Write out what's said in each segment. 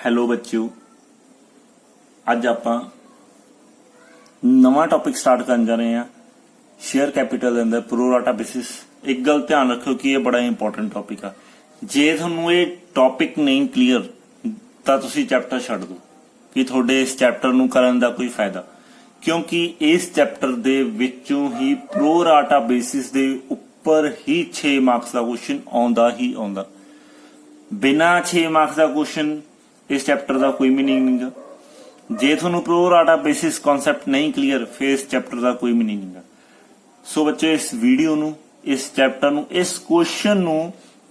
Hello ਬੱਚਿਓ, ਅੱਜ ਆਪਾਂ ਨਵਾਂ ਟੌਪਿਕ ਸਟਾਰਟ ਕਰਨ ਜਾ ਰਹੇ ਹਾਂ शेयर कैपिटल अंदर प्रो राटा बेसिस। एक गल ध्यान रखो कि ये बड़ा इंपॉर्टेंट टॉपिक है। जे थोनू ये टॉपिक नहीं क्लीयर तो तुसी चैप्टर छड्ड दो कि थोड़े इस चैप्टर नू करन दा कोई फायदा, क्योंकि इस चैप्टर दे विचों ही प्रो राटा बेसिस दे उपर ही 6 मार्क्स का क्वेश्चन आउंदा ही आउंदा। बिना 6 मार्क्स का क्वेश्चन इस चैप्टर का कोई मीनिंग नहीं। जे थोनू प्रो राटा बेसिस कॉन्सैप्ट नहीं क्लीयर फिर इस चैप्टर का कोई मीनिंग नहीं। सो बच्चों, इस वीडियो नू, इस चैप्टर नू, इस क्वेश्चन नू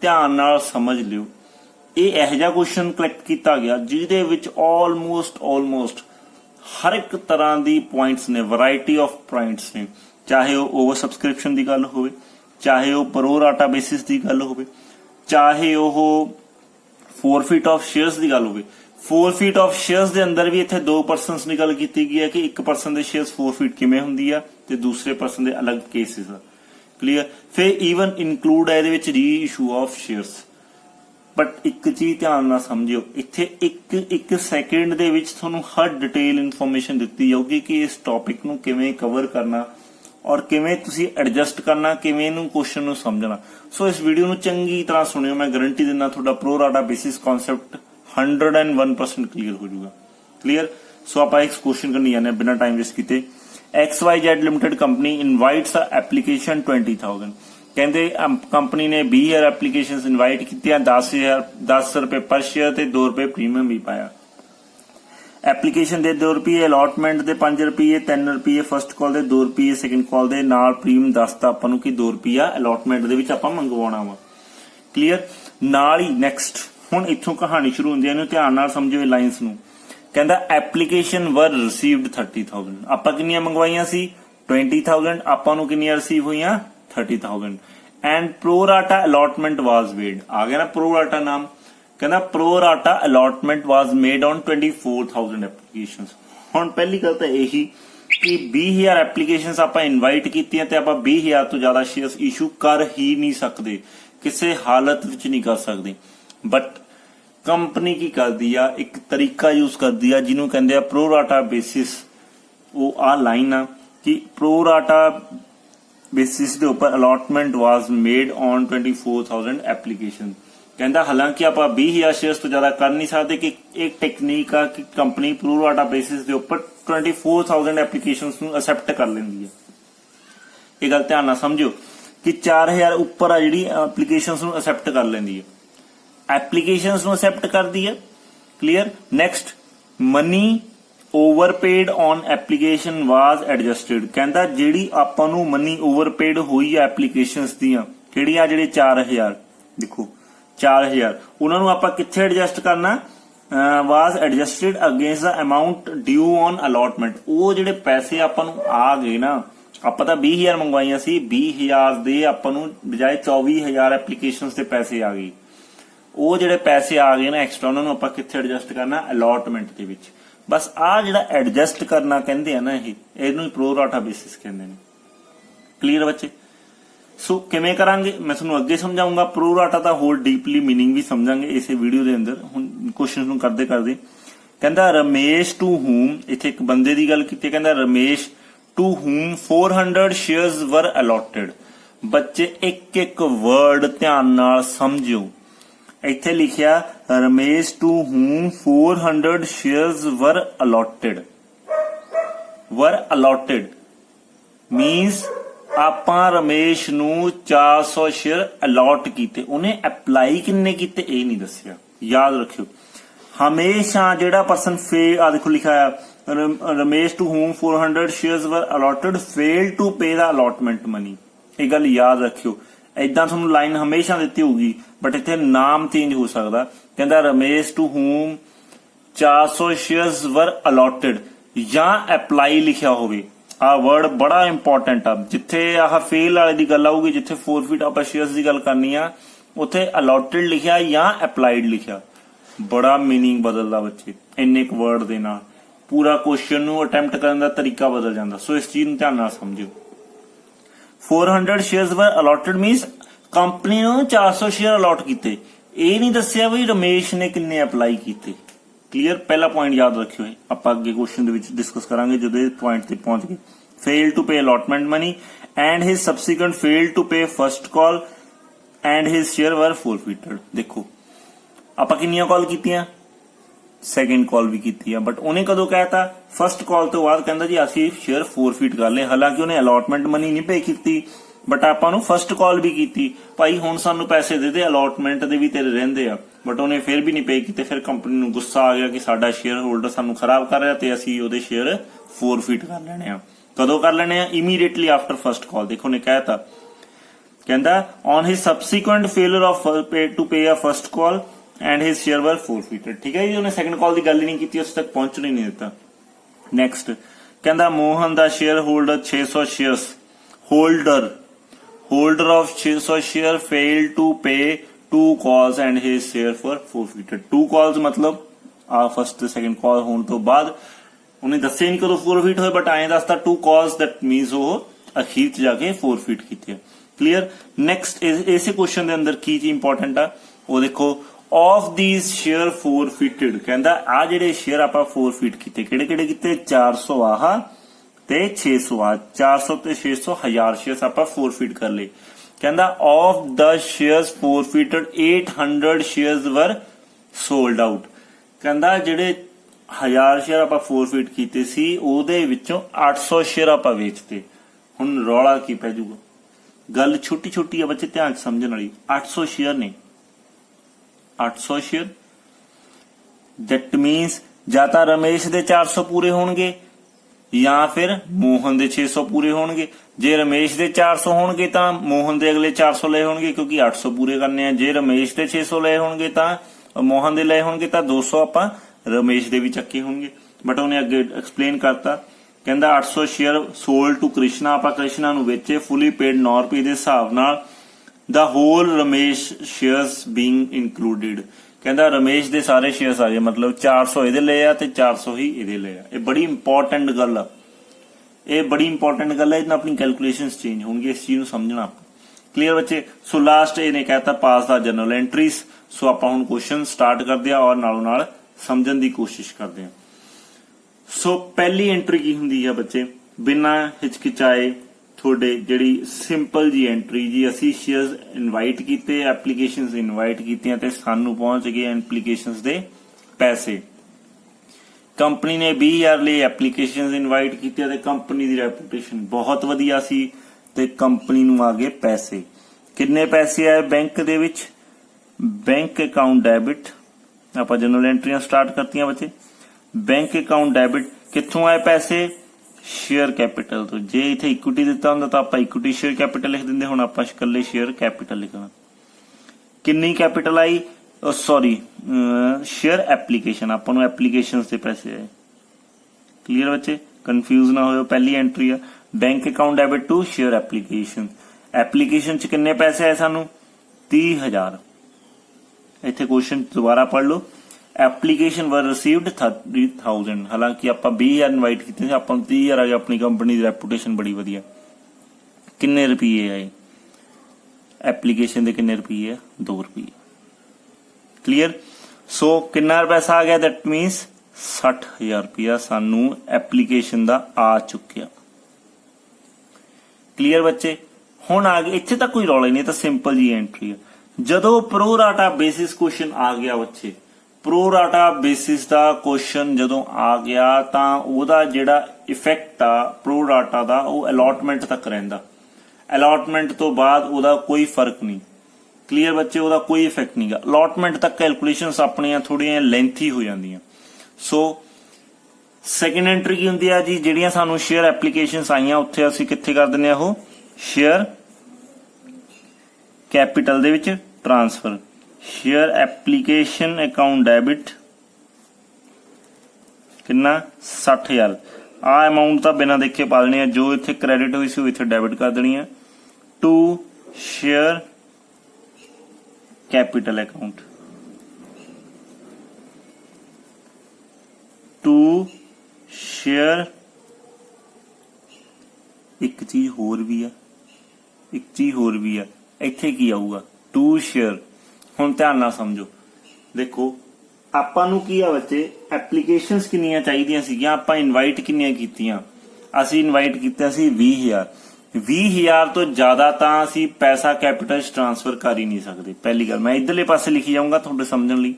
ध्यान नाल समझ लियो। ये इहो जिहा क्वेश्चन कलैक्ट किया गया जिहदे विच ऑलमोस्ट हर एक तरह दी पॉइंट्स ने, वैरायटी ऑफ पॉइंट्स ने, चाहे वो ओवर सबसक्रिप्शन की गल होवे, चाहे वो प्रो राटा बेसिस की गल होवे, चाहे वो फोरफिट ऑफ शेयर्स की गल होवे। फोरफिट ऑफ शेयर्स के अंदर भी इत्थे 2 परसनस की गल की गई है कि एक परसन के शेयर्स फोरफिट किवें हुंदी है ते दूसरे परसन के अलग केसेस आ। क्लीयर। फिर ईवन इनकलूड है इहदे विच री इशू ऑफ शेयर्स। बट एक चीज ध्यान नाल समझियो, इत्थे एक सैकेंड दे विच तुहानूं हर डिटेल इन्फॉर्मेशन दित्ती जाऊगी कि इस टॉपिक नूं किवें कवर करना और किवें तुसीं एडजस्ट करना, किवें इहनूं क्वेश्चन नूं समझना। सो इस वीडियो नूं चंगी तरह सुणियो, मैं गारंटी दिंदा तुहाडा pro rata basis concept 101% clear हो जाऊगा। क्लीयर। सो आप इस क्वेश्चन करने जाने बिना टाइम वेस्ट किए। XYZ limited company invites application 20,000। कहते कंपनी ने 20,000 एप्लीकेशन इनवाइट की, 10 रुपए पर शेयर ते 2 रुपए प्रीमियम भी पाया। एप्लीकेशन दे 2 रुपये, अलॉटमेंट दे 5 रुपये, 3 रुपये फर्स्ट कॉल दे, 2 रुपये सैकेंड कॉल दे, नाल प्रीमियम दसता आपां नूं कि 2 रुपया अलॉटमेंट दे विच आपां मंगवाउणा वा। क्लीयर। नाल ही नैक्सट हुण इत्थों कहानी शुरू हुंदी है, ध्यान नाल समझो लाइन्स नूं। कहंदा एप्लीकेशन वर रिसीव्ड 30,000। आपां किन्नियां मंगवाइयां सी 20,000, आपां नूं किन्नियां रिसीव होईयां 30,000। And pro rata allotment was made. आ गया ना प्रो राटा नाम। कहंदा pro rata allotment was made on 24,000 applications. हुण पहली गल तां यही कि 20,000 एप्लीकेशंस आपां इनवाइट कीतियां ते आपां 20,000 तो ज्यादा शेयर्स इशू कर ही नहीं सकते, किसी हालत विच नहीं कर सकते। बट कंपनी की करती है, एक तरीका यूज करती है जिन्हों कहते हैं प्रो राटा बेसिस। वो आ लाइन आ कि प्रो राटा बेसिस के उपर allotment was made on 24,000 application. कहता हालांकि आप 20,000 शेयर्स तो ज्यादा कर नहीं सकते कि एक टेक्निक आ कि कंपनी प्रो राटा बेसिस के उपर 24,000 एप्लीकेशन एक्सेप्ट कर लेंदी है। ये गल ध्यान नाल समझो कि 4,000 उपर आ जी एप्लीकेशन एक्सेप्ट कर लेंदी है, एप्लीकेशंस नूं एक्सेप्ट कर दी है। Clear. Next money overpaid on application was adjusted. कहता जिहड़ी आपां नूं मनी ओवरपेड हुई है एप्लीकेशंस दियां, किहड़ियां जिहड़े 4,000 देखो 4,000 उन्हां नूं आपां कित्थे एडजस्ट करना, was adjusted against the amount due on allotment. वो जिहड़े पैसे आपां नूं आ गए ना, आपां तां 20,000 मंगवाइयां सी, 20,000 दे आपां नूं बजाए 24,000 एप्लीकेशंस दे पैसे आ गए। वो जिहड़े पैसे आ गए ना एक्सट्रा, उन्होंने आपां कित्थे एडजस्ट करना, अलॉटमेंट दे विच। बस आ जिहड़ा एडजस्ट करना कहंदे आ ना, इहनूं प्रो राटा बेसिस कहंदे ने। क्लीयर बच्चे। सो किवें करांगे मैं तुहानूं अगे समझाऊंगा। प्रो राटा दा होर डीपली मीनिंग भी समझांगे इस वीडियो दे अंदर। हुण क्वेश्चन नूं करदे करदे कहंदा रमेश टू हूम, इत्थे एक बंदे दी गल कीती, कहंदा Ramesh to whom 400 shares were allotted. बच्चे एक एक वर्ड ध्यान नाल समझियो। इत्थे लिखिया Ramesh to whom 400 shares were allotted. Were allotted means आपां रमेश नूं 400 शेयर अलॉट कीते, उन्हें अप्लाई किन्ने कीते ये नहीं दस्सिया। याद रखियो हमेशा जिहड़ा पर्सन फेल, आ देखो लिखा है Ramesh to whom 400 shares were allotted fail to pay the allotment money. ये गल याद रखियो। इदां तुहानूं लाइन हमेशा दित्ती होगी, बट इत्थे नाम चेंज हो सकदा। कहंदा Ramesh to whom 400 shares were allotted या अप्लाई लिखिया होवे। आ वर्ड बड़ा इंपॉर्टेंट आ। जिथे आह फेल वाले दी गल आऊगी, जिथे फोरफिट आप शेयर्स की गल करनी आ, उत्थे अलॉटेड लिखिया या अप्लाइड लिखिया, बड़ा मीनिंग बदलदा बच्चे इन्ने एक वर्ड दे नाल। पूरा क्वेश्चन नूं अटैम्प्ट करन दा तरीका बदल जांदा। सो इस चीज नूं ध्यान नाल समझियो। 400 shares were allotted means company ने 400 शेयर अलॉट किए। ये नहीं दसिया भी रमेश ने किन्ने अप्लाई किए। क्लीयर, पहला पॉइंट याद रखियो, ਆਪਾਂ ਅੱਗੇ क्वेश्चन ਦੇ ਵਿੱਚ ਡਿਸਕਸ ਕਰਾਂਗੇ ਜਦੋਂ ਇਹ ਪੁਆਇੰਟ ਤੇ ਪਹੁੰਚ ਗਏ। Fail to pay allotment money and his subsequent fail to pay first call and his share were forfeited. ਦੇਖੋ ਆਪਾਂ ਕਿੰਨੀਆਂ ਕਾਲ ਕੀਤੀਆਂ, ਸੈਕਿੰਡ ਕਾਲ ਵੀ ਕੀਤੀ ਆ, ਬਟ ਉਹਨੇ ਕਦੋਂ ਕਹਿਤਾ, ਫਰਸਟ ਕਾਲ ਤੋਂ ਬਾਅਦ ਕਹਿੰਦਾ ਜੀ ਅਸੀਂ ਸ਼ੇਅਰ ਫੋਰਫੀਟ ਕਰ ਲਏ। ਹਾਲਾਂਕਿ ਉਹਨੇ ਅਲਾਟਮੈਂਟ ਮਨੀ ਨਹੀਂ ਪੇ ਕੀਤੀ, ਬਟ ਆਪਾਂ ਨੂੰ ਫਰਸਟ ਕਾਲ ਵੀ ਕੀਤੀ, ਭਾਈ ਹੁਣ ਸਾਨੂੰ ਪੈਸੇ ਦੇ ਦੇ, ਅਲਾਟਮੈਂਟ ਦੇ ਵੀ ਤੇਰੇ ਰਹਿੰਦੇ ਆ, ਬਟ ਉਹਨੇ ਫਿਰ ਵੀ ਨਹੀਂ ਪੇ ਕੀਤੇ। ਫਿਰ ਕੰਪਨੀ ਨੂੰ ਗੁੱਸਾ ਆ ਗਿਆ ਕਿ ਸਾਡਾ ਸ਼ੇਅਰ ਹੋਲਡਰ ਸਾਨੂੰ ਖਰਾਬ ਕਰ ਰਿਹਾ ਤੇ ਅਸੀਂ ਉਹਦੇ ਸ਼ੇਅਰ ਫੋਰਫੀਟ ਕਰ ਲੈਣੇ ਆ। ਕਦੋਂ ਕਰ ਲੈਣੇ ਆ, ਇਮੀਡੀਏਟਲੀ ਆਫਟਰ ਫਰਸਟ ਕਾਲ। ਦੇਖੋ ਉਹਨੇ ਕਹਿਤਾ, ਕਹਿੰਦਾ on his subsequent failure of to pay a first call and his share were forfeited. ਠੀਕ ਹੈ ਜੀ, ਉਹਨੇ ਸੈਕੰਡ ਕਾਲ ਦੀ ਗੱਲ ਹੀ ਨਹੀਂ ਕੀਤੀ, ਉਸ ਤੱਕ ਪਹੁੰਚਣ ਹੀ ਨਹੀਂ ਦਿੱਤਾ। ਨੈਕਸਟ ਕਹਿੰਦਾ ਮੋਹਨ ਦਾ shareholder 600 shares holder of 600 share failed to pay 2 calls and his share for forfeited। 2 calls मतलब फर्स्ट ਤੇ ਸੈਕੰਡ ਕਾਲ ਹੋਣ ਤੋਂ ਬਾਅਦ ਉਹਨੇ ਦੱਸਿਆ ਨਹੀਂ ਕਦੋਂ ਫੋਰਫੀਟ ਹੋਏ, ਬਟ ਐਂ ਦੱਸਤਾ 2 calls, that means ਉਹ ਅਖੀਰ ਚ ਜਾ ਕੇ ਫੋਰਫੀਟ ਕੀਤੇ। ਕਲੀਅਰ। ਨੈਕਸਟ ਇਸੇ ਕੁਐਸਚਨ ਦੇ ਅੰਦਰ ਕੀ ਚੀਜ਼ ਇੰਪੋਰਟੈਂਟ ਆ, ਉਹ ਦੇਖੋ of these share forfeited, ਕਹਿੰਦਾ ਆ ਜਿਹੜੇ ਸ਼ੇਅਰ ਆਪਾਂ ਫੋਰਫੀਟ ਕੀਤੇ ਕਿਹੜੇ ਕਿਹੜੇ ਕੀਤੇ, 400 ਆਹ ਤੇ 600 ਆ, 400 ਤੇ 600 1000 ਸ਼ੇਅਰਸ ਆਪਾਂ ਫੋਰਫੀਟ ਕਰ ਲਏ। ਕਹਿੰਦਾ of the shares forfeited 800 shares ਵਰ ਸੋਲਡ ਆਊਟ। ਕਹਿੰਦਾ ਜਿਹੜੇ 1000 ਸ਼ੇਅਰ ਆਪਾਂ ਫੋਰਫੀਟ ਕੀਤੇ ਸੀ ਉਹਦੇ ਵਿੱਚੋਂ 800 ਸ਼ੇਅਰ ਆਪਾਂ ਵੇਚਤੇ। ਹੁਣ ਰੌਲਾ ਕੀ ਪੈ ਜਾਊਗਾ, ਗੱਲ ਛੋਟੀ ਛੋਟੀ ਆ ਬੱਚੇ, ਧਿਆਨ ਚ ਸਮਝਣ ਵਾਲੀ। 800 ਸ਼ੇਅਰ ਨੇ, 800 ਸ਼ੇਅਰ, ਦੈਟ ਮੀਨਸ ਜਾਂ ਤਾਂ ਰਮੇਸ਼ ਦੇ 400 ਪੂਰੇ ਹੋਣਗੇ ਜਾਂ ਫਿਰ ਮੋਹਨ ਦੇ 600 ਪੂਰੇ ਹੋਣਗੇ। ਜੇ ਰਮੇਸ਼ ਦੇ 400 ਹੋਣਗੇ ਤਾਂ ਮੋਹਨ ਦੇ ਅਗਲੇ 400 ਲਏ ਹੋਣਗੇ, ਕਿਉਂਕਿ 800 ਪੂਰੇ ਕਰਨੇ ਆ। ਜੇ ਰਮੇਸ਼ ਦੇ 600 ਲਏ ਹੋਣਗੇ ਤਾਂ ਮੋਹਨ ਦੇ ਲਏ ਹੋਣਗੇ ਤਾਂ 200 ਆਪਾਂ ਰਮੇਸ਼ ਦੇ ਵੀ ਚੱਕੇ ਹੋਣਗੇ। ਬਟ ਉਹਨੇ ਅੱਗੇ ਐਕਸਪਲੇਨ ਕਰਤਾ, ਕਹਿੰਦਾ 800 ਸ਼ੇਅਰ ਸੋਲਡ ਟੂ ਕ੍ਰਿਸ਼ਨਾ, ਆਪਾਂ ਕ੍ਰਿਸ਼ਨਾ ਨੂੰ ਵੇਚੇ, ਫੁੱਲੀ ਪੇਡ 9 ਰੁਪਏ ਦੇ ਹਿਸਾਬ ਨਾਲ। The whole Ramesh shares being included, ਕਹਿੰਦਾ ਰਮੇਸ਼ ਦੇ ਸਾਰੇ ਸ਼ੇਅਰਸ ਆ ਗਏ, ਮਤਲਬ 400 ਇਹਦੇ ਲਏ ਆ ਤੇ 400 ਹੀ ਇਹਦੇ ਲਏ ਆ। ਇਹ ਬੜੀ ਇੰਪੋਰਟੈਂਟ ਗੱਲ ਆ, ਇਹ ਬੜੀ ਇੰਪੋਰਟੈਂਟ ਗੱਲ ਹੈ, ਇਹਦੇ ਨਾਲ ਆਪਣੀ ਕੈਲਕੂਲੇਸ਼ਨਸ ਚੇਂਜ ਹੋਣਗੇ, ਇਸ ਚੀਜ਼ ਨੂੰ ਸਮਝਣਾ ਆਪਾਂ। ਕਲੀਅਰ ਬੱਚੇ। ਸੋ ਲਾਸਟ ਇਹਨੇ ਕਹਿਤਾ ਪਾਸ ਦਾ ਜਨਰਲ ਐਂਟਰੀਜ਼। ਸੋ ਆਪਾਂ ਹੁਣ ਕੁਐਸਚਨ ਸਟਾਰਟ ਕਰਦੇ ਆ ਔਰ ਨਾਲੋਂ ਨਾਲ ਸਮਝਣ ਦੀ ਕੋਸ਼ਿਸ਼ ਕਰਦੇ ਆ। ਸੋ ਪਹਿਲੀ ਐਂਟਰੀ ਕੀ ਹੁੰਦੀ ਆ ਬੱਚੇ, ਬਿਨਾਂ ਹਿਚਕਿਚਾਏ ਤੁਹਾਡੇ ਜਿਹੜੀ ਸਿੰਪਲ ਜੀ ਐਂਟਰੀ, ਜੀ ਅਸੀਂ ਸ਼ੇਅਰਸ ਇਨਵਾਈਟ ਕੀਤੇ, ਐਪਲੀਕੇਸ਼ਨਸ ਇਨਵਾਈਟ ਕੀਤੀਆਂ ਤੇ ਸਾਨੂੰ ਪਹੁੰਚ ਗਏ ਐਪਲੀਕੇਸ਼ਨਸ ਦੇ ਪੈਸੇ। ਕੰਪਨੀ ਨੇ 20000 ਲਈ ਐਪਲੀਕੇਸ਼ਨਸ ਇਨਵਾਈਟ ਕੀਤੀਆਂ ਤੇ ਕੰਪਨੀ ਦੀ ਰੈਪੂਟੇਸ਼ਨ ਬਹੁਤ ਵਧੀਆ ਸੀ ਤੇ ਕੰਪਨੀ ਨੂੰ ਆ ਗਏ ਪੈਸੇ। ਕਿੰਨੇ ਪੈਸੇ ਆਏ ਬੈਂਕ ਦੇ ਵਿੱਚ, ਬੈਂਕ ਅਕਾਊਂਟ ਡੈਬਿਟ। ਆਪਾਂ ਜਨਰਲ ਐਂਟਰੀਆਂ ਸਟਾਰਟ ਕਰਤੀਆਂ ਬੱਚੇ। ਬੈਂਕ ਅਕਾਊਂਟ ਡੈਬਿਟ, ਕਿੱਥੋਂ ਆਏ ਪੈਸੇ, ਸ਼ੇਅਰ ਕੈਪੀਟਲ ਤੋਂ। ਜੇ ਇੱਥੇ ਇਕੁਇਟੀ ਦਿੱਤਾ ਹੁੰਦਾ ਤਾਂ ਆਪਾਂ ਇਕੁਇਟੀ ਸ਼ੇਅਰ ਕੈਪੀਟਲ ਲਿਖ ਦਿੰਦੇ, ਹੁਣ ਆਪਾਂ ਇਕੱਲੇ ਸ਼ੇਅਰ ਕੈਪੀਟਲ ਲਿਖਣਾ। ਕਿੰਨੀ ਕੈਪੀਟਲ ਆਈ, ਸੌਰੀ ਸ਼ੇਅਰ ਐਪਲੀਕੇਸ਼ਨ, ਆਪਾਂ ਨੂੰ ਐਪਲੀਕੇਸ਼ਨਸ ਦੇ ਪੈਸੇ ਆਏ। ਕਲੀਅਰ ਬੱਚੇ, ਕੰਫਿਊਜ਼ ਨਾ ਹੋਇਓ, ਪਹਿਲੀ ਐਂਟਰੀ ਆ bank account debit to share application. Application ਚ ਕਿੰਨੇ ਪੈਸੇ ਆਏ ਸਾਨੂੰ, 30000। ਇੱਥੇ ਕੁਐਸਚਨ ਦੁਬਾਰਾ ਪੜ੍ਹ ਲਓ, ਐਪਲੀਕੇਸ਼ਨ ਵਰ ਰਿਸੀਵਡ 30,000। ਹਾਲਾਂਕਿ ਆਪਾਂ 20000 ਇਨਵਾਈਟ ਕੀਤੇ ਸੀ, ਆਪਾਂ ਨੂੰ 30000 ਆ ਗਿਆ। ਆਪਣੀ ਕੰਪਨੀ ਦੀ ਰੈਪੂਟੇਸ਼ਨ ਬੜੀ ਵਧੀਆ। ਕਿੰਨੇ ਰੁਪਏ ਆਏ, ਐਪਲੀਕੇਸ਼ਨ ਦੇ ਕਿੰਨੇ ਰੁਪਏ ਆ, 2 ਰੁਪਏ। ਕਲੀਅਰ। ਸੋ ਕਿੰਨਾ ਪੈਸਾ ਆ ਗਿਆ, ਦੈਟ ਮੀਨਸ 60000 ਰੁਪਇਆ ਸਾਨੂੰ ਐਪਲੀਕੇਸ਼ਨ ਦਾ ਆ ਚੁੱਕਿਆ। ਕਲੀਅਰ ਬੱਚੇ। ਹੁਣ ਆ ਗਏ, ਇੱਥੇ ਤਾਂ ਕੋਈ ਰੌਲਾ ਹੀ ਨਹੀਂ, ਤਾਂ ਸਿੰਪਲ ਜੀ ਐਂਟਰੀ ਆ। ਜਦੋਂ ਪ੍ਰੋ ਰਾਟਾ ਬੇਸਿਸ ਕੁਐਸਚਨ ਆ ਗਿਆ ਬੱਚੇ, ਪ੍ਰੋ ਰਾਟਾ ਬੇਸਿਸ ਦਾ ਕੁਐਸਚਨ ਜਦੋਂ ਆ ਗਿਆ ਤਾਂ ਉਹਦਾ ਜਿਹੜਾ ਇਫੈਕਟ ਆ ਪ੍ਰੋ ਰਾਟਾ ਦਾ ਉਹ ਅਲਾਟਮੈਂਟ ਤੱਕ ਰਹਿੰਦਾ। ਅਲਾਟਮੈਂਟ ਤੋਂ ਬਾਅਦ ਉਹਦਾ ਕੋਈ ਫਰਕ ਨਹੀਂ। ਕਲੀਅਰ ਬੱਚੇ, ਉਹਦਾ ਕੋਈ ਇਫੈਕਟ ਨਹੀਂਗਾ। ਅਲਾਟਮੈਂਟ ਤੱਕ ਕੈਲਕੂਲੇਸ਼ਨਸ ਆਪਣੀਆਂ ਥੋੜੀਆਂ ਲੈਂਥੀ ਹੋ ਜਾਂਦੀਆਂ। ਸੋ ਸੈਕੰਡ ਐਂਟਰੀ ਕੀ ਹੁੰਦੀ ਆ ਜੀ, ਜਿਹੜੀਆਂ ਸਾਨੂੰ ਸ਼ੇਅਰ ਐਪਲੀਕੇਸ਼ਨਸ ਆਈਆਂ ਉੱਥੇ ਅਸੀਂ ਕਿੱਥੇ ਕਰ ਦਿੰਦੇ ਆ, ਉਹ ਸ਼ੇਅਰ ਕੈਪੀਟਲ ਦੇ ਵਿੱਚ transfer. Share application account debit ਕਿੰਨਾ, 60000। ਆ ਅਮਾਉਂਟ ਤਾਂ ਬਿਨਾਂ ਦੇਖੇ ਪਾ ਦੇਣੀ ਆ, ਜੋ ਇੱਥੇ ਕ੍ਰੈਡਿਟ ਹੋਈ ਸੀ ਉਹ ਇੱਥੇ ਡੈਬਿਟ ਕਰ ਦੇਣੀ ਆ to share capital account, to share. ਇੱਕ ਚੀਜ਼ ਹੋਰ ਵੀ ਆ, ਇੱਥੇ ਕੀ ਆਊਗਾ, ਟੂ ਸ਼ੇਅਰ। ਹੁਣ ਧਿਆਨ ਨਾਲ ਸਮਝੋ, ਦੇਖੋ ਆਪਾਂ ਨੂੰ ਕੀ ਆ ਬੱਚੇ, ਐਪਲੀਕੇਸ਼ਨਸ ਕਿੰਨੀਆਂ ਚਾਹੀਦੀਆਂ ਸੀਗੀਆਂ, ਆਪਾਂ ਇਨਵਾਈਟ ਕਿੰਨੀਆਂ ਕੀਤੀਆਂ, ਅਸੀਂ ਇਨਵਾਈਟ ਕੀਤਾ ਸੀ 20,000। 20,000 ਤੋਂ ਜ਼ਿਆਦਾ ਤਾਂ ਅਸੀਂ ਪੈਸਾ ਕੈਪੀਟਲ 'ਚ ਟ੍ਰਾਂਸਫਰ ਕਰ ਹੀ ਨਹੀਂ ਸਕਦੇ। ਪਹਿਲੀ ਗੱਲ ਮੈਂ ਇਧਰਲੇ ਪਾਸੇ ਲਿਖੀ ਜਾਊਂਗਾ ਤੁਹਾਡੇ ਸਮਝਣ ਲਈ।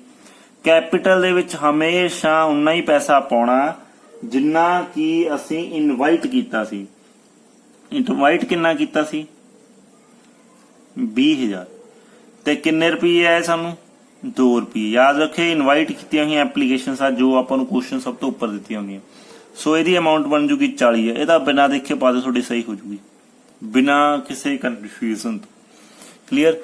ਕੈਪੀਟਲ ਦੇ ਵਿੱਚ ਹਮੇਸ਼ਾ ਉਨਾ ਹੀ ਪੈਸਾ ਪਾਉਣਾ ਜਿੰਨਾ ਕਿ ਅਸੀਂ ਇਨਵਾਈਟ ਕੀਤਾ ਸੀ। ਇਨਵਾਈਟ ਕਿੰਨਾ ਕੀਤਾ ਸੀ, 20,000, ਤੇ ਕਿੰਨੇ ਰੁਪਏ ਆਏ ਸਾਨੂੰ, 2 ਰੁਪਏ। ਯਾਦ ਰੱਖੇ ਇਨਵਾਈਟ ਕੀਤੀਆਂ ਹੋਈਆਂ ਐਪਲੀਕੇਸ਼ਨਸ ਆ ਜੋ ਆਪਾਂ ਨੂੰ ਕੁਐਸਚਨ ਸਭ ਤੋਂ ਉੱਪਰ ਦਿੱਤੀਆਂ ਹੁੰਦੀਆਂ। ਸੋ ਇਹਦੀ ਅਮਾਉਂਟ ਬਣ ਜੂਗੀ 40 ਹੈ। ਇਹਦਾ ਬਿਨਾਂ ਦੇਖੇ ਪਾ ਦਿਓ, ਤੁਹਾਡੀ ਸਹੀ ਹੋ ਜੂਗੀ ਬਿਨਾਂ ਕਿਸੇ ਕਨਫਿਊਜ਼ਨ ਤੋਂ। ਕਲੀਅਰ।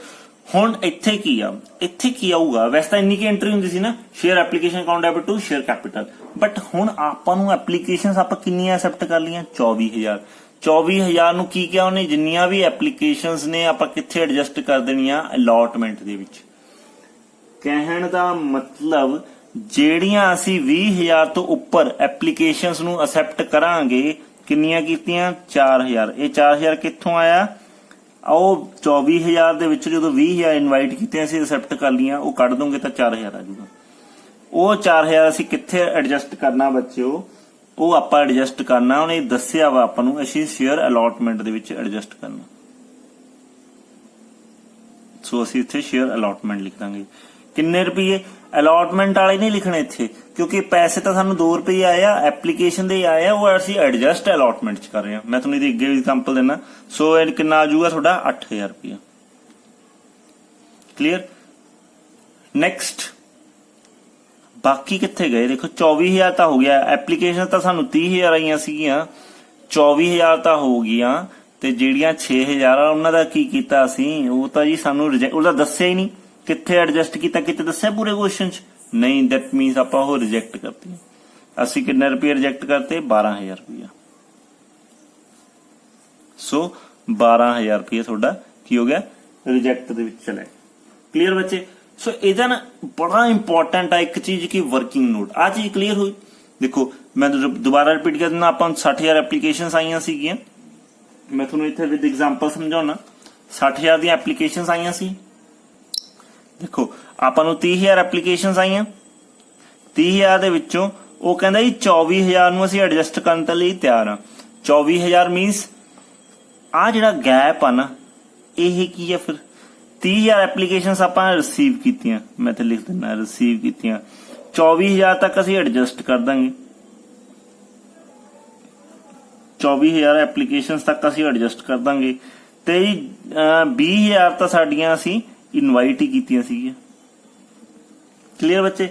ਹੁਣ ਇੱਥੇ ਕੀ ਆ, ਇੱਥੇ ਕੀ ਆਊਗਾ, ਵੈਸੇ ਤਾਂ ਇੰਨੀ ਕੀ ਐਂਟਰੀ ਹੁੰਦੀ ਸੀ ਨਾ, share application account debit to share capital. But ਹੁਣ ਆਪਾਂ ਨੂੰ ਐਪਲੀਕੇਸ਼ਨਸ ਆਪਾਂ ਕਿੰਨੀਆਂ ਐਕਸੈਪਟ ਕਰ ਲਈਆਂ, 24,000। 24,000 ਨੂੰ ਕੀ ਕਿਹਾ ਉਹਨੇ, ਜਿੰਨੀਆਂ ਵੀ ਐਪਲੀਕੇਸ਼ਨਸ ਨੇ ਆਪਾਂ ਕਿੱਥੇ ਐਡਜਸਟ ਕਰ ਦੇਣੀਆਂ, ਅਲਾਟਮੈਂਟ ਦੇ ਵਿੱਚ। ਕਹਿਣ ਦਾ ਮਤਲਬ ਜਿਹੜੀਆਂ ਅਸੀਂ 20,000 ਤੋਂ ਉੱਪਰ ਐਪਲੀਕੇਸ਼ਨਸ ਨੂੰ ਅਸੈਪਟ ਕਰਾਂਗੇ, ਕਿੰਨੀਆਂ ਕੀਤੀਆਂ, 4,000। ਇਹ 4,000 ਕਿੱਥੋਂ ਆਇਆ, ਉਹ 24,000 ਦੇ ਵਿੱਚ ਜਦੋਂ 20,000 ਇਨਵਾਈਟ ਕੀਤੇ ਅਸੀਂ ਅਸੈਪਟ ਕਰ ਲੀਆਂ, ਉਹ ਕੱਢ ਦੋਗੇ ਤਾਂ 4,000 ਆ ਜਾਊਗਾ। ਉਹ 4,000 ਅਸੀਂ ਕਿੱਥੇ ਐਡਜਸਟ ਕਰਨਾ ਬੱਚਿਓ, ਉਹ ਆਪਾਂ ਐਡਜਸਟ ਕਰਨਾ, ਉਹਨੇ ਦੱਸਿਆ ਵਾ ਆਪਾਂ ਨੂੰ, ਅਸੀਂ ਸ਼ੇਅਰ ਅਲਾਟਮੈਂਟ ਦੇ ਵਿੱਚ ਐਡਜਸਟ ਕਰਨਾ। ਸੋ ਅਸੀਂ ਇੱਥੇ ਸ਼ੇਅਰ ਅਲਾਟਮੈਂਟ ਲਿਖ ਦਾਂਗੇ। ਕਿੰਨੇ ਰੁਪਏ, ਅਲਾਟਮੈਂਟ ਵਾਲੇ ਨਹੀਂ ਲਿਖਣੇ ਇੱਥੇ, ਕਿਉਂਕਿ ਪੈਸੇ ਤਾਂ ਸਾਨੂੰ 2 ਰੁਪਏ ਆਏ ਆ, ਐਪਲੀਕੇਸ਼ਨ ਦੇ ਆਏ ਆ, ਉਹ ਅਸੀਂ ਐਡਜਸਟ ਅਲਾਟਮੈਂਟ ਚ ਕਰ ਰਹੇ ਹਾਂ। ਮੈਂ ਤੁਹਾਨੂੰ ਇਹਦੀ ਅੱਗੇ ਵੀ ਐਗਜ਼ਾਮਪਲ ਦੇਣਾ। ਸੋ ਇਹ ਕਿੰਨਾ ਆ ਜਾਊਗਾ ਤੁਹਾਡਾ, 8,000 ਰੁਪਇਆ। ਕਲੀਅਰ। ਨੈਕਸਟ, ਬਾਕੀ ਕਿੱਥੇ ਗਏ, ਦੇਖੋ 24,000 ਤਾਂ ਹੋ ਗਿਆ, ਐਪਲੀਕੇਸ਼ਨ ਤਾਂ ਸਾਨੂੰ 30,000 ਆਈਆਂ ਸੀਗੀਆਂ, 24,000 ਤਾਂ ਹੋ ਗਈਆਂ, ਤੇ ਜਿਹੜੀਆਂ 6,000 ਆ ਉਹਨਾਂ ਦਾ ਕੀ ਕੀਤਾ ਅਸੀਂ, ਉਹ ਤਾਂ ਜੀ ਸਾਨੂੰ ਉਹਦਾ ਦੱਸਿਆ ਹੀ ਨਹੀਂ, ਕਿੱਥੇ ਐਡਜਸਟ ਕੀਤਾ, ਕਿਤੇ ਦੱਸਿਆ ਪੂਰੇ ਕੁਐਸਚਨ ਚ ਨਹੀਂ। ਦੈਟ ਮੀਨਸ ਆਪਾਂ ਉਹ ਰਿਜੈਕਟ ਕਰਤੀ। ਅਸੀਂ ਕਿੰਨੇ ਰੁਪਏ ਰਿਜੈਕਟ ਕਰਤੇ, 12,000 ਰੁਪਇਆ। ਸੋ 12,000 ਰੁਪਇਆ ਤੁਹਾਡਾ ਕੀ ਹੋ ਗਿਆ, ਰਿਜੈਕਟ ਦੇ ਵਿੱਚ ਚਲੇ। ਕਲੀਅਰ ਬੱਚੇ। ਸੋ ਇਹਦਾ ਨਾ ਬੜਾ ਇੰਪੋਰਟੈਂਟ ਆ ਇੱਕ ਚੀਜ਼ ਕਿ ਵਰਕਿੰਗ ਨੋਟ। ਆ ਚੀਜ਼ ਕਲੀਅਰ ਹੋਈ। ਦੇਖੋ ਮੈਂ ਦੁਬਾਰਾ ਰਿਪੀਟ ਕਰ ਦਿੰਦਾ, ਆਪਾਂ 60,000 ਐਪਲੀਕੇਸ਼ਨਸ ਆਈਆਂ ਸੀਗੀਆਂ। ਮੈਂ ਤੁਹਾਨੂੰ ਇੱਥੇ ਵਿਦ ਐਗਜ਼ਾਮਪਲ ਸਮਝਾਉਣਾ। 60,000 ਦੀਆਂ ਐਪਲੀਕੇਸ਼ਨਸ ਆਈਆਂ ਸੀ। ਦੇਖੋ ਆਪਾਂ ਨੂੰ 30,000 ਐਪਲੀਕੇਸ਼ਨਸ ਆਈਆਂ। 30,000 ਦੇ ਵਿੱਚੋਂ ਉਹ ਕਹਿੰਦਾ ਜੀ 24,000 ਨੂੰ ਅਸੀਂ ਐਡਜਸਟ ਕਰਨ ਦੇ ਲਈ ਤਿਆਰ ਆ। 24,000 ਮੀਨਸ ਆ ਜਿਹੜਾ ਗੈਪ ਆ ਨਾ, ਇਹ ਕੀ ਆ ਫਿਰ, 30,000 ਐਪਲੀਕੇਸ਼ਨਸ ਆਪਾਂ ਰਿਸੀਵ ਕੀਤੀਆਂ, ਮੈਂ ਤੇ ਲਿਖ ਦਿੰਦਾ ਰਿਸੀਵ ਕੀਤੀਆਂ, 24,000 ਤੱਕ ਅਸੀਂ ਐਡਜਸਟ ਕਰ ਦਾਂਗੇ। 24,000 ਐਪਲੀਕੇਸ਼ਨਸ ਤੱਕ ਅਸੀਂ ਐਡਜਸਟ ਕਰ ਦਾਂਗੇ, ਤੇ 20,000 ਤਾਂ ਸਾਡੀਆਂ ਅਸੀਂ ਇਨਵਾਈਟ ਹੀ ਕੀਤੀਆਂ ਸੀਗੀਆਂ। ਕਲੀਅਰ ਬੱਚੇ।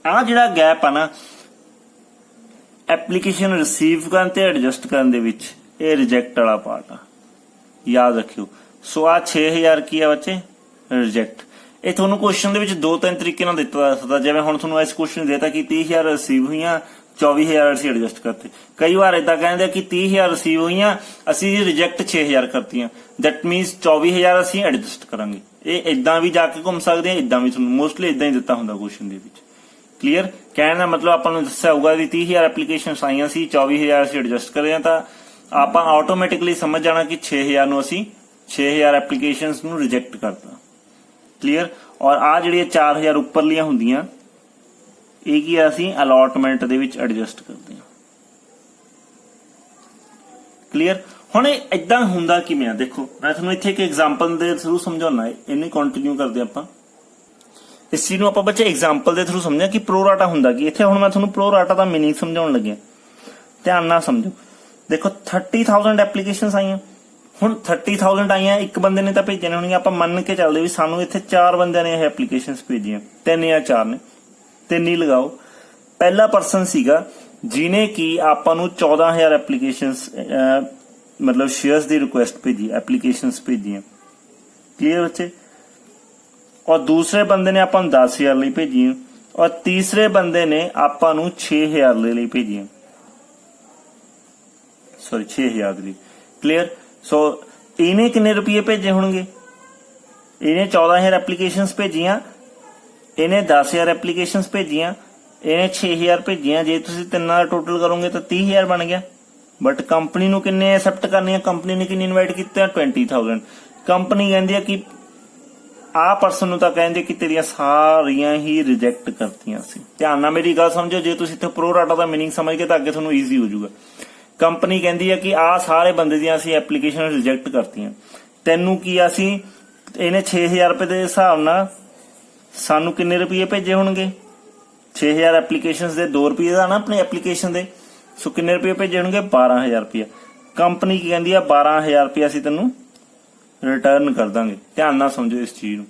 ਆ ਜਿਹੜਾ ਗੈਪ ਆ ਨਾ ਐਪਲੀਕੇਸ਼ਨ ਰਿਸੀਵ ਕਰਨ ਤੇ ਐਡਜਸਟ ਕਰਨ ਦੇ ਵਿੱਚ, ਇਹ ਰਿਜੈਕਟ ਵਾਲਾ ਪਾਰਟ ਆ, ਯਾਦ ਰੱਖਿਓ। ਸੋ ਆ 6,000 ਕੀ ਆ ਬੱਚੇ, ਰਿਜੈਕਟ। ਇਹ ਤੁਹਾਨੂੰ ਕੁਐਸਚਨ ਦੇ ਵਿੱਚ 2-3 ਤਰੀਕੇ ਨਾਲ ਦਿੱਤਾ ਸਕਦਾ। ਜਿਵੇਂ ਹੁਣ ਤੁਹਾਨੂੰ ਇਸ ਕੁਐਸਚਨ ਦੇਤਾ ਕਿ 30,000 ਰਿਸੀਵ ਹੋਈਆਂ, 24,000 ਅਸੀਂ ਐਡਜਸਟ ਕਰਤੇ। ਕਈ ਵਾਰ ਇਦਾਂ ਕਹਿੰਦੇ ਕਿ 30,000 ਰਿਸੀਵ ਹੋਈਆਂ, ਅਸੀਂ ਰਿਜੈਕਟ 6,000 ਕਰਤੀਆਂ, ਦੈਟ ਮੀਨਸ 24,000 ਅਸੀਂ ਐਡਜਸਟ ਕਰਾਂਗੇ। ਇਹ ਇਦਾਂ ਵੀ ਜਾ ਕੇ ਘੁੰਮ ਸਕਦੇ ਆ, ਇਦਾਂ ਵੀ ਤੁਹਾਨੂੰ ਮੋਸਟਲੀ ਇਦਾਂ ਹੀ ਦਿੱਤਾ ਹੁੰਦਾ ਕੁਐਸਚਨ ਦੇ ਵਿੱਚ। ਕਲੀਅਰ। ਕਹਿਣ ਦਾ ਮਤਲਬ ਆਪਾਂ ਨੂੰ ਦੱਸਿਆ ਹੋਊਗਾ ਵੀ 30,000 ਐਪਲੀਕੇਸ਼ਨ ਆਈਆਂ ਸੀ, 24,000 ਅਸੀਂ ਐਡਜਸਟ ਕਰੇ ਆ, ਤਾਂ ਆਪਾਂ ਆਟੋਮੈਟਿਕਲੀ ਸਮਝ ਜਾਣਾ ਕਿ 6,000 ਨੂੰ ਅਸੀਂ 6,000 ਐਪਲੀਕੇਸ਼ਨਸ ਨੂੰ ਰਿਜੈਕਟ ਕਰਤਾ। ਕਲੀਅਰ। ਔਰ ਆ ਜਿਹੜੀਆਂ 4,000 ਉੱਪਰਲੀਆਂ ਹੁੰਦੀਆਂ, ਇਹ ਕੀ ਅਸੀਂ ਅਲਾਟਮੈਂਟ ਦੇ ਵਿੱਚ ਐਡਜਸਟ ਕਰਦੇ ਹਾਂ। ਕਲੀਅਰ। ਹੁਣ ਇਹ ਇਦਾਂ ਹੁੰਦਾ ਕਿਵੇਂ ਆ, ਦੇਖੋ ਮੈਂ ਤੁਹਾਨੂੰ ਇੱਥੇ ਇੱਕ ਐਗਜ਼ਾਮਪਲ ਦੇ ਥਰੂ ਸਮਝਾਉਣਾ ਹੈ, ਇਹਨੂੰ ਕੰਟੀਨਿਊ ਕਰਦੇ ਆਪਾਂ। ਇਸ ਚੀਜ਼ ਨੂੰ ਆਪਾਂ ਬੱਚੇ ਐਗਜ਼ਾਮਪਲ ਦੇ ਥਰੂ ਸਮਝਿਆ ਕਿ ਪ੍ਰੋਰਾਟਾ ਹੁੰਦਾ ਕੀ। ਇੱਥੇ ਹੁਣ ਮੈਂ ਤੁਹਾਨੂੰ ਪ੍ਰੋਰਾਟਾ ਦਾ ਮੀਨਿੰਗ ਸਮਝਾਉਣ ਲੱਗਿਆ, ਧਿਆਨ ਨਾਲ ਸਮਝੋ। ਦੇਖੋ 30,000 ਐਪਲੀਕੇਸ਼ਨਸ ਆਈਆਂ। ਹੁਣ 30,000 ਆਈਆਂ, ਇੱਕ ਬੰਦੇ ਨੇ ਤਾਂ ਭੇਜੀਆਂ ਹੋਣਗੀਆਂ, ਆਪਾਂ ਮੰਨ ਕੇ ਚੱਲਦੇ ਵੀ ਸਾਨੂੰ ਇੱਥੇ 4 ਬੰਦਿਆਂ ਨੇ ਇਹ ਐਪਲੀਕੇਸ਼ਨਸ ਭੇਜੀਆਂ, 3 ਜਾਂ 4 ਨੇ, 3 ਹੀ ਲਗਾਓ। ਪਹਿਲਾ ਪਰਸਨ ਸੀਗਾ ਜਿਹਨੇ ਕੀ ਆਪਾਂ ਨੂੰ 14,000 ਐਪਲੀਕੇਸ਼ਨਸ ਮਤਲਬ ਸ਼ੇਅਰਸ ਦੀ ਰਿਕੁਐਸਟ ਭੇਜੀ, ਐਪਲੀਕੇਸ਼ਨਸ ਭੇਜੀਆਂ। ਕਲੀਅਰ ਬੱਚੇ। ਔਰ ਦੂਸਰੇ ਬੰਦੇ ਨੇ ਆਪਾਂ ਨੂੰ 10,000 ਲਈ ਭੇਜੀਆਂ, ਔਰ ਤੀਸਰੇ ਬੰਦੇ ਨੇ ਆਪਾਂ ਨੂੰ 6,000 ਦੇ ਲਈ ਭੇਜੀਆਂ, ਸੌਰੀ 6,000 ਦੇ ਲਈ। ਕਲੀਅਰ। ਸੋ ਇਹਨੇ ਕਿੰਨੇ ਰੁਪਏ ਭੇਜੇ ਹੋਣਗੇ, ਇਹਨੇ 14,000 ਐਪਲੀਕੇਸ਼ਨਸ ਭੇਜੀਆਂ, ਇਹਨੇ 10,000 ਐਪਲੀਕੇਸ਼ਨਸ ਭੇਜੀਆਂ, ਇਹਨੇ 6,000 ਭੇਜੀਆਂ। ਜੇ ਤੁਸੀਂ ਤਿੰਨਾਂ ਦਾ ਟੋਟਲ ਕਰੋਗੇ ਤਾਂ 30,000 ਬਣ ਗਿਆ। ਬਟ ਕੰਪਨੀ ਨੂੰ ਕਿੰਨੇ ਐਕਸੈਪਟ ਕਰਨੀਆਂ, ਕੰਪਨੀ ਨੇ ਕਿੰਨੀ ਇਨਵਾਈਟ ਕੀਤਾ, 20,000। ਕੰਪਨੀ ਕਹਿੰਦੀ ਆ ਕਿ ਆ ਪਰਸਨ ਨੂੰ ਤਾਂ ਕਹਿੰਦੇ ਕਿ ਤੇਰੀਆਂ ਸਾਰੀਆਂ ਹੀ ਰਿਜੈਕਟ ਕਰਤੀਆਂ ਸੀ। ਧਿਆਨ ਨਾਲ ਮੇਰੀ ਗੱਲ ਸਮਝੋ, ਜੇ ਤੁਸੀਂ ਇੱਥੇ ਪ੍ਰੋ ਰਾਟਾ ਦਾ ਮੀਨਿੰਗ ਸਮਝ ਗਏ ਤਾਂ ਅੱਗੇ ਤੁਹਾਨੂੰ ਈਜ਼ੀ ਹੋ ਜਾਊਗਾ। ਕੰਪਨੀ ਕਹਿੰਦੀ ਹੈ ਕਿ ਆ ਸਾਰੇ ਬੰਦੇ ਦੀਆਂ ਅਸੀਂ ਐਪਲੀਕੇਸ਼ਨ ਰਿਜੈਕਟ ਕਰਤੀਆਂ, ਤੈਨੂੰ ਕੀ ਅਸੀਂ ਇਹਨੇ 6000 ਰੁਪਏ ਦੇ ਹਿਸਾਬ ਨਾਲ ਸਾਨੂੰ ਕਿੰਨੇ ਰੁਪਏ ਭੇਜੇ ਹੋਣਗੇ? 6000 ਐਪਲੀਕੇਸ਼ਨਸ ਦੇ 2 ਰੁਪਏ ਦਾ ਨਾ ਆਪਣੀ ਐਪਲੀਕੇਸ਼ਨ ਦੇ, ਸੋ ਕਿੰਨੇ ਰੁਪਏ ਭੇਜੇ ਹੋਣਗੇ? 12000 ਰੁਪਏ। ਕੰਪਨੀ ਕੀ ਕਹਿੰਦੀ ਆ? 12000 ਰੁਪਏ ਅਸੀਂ ਤੈਨੂੰ ਰਿਟਰਨ ਕਰ ਦਾਂਗੇ। ਧਿਆਨ ਨਾਲ ਸਮਝੋ ਇਸ ਚੀਜ਼ ਨੂੰ।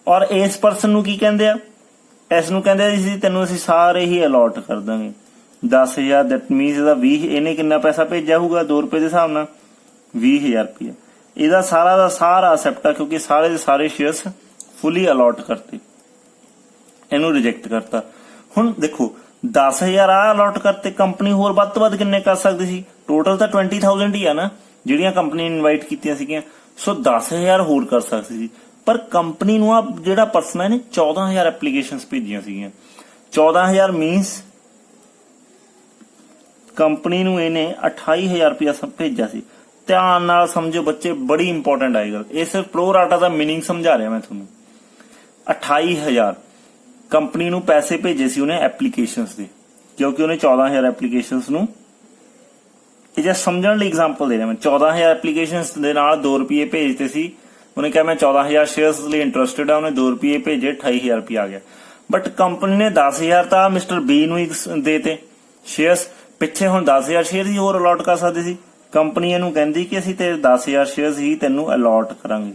ਔਰ ਇਸ ਪਰਸਨ ਨੂੰ ਕੀ ਕਹਿੰਦੇ ਆ? ਇਸ ਨੂੰ ਕਹਿੰਦੇ ਸੀ ਤੈਨੂੰ ਅਸੀਂ ਸਾਰੇ ਹੀ ਅਲਾਟ ਕਰ ਦਾਂਗੇ 10000। ਦੈਟ ਮੀਨਸ ਇਹਦਾ 20, ਇਹਨੇ ਕਿੰਨਾ ਪੈਸਾ ਭੇਜਿਆ ਹੋਊਗਾ 2 ਰੁਪਏ ਦੇ ਹਿਸਾਬ ਨਾਲ? 20000 ਰੁਪਏ। ਇਹਦਾ ਸਾਰਾ ਦਾ ਸਾਰਾ ਅਸੈਪਟ ਆ, ਕਿਉਂਕਿ ਸਾਰੇ ਦੇ ਸਾਰੇ ਸ਼ੇਅਰਸ ਫੁੱਲੀ ਅਲਾਟ ਕਰਤੇ, ਇਹਨੂੰ ਰਿਜੈਕਟ ਕਰਤਾ। ਹੁਣ ਦੇਖੋ 10000 ਆ ਅਲਾਟ ਕਰਤੇ, ਕੰਪਨੀ ਹੋਰ ਵੱਧ ਤੋਂ ਵੱਧ ਕਿੰਨੇ ਕਰ ਸਕਦੀ ਸੀ? ਟੋਟਲ ਤਾਂ 20000 ਹੀ ਆ ਨਾ ਜਿਹੜੀਆਂ ਕੰਪਨੀ ਨੇ ਇਨਵਾਈਟ ਕੀਤੀਆਂ ਸੀਗੀਆਂ, ਸੋ 10000 ਹੋਰ ਕਰ ਸਕਦੀ ਸੀ। ਪਰ ਕੰਪਨੀ ਨੂੰ ਆ ਜਿਹੜਾ ਪਰਸਨ ਹੈ ਨੇ 14000 ਐਪਲੀਕੇਸ਼ਨਸ ਭੇਜੀਆਂ ਸੀਗੀਆਂ। 14000 ਮੀਨਸ ਕੰਪਨੀ ਨੂੰ ਇਹਨੇ 28000 ਰੁਪਇਆ ਭੇਜਿਆ ਸੀ। ਧਿਆਨ ਨਾਲ ਸਮਝੋ ਬੱਚੇ, ਬੜੀ ਇੰਪੋਰਟੈਂਟ ਆਈ ਗੱਲ। ਇਹ ਸਿਰਫ ਪ੍ਰੋ ਰਾਟਾ ਦਾ ਮੀਨਿੰਗ ਸਮਝਾ ਰਿਹਾ ਮੈਂ ਤੁਹਾਨੂੰ। 28000 ਕੰਪਨੀ ਨੂੰ ਪੈਸੇ ਭੇਜੇ ਸੀ ਉਹਨੇ ਐਪਲੀਕੇਸ਼ਨਸ ਦੇ, ਕਿਉਂਕਿ ਉਹਨੇ 14000 ਐਪਲੀਕੇਸ਼ਨਸ ਨੂੰ, ਇਹ ਜੇ ਸਮਝਣ ਲਈ ਐਗਜ਼ਾਮਪਲ ਦੇ ਰਿਹਾ ਮੈਂ, 14000 ਐਪਲੀਕੇਸ਼ਨਸ ਦੇ ਨਾਲ 2 ਰੁਪਏ ਭੇਜਦੇ ਸੀ। ਉਹਨੇ ਕਿਹਾ ਮੈਂ 14000 ਸ਼ੇਅਰਸ ਲਈ ਇੰਟਰਸਟਿਡ ਆ, ਉਹਨੇ 2 ਰੁਪਏ ਭੇਜੇ, 28000 ਰੁਪਏ ਆ ਗਿਆ। ਬਟ ਕੰਪਨੀ ਨੇ 10000 ਤਾਂ ਮਿਸਟਰ ਬੀ ਨੂੰ ਹੀ ਦੇਤੇ ਸ਼ੇਅਰਸ, ਪਿੱਛੇ ਹੁਣ 10000 ਸ਼ੇਅਰ ਹੀ ਹੋਰ ਅਲਾਟ ਕਰ ਸਕਦੇ ਸੀ। ਕੰਪਨੀ ਇਹਨੂੰ ਕਹਿੰਦੀ ਕਿ ਅਸੀਂ ਤੇਰੇ 10000 ਸ਼ੇਅਰਸ ਹੀ ਤੈਨੂੰ ਅਲਾਟ ਕਰਾਂਗੇ,